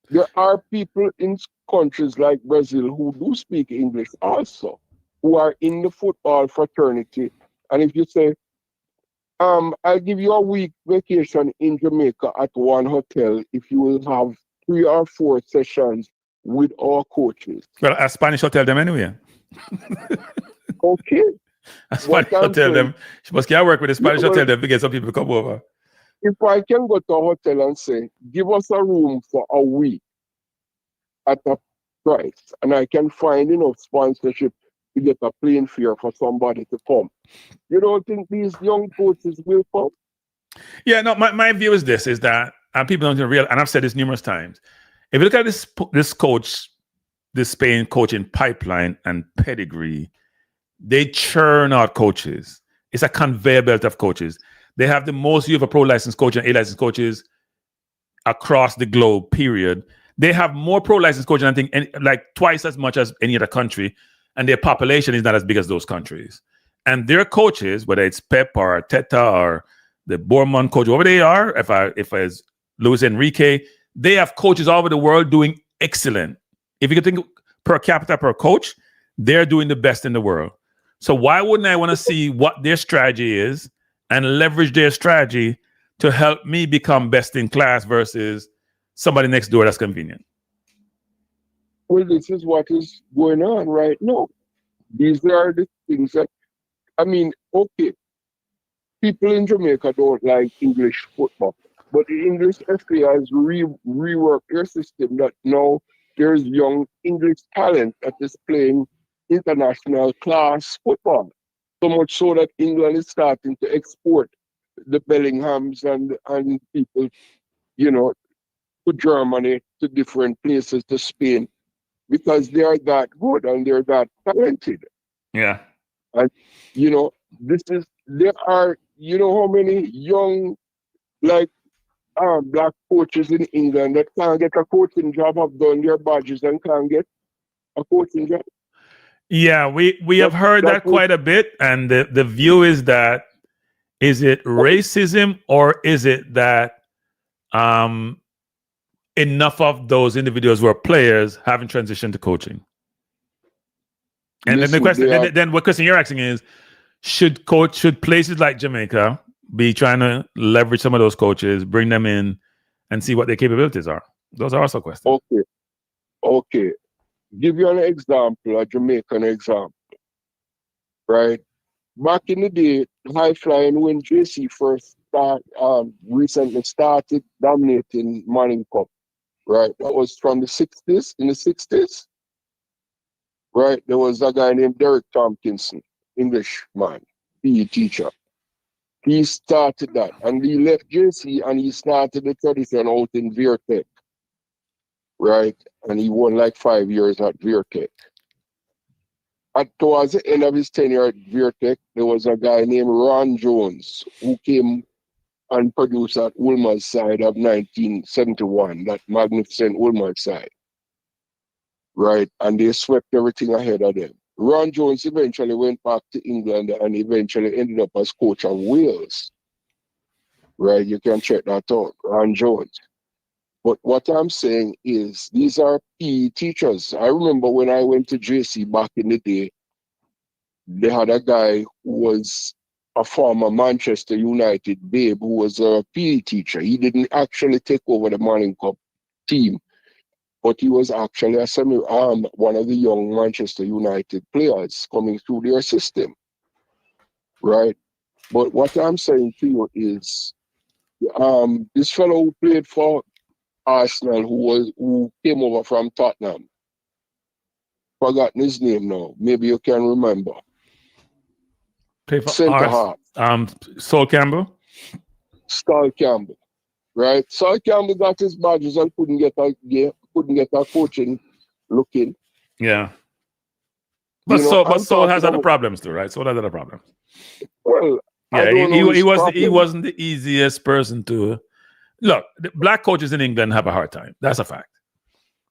There are people in countries like Brazil who do speak English also, who are in the football fraternity. And if you say, I'll give you a week vacation in Jamaica at one hotel if you will have 3 or 4 sessions with our coaches. Well, a Spanish hotel them anyway. Okay. A Spanish hotel them. But can I work with a Spanish hotel them to get some people to come over? If I can go to a hotel and say, give us a room for a week at a price, and I can find enough sponsorship to get a plane fare for somebody to come, you don't think these young coaches will come? Yeah, no, my view is this, is that and people don't even realize, and I've said this numerous times, if you look at this coach, this Spain coaching pipeline and pedigree, they churn out coaches. It's a conveyor belt of coaches. They have the most U of a pro licensed coach and A licensed coaches across the globe, period. They have more pro licensed coaches, I think, like twice as much as any other country, and their population is not as big as those countries. And their coaches, whether it's Pep or Teta or the Bournemouth coach, whoever they are, if it's Luis Enrique, they have coaches all over the world doing excellent. If you could think per capita per coach, they're doing the best in the world. So why wouldn't I want to see what their strategy is and leverage their strategy to help me become best in class versus somebody next door that's convenient? Well, this is what is going on right now. These are the things that, I mean, okay, people in Jamaica don't like English football, but the English FA has reworked their system that now there's young English talent that is playing international class football. So much so that England is starting to export the Bellinghams and people, you know, to Germany, to different places, to Spain, because they are that good and they're that talented. Yeah. And, you know, there are, you know, how many young, like, black coaches in England that can't get a coaching job, have done their badges and can't get a coaching job. Yeah, we have heard that quite a bit, and the view is that, is it racism or is it that enough of those individuals who are players haven't transitioned to coaching? And then the question, then what question you're asking is, should places like Jamaica be trying to leverage some of those coaches, bring them in, and see what their capabilities are? Those are also questions. Okay. Give you an example, a Jamaican example, right? Back in the day, high flying, when JC first recently started dominating Manning Cup, right? That was from the 60s. In the 60s, right? There was a guy named Derek Tompkinson, English man, PE teacher. He started that, and he left JC and he started the tradition out in Virtech, right? And he won like 5 years at Virtech. And towards the end of his tenure at Virtech, there was a guy named Ron Jones who came and produced at Woolmer's side of 1971, that magnificent Woolmer's side, right? And they swept everything ahead of them. Ron Jones eventually went back to England and eventually ended up as coach of Wales, right? You can check that out, Ron Jones. But what I'm saying is, these are PE teachers. I remember when I went to JC back in the day, they had a guy who was a former Manchester United babe who was a PE teacher. He didn't actually take over the Manning Cup team, but he was actually one of the young Manchester United players coming through their system, right? But what I'm saying to you is, this fellow who played for Arsenal, who came over from Tottenham, forgotten his name now. Maybe you can remember. Centre half. Sol Campbell. Right? Sol Campbell got his badges and couldn't get a coaching looking. Yeah. But Sol has other problems too, right? Sol has other problems. Well, yeah, he wasn't the easiest person to look. The black coaches in England have a hard time. That's a fact.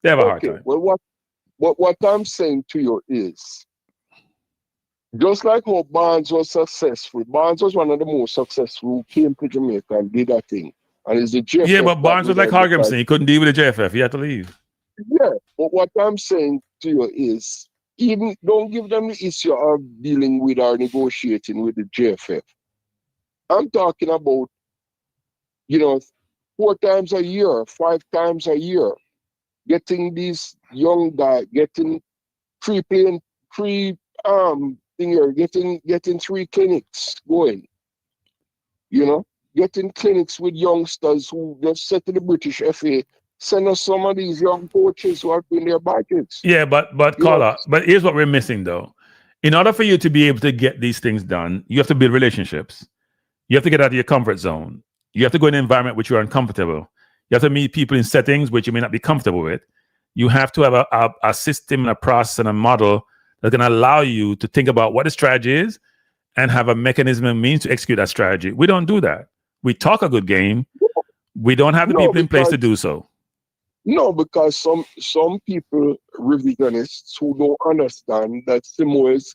They have a hard time. Well, what I'm saying to you is, just like how Barnes was successful, Barnes was one of the most successful who came to Jamaica and did that thing. And it's the JFF. Yeah, but Barnes was like Hargrimson. He couldn't deal with the JFF. He had to leave. Yeah, but what I'm saying to you is, even don't give them the issue of dealing with or negotiating with the JFF. I'm talking about, 4 times a year, 5 times a year, getting these young guys, getting getting 3 clinics going, getting clinics with youngsters who just said to the British FA, send us some of these young coaches who are doing their badges. Yeah, but Carla, but here's what we're missing though. In order for you to be able to get these things done, you have to build relationships. You have to get out of your comfort zone. You have to go in an environment which you are uncomfortable. You have to meet people in settings which you may not be comfortable with. You have to have a system and a process and a model that's going to allow you to think about what the strategy is and have a mechanism and means to execute that strategy. We don't do that. We talk a good game. We don't have the people in place to do so. No, because some people, revisionists, who don't understand that Simoes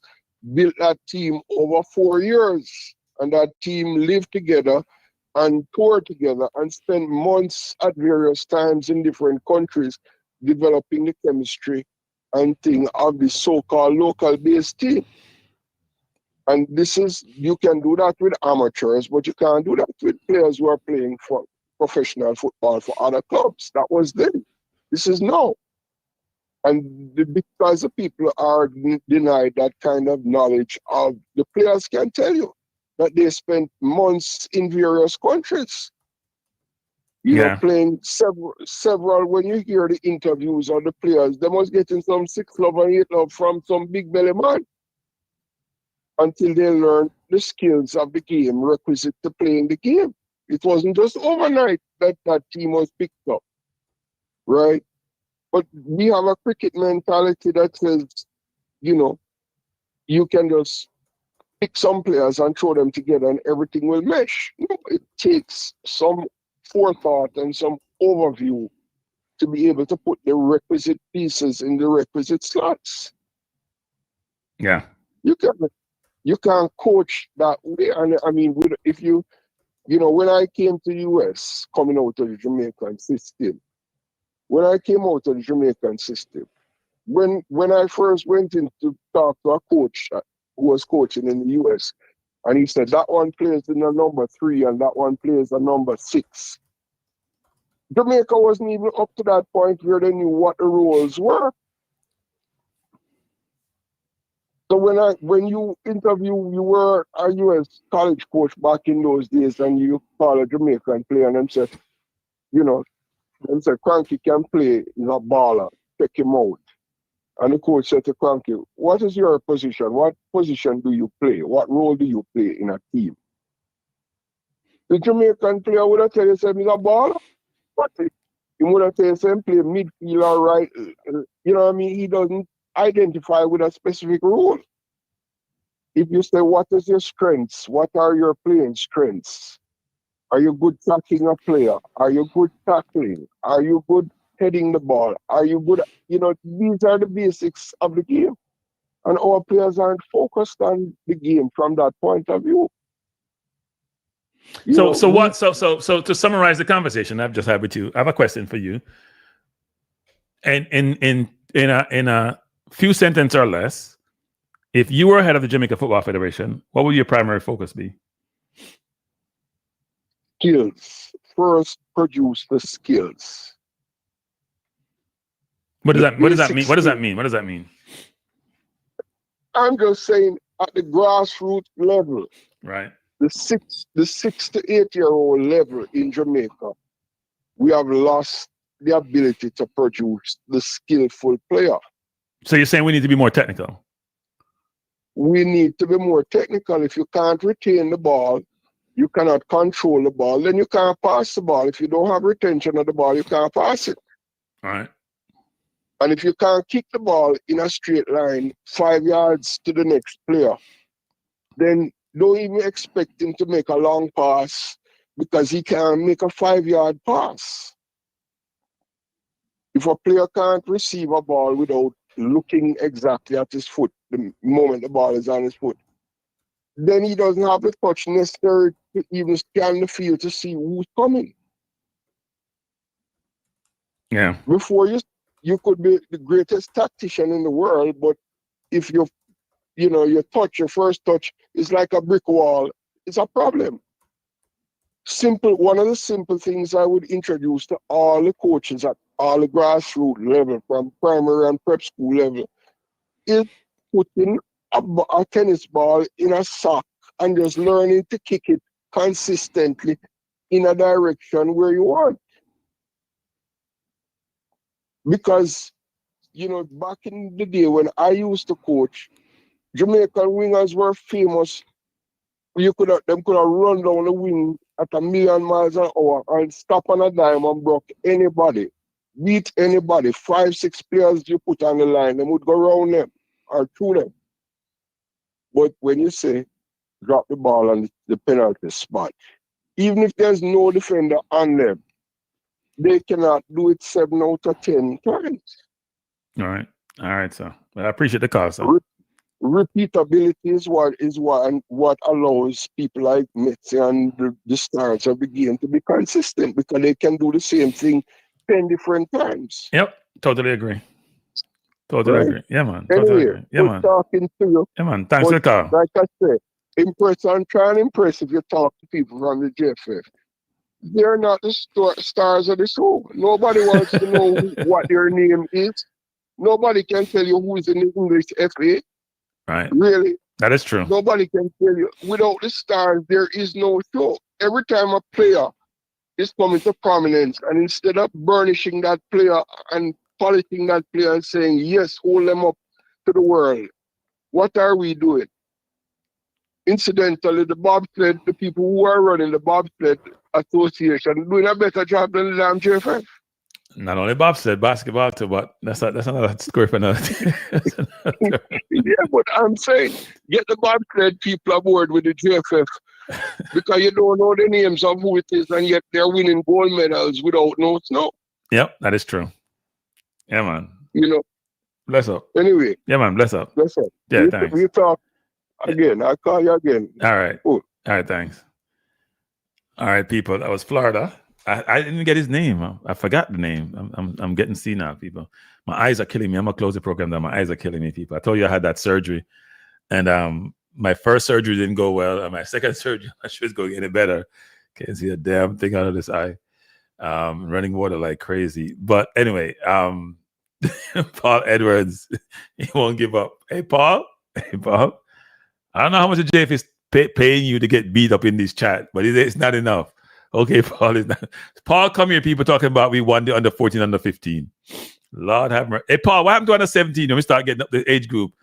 built that team over 4 years, and that team lived together and toured together and spent months at various times in different countries developing the chemistry and thing of the so-called local-based team. And this is, you can do that with amateurs, but you can't do that with players who are playing for professional football for other clubs. That was then. This is now. And because the people are denied that kind of knowledge of, the players can tell you that they spent months in various countries. You know, playing several, when you hear the interviews of the players, they must get in some 6 love and 8 love from some big belly man until they learn the skills of the game requisite to playing the game. It wasn't just overnight that that team was picked up, right? But we have a cricket mentality that says, you know, you can just pick some players and throw them together and everything will mesh. No, it takes some forethought and some overview to be able to put the requisite pieces in the requisite slots. Yeah. You can't coach that way. And I mean, if you know, when I came to the US, coming out of the Jamaican system, when I first went in to talk to a coach who was coaching in the US, and he said that one plays in the number 3 and that one plays the number 6. Jamaica wasn't even up to that point where they knew what the roles were. So when you interview, you were a US college coach back in those days, and you call a Jamaican player and them say, you know, them say Kranky can play, he's a baller, check him out. And the coach said to Kranky, what is your position? What position do you play? What role do you play in a team? The Jamaican player would have told you, he's a baller. But he would have told you, play midfielder, right? You know what I mean? He doesn't identify with a specific role. If you say, what is your strengths? What are your playing strengths? Are you good tracking a player? Are you good tackling? Are you good heading the ball? Are you good? You know, these are the basics of the game. And our players aren't focused on the game from that point of view. So to summarize the conversation I've just had with you, I have a question for you. And in a few sentences or less, if you were head of the Jamaica Football Federation, what would your primary focus be? Skills. First, produce the skills. What does that mean? I'm just saying at the grassroots level, right? The 6 to 8 year old level in Jamaica, we have lost the ability to produce the skillful player. So you're saying we need to be more technical? We need to be more technical. If you can't retain the ball, you cannot control the ball, then you can't pass the ball. If you don't have retention of the ball, you can't pass it. All right. And if you can't kick the ball in a straight line 5 yards to the next player, then don't even expect him to make a long pass because he can't make a 5-yard pass. If a player can't receive a ball without looking exactly at his foot the moment the ball is on his foot, then he doesn't have the touch necessary to even scan the field to see who's coming. Yeah. Before you could be the greatest tactician in the world, but if your first touch is like a brick wall, it's a problem. One of the simple things I would introduce to all the coaches at all the grassroots level, from primary and prep school level, is putting a tennis ball in a sock and just learning to kick it consistently in a direction where you want. Because, back in the day when I used to coach, Jamaican wingers were famous. Them could have run down the wing at 1,000,000 miles an hour and stop on a dime and broke anybody, beat anybody, 5, 6 players you put on the line, them would go around them or through them. But when you say drop the ball on the penalty spot, even if there's no defender on them, they cannot do it 7 out of 10 times. All right, sir. Well, I appreciate the call, sir. Repeatability is what allows people like Messi and the stars of the game to be consistent, because they can do the same thing 10 different times. Yep, totally agree. Totally agree. Yeah, man. Anyway, Totally agree. Yeah, man. Talking to you. Yeah, man. Thanks for the call. Like I said, try and impress if you talk to people from the JFF. They're not the stars of the show. Nobody wants to know what their name is. Nobody can tell you who is in the English FA. Right. Really? That is true. Nobody can tell you. Without the stars, there is no show. Every time a player is coming to prominence, and instead of burnishing that player and polishing that player and saying, yes, hold them up to the world, what are we doing? Incidentally, the bobsled, the people who are running the bobsled association, doing a better job than the damn JFF. Not only bobsled, basketball too, but that's another story for another. Yeah, but I'm saying, get the bobsled people aboard with the JFF, because you don't know the names of who it is, and yet they're winning gold medals without no snow. Yep, that is true. Yeah, man. You know. Bless up. Anyway. Yeah, man. Bless up. Bless up. Yeah, thanks. We talk again. I'll call you again. All right. Cool. All right, thanks. All right, people. That was Florida. I didn't get his name. I forgot the name. I'm getting senile, people. My eyes are killing me. I'm gonna close the program down. My eyes are killing me, people. I told you I had that surgery, and my first surgery didn't go well, and my second surgery, I sure is going any better. Can't see a damn thing out of this eye. Running water like crazy. But anyway, Paul Edwards, he won't give up. Hey, Paul. Hey, Paul. I don't know how much the JF is paying you to get beat up in this chat, but it's not enough. Okay, Paul is not. Paul, come here. People talking about we won the under 14, under 15. Lord have mercy. Hey, Paul, what happened to under 17 when we start getting up the age group?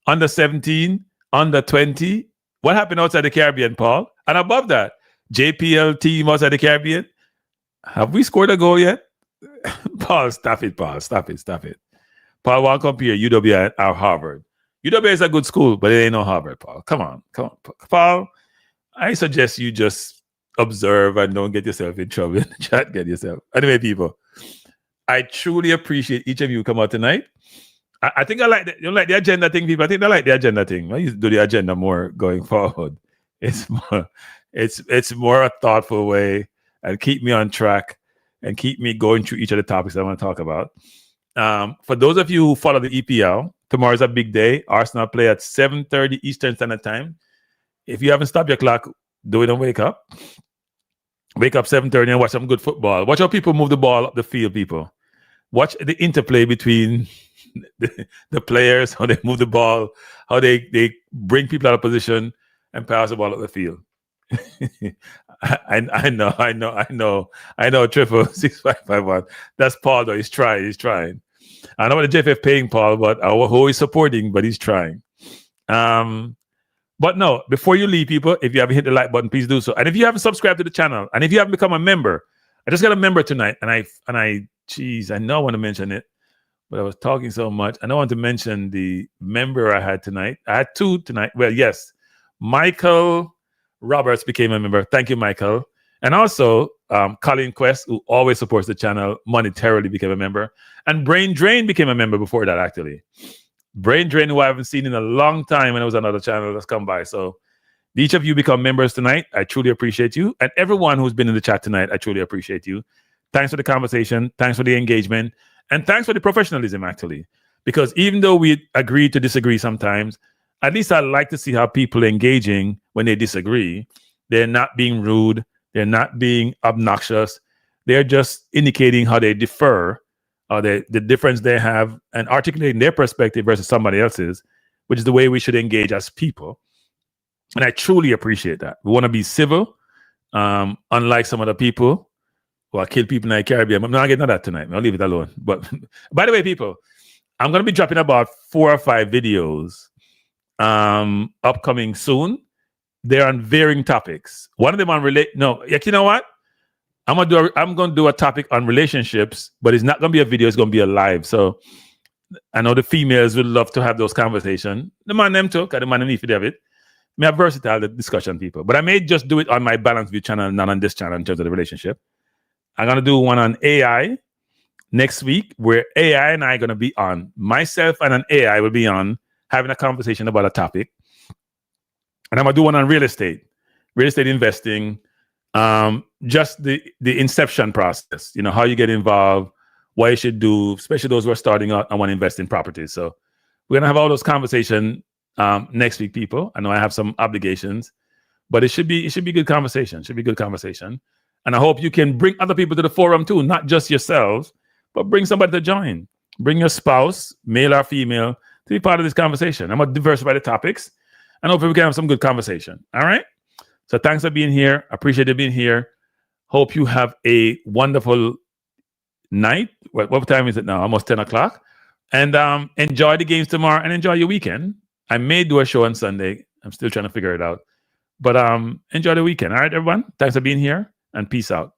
Under 17, under 20. What happened outside the Caribbean, Paul? And above that, JPL team outside the Caribbean. Have we scored a goal yet? Paul, stop it, Paul. Stop it. Paul, won't compare UW or Harvard. UW is a good school, but it ain't no Harvard, Paul. Come on. Paul, I suggest you just observe and don't get yourself in trouble in the chat. Get yourself. Anyway, people, I truly appreciate each of you who come out tonight. I think I like you like the agenda thing, people. I think I like the agenda thing. I used to do the agenda more going forward. It's more a thoughtful way and keep me on track and keep me going through each of the topics I want to talk about. For those of you who follow the EPL, tomorrow's a big day. Arsenal play at 7:30 Eastern Standard Time. If you haven't stopped your clock, do it and wake up. Wake up 7:30 and watch some good football. Watch how people move the ball up the field, people. Watch the interplay between the players, how they move the ball, how they bring people out of position and pass the ball up the field. I know. 6551. That's Paul though. He's trying. I know what the JFF paying Paul, but who is supporting, but he's trying. But no, before you leave, people, if you haven't hit the like button, please do so. And if you haven't subscribed to the channel, and if you haven't become a member, I just got a member tonight, and I know I want to mention it, but I was talking so much. I don't want to mention the member I had tonight. I had two tonight. Well, yes, Michael Roberts became a member. Thank you, Michael. And also, Colin Quest, who always supports the channel, monetarily became a member. And Brain Drain became a member before that, actually. Brain Drain, who I haven't seen in a long time, and it was another channel that's come by. So each of you become members tonight. I truly appreciate you. And everyone who's been in the chat tonight, I truly appreciate you. Thanks for the conversation. Thanks for the engagement. And thanks for the professionalism, actually. Because even though we agree to disagree sometimes, at least I like to see how people are engaging when they disagree. They're not being rude. They're not being obnoxious. They're just indicating how they differ, or the difference they have, and articulating their perspective versus somebody else's, which is the way we should engage as people. And I truly appreciate that. We want to be civil, unlike some other people who kill people in the Caribbean. I'm not getting to that tonight. I'll leave it alone. But by the way, people, I'm going to be dropping about 4 or 5 videos upcoming soon. they're on varying topics. One of them on you know what? I'm gonna do a topic on relationships, but it's not gonna be a video, it's gonna be a live. So I know the females would love to have those conversations. The man them too, because the man need to have it. Me have versatile discussion people. But I may just do it on my Balance View channel, not on this channel in terms of the relationship. I'm gonna do one on AI next week, where AI and I are gonna be on. Myself and an AI will be on having a conversation about a topic. And I'm gonna do one on real estate investing, just the inception process, how you get involved, what you should do, especially those who are starting out and want to invest in properties. So we're gonna have all those conversations next week, people. I know I have some obligations, but it should be good conversation. And I hope you can bring other people to the forum too, not just yourselves, but bring somebody to join. Bring your spouse, male or female, to be part of this conversation. I'm gonna diversify the topics, and hopefully we can have some good conversation. All right. So thanks for being here. Appreciate you being here. Hope you have a wonderful night. What time is it now? Almost 10 o'clock. And enjoy the games tomorrow and enjoy your weekend. I may do a show on Sunday. I'm still trying to figure it out. But enjoy the weekend. All right, everyone. Thanks for being here, and peace out.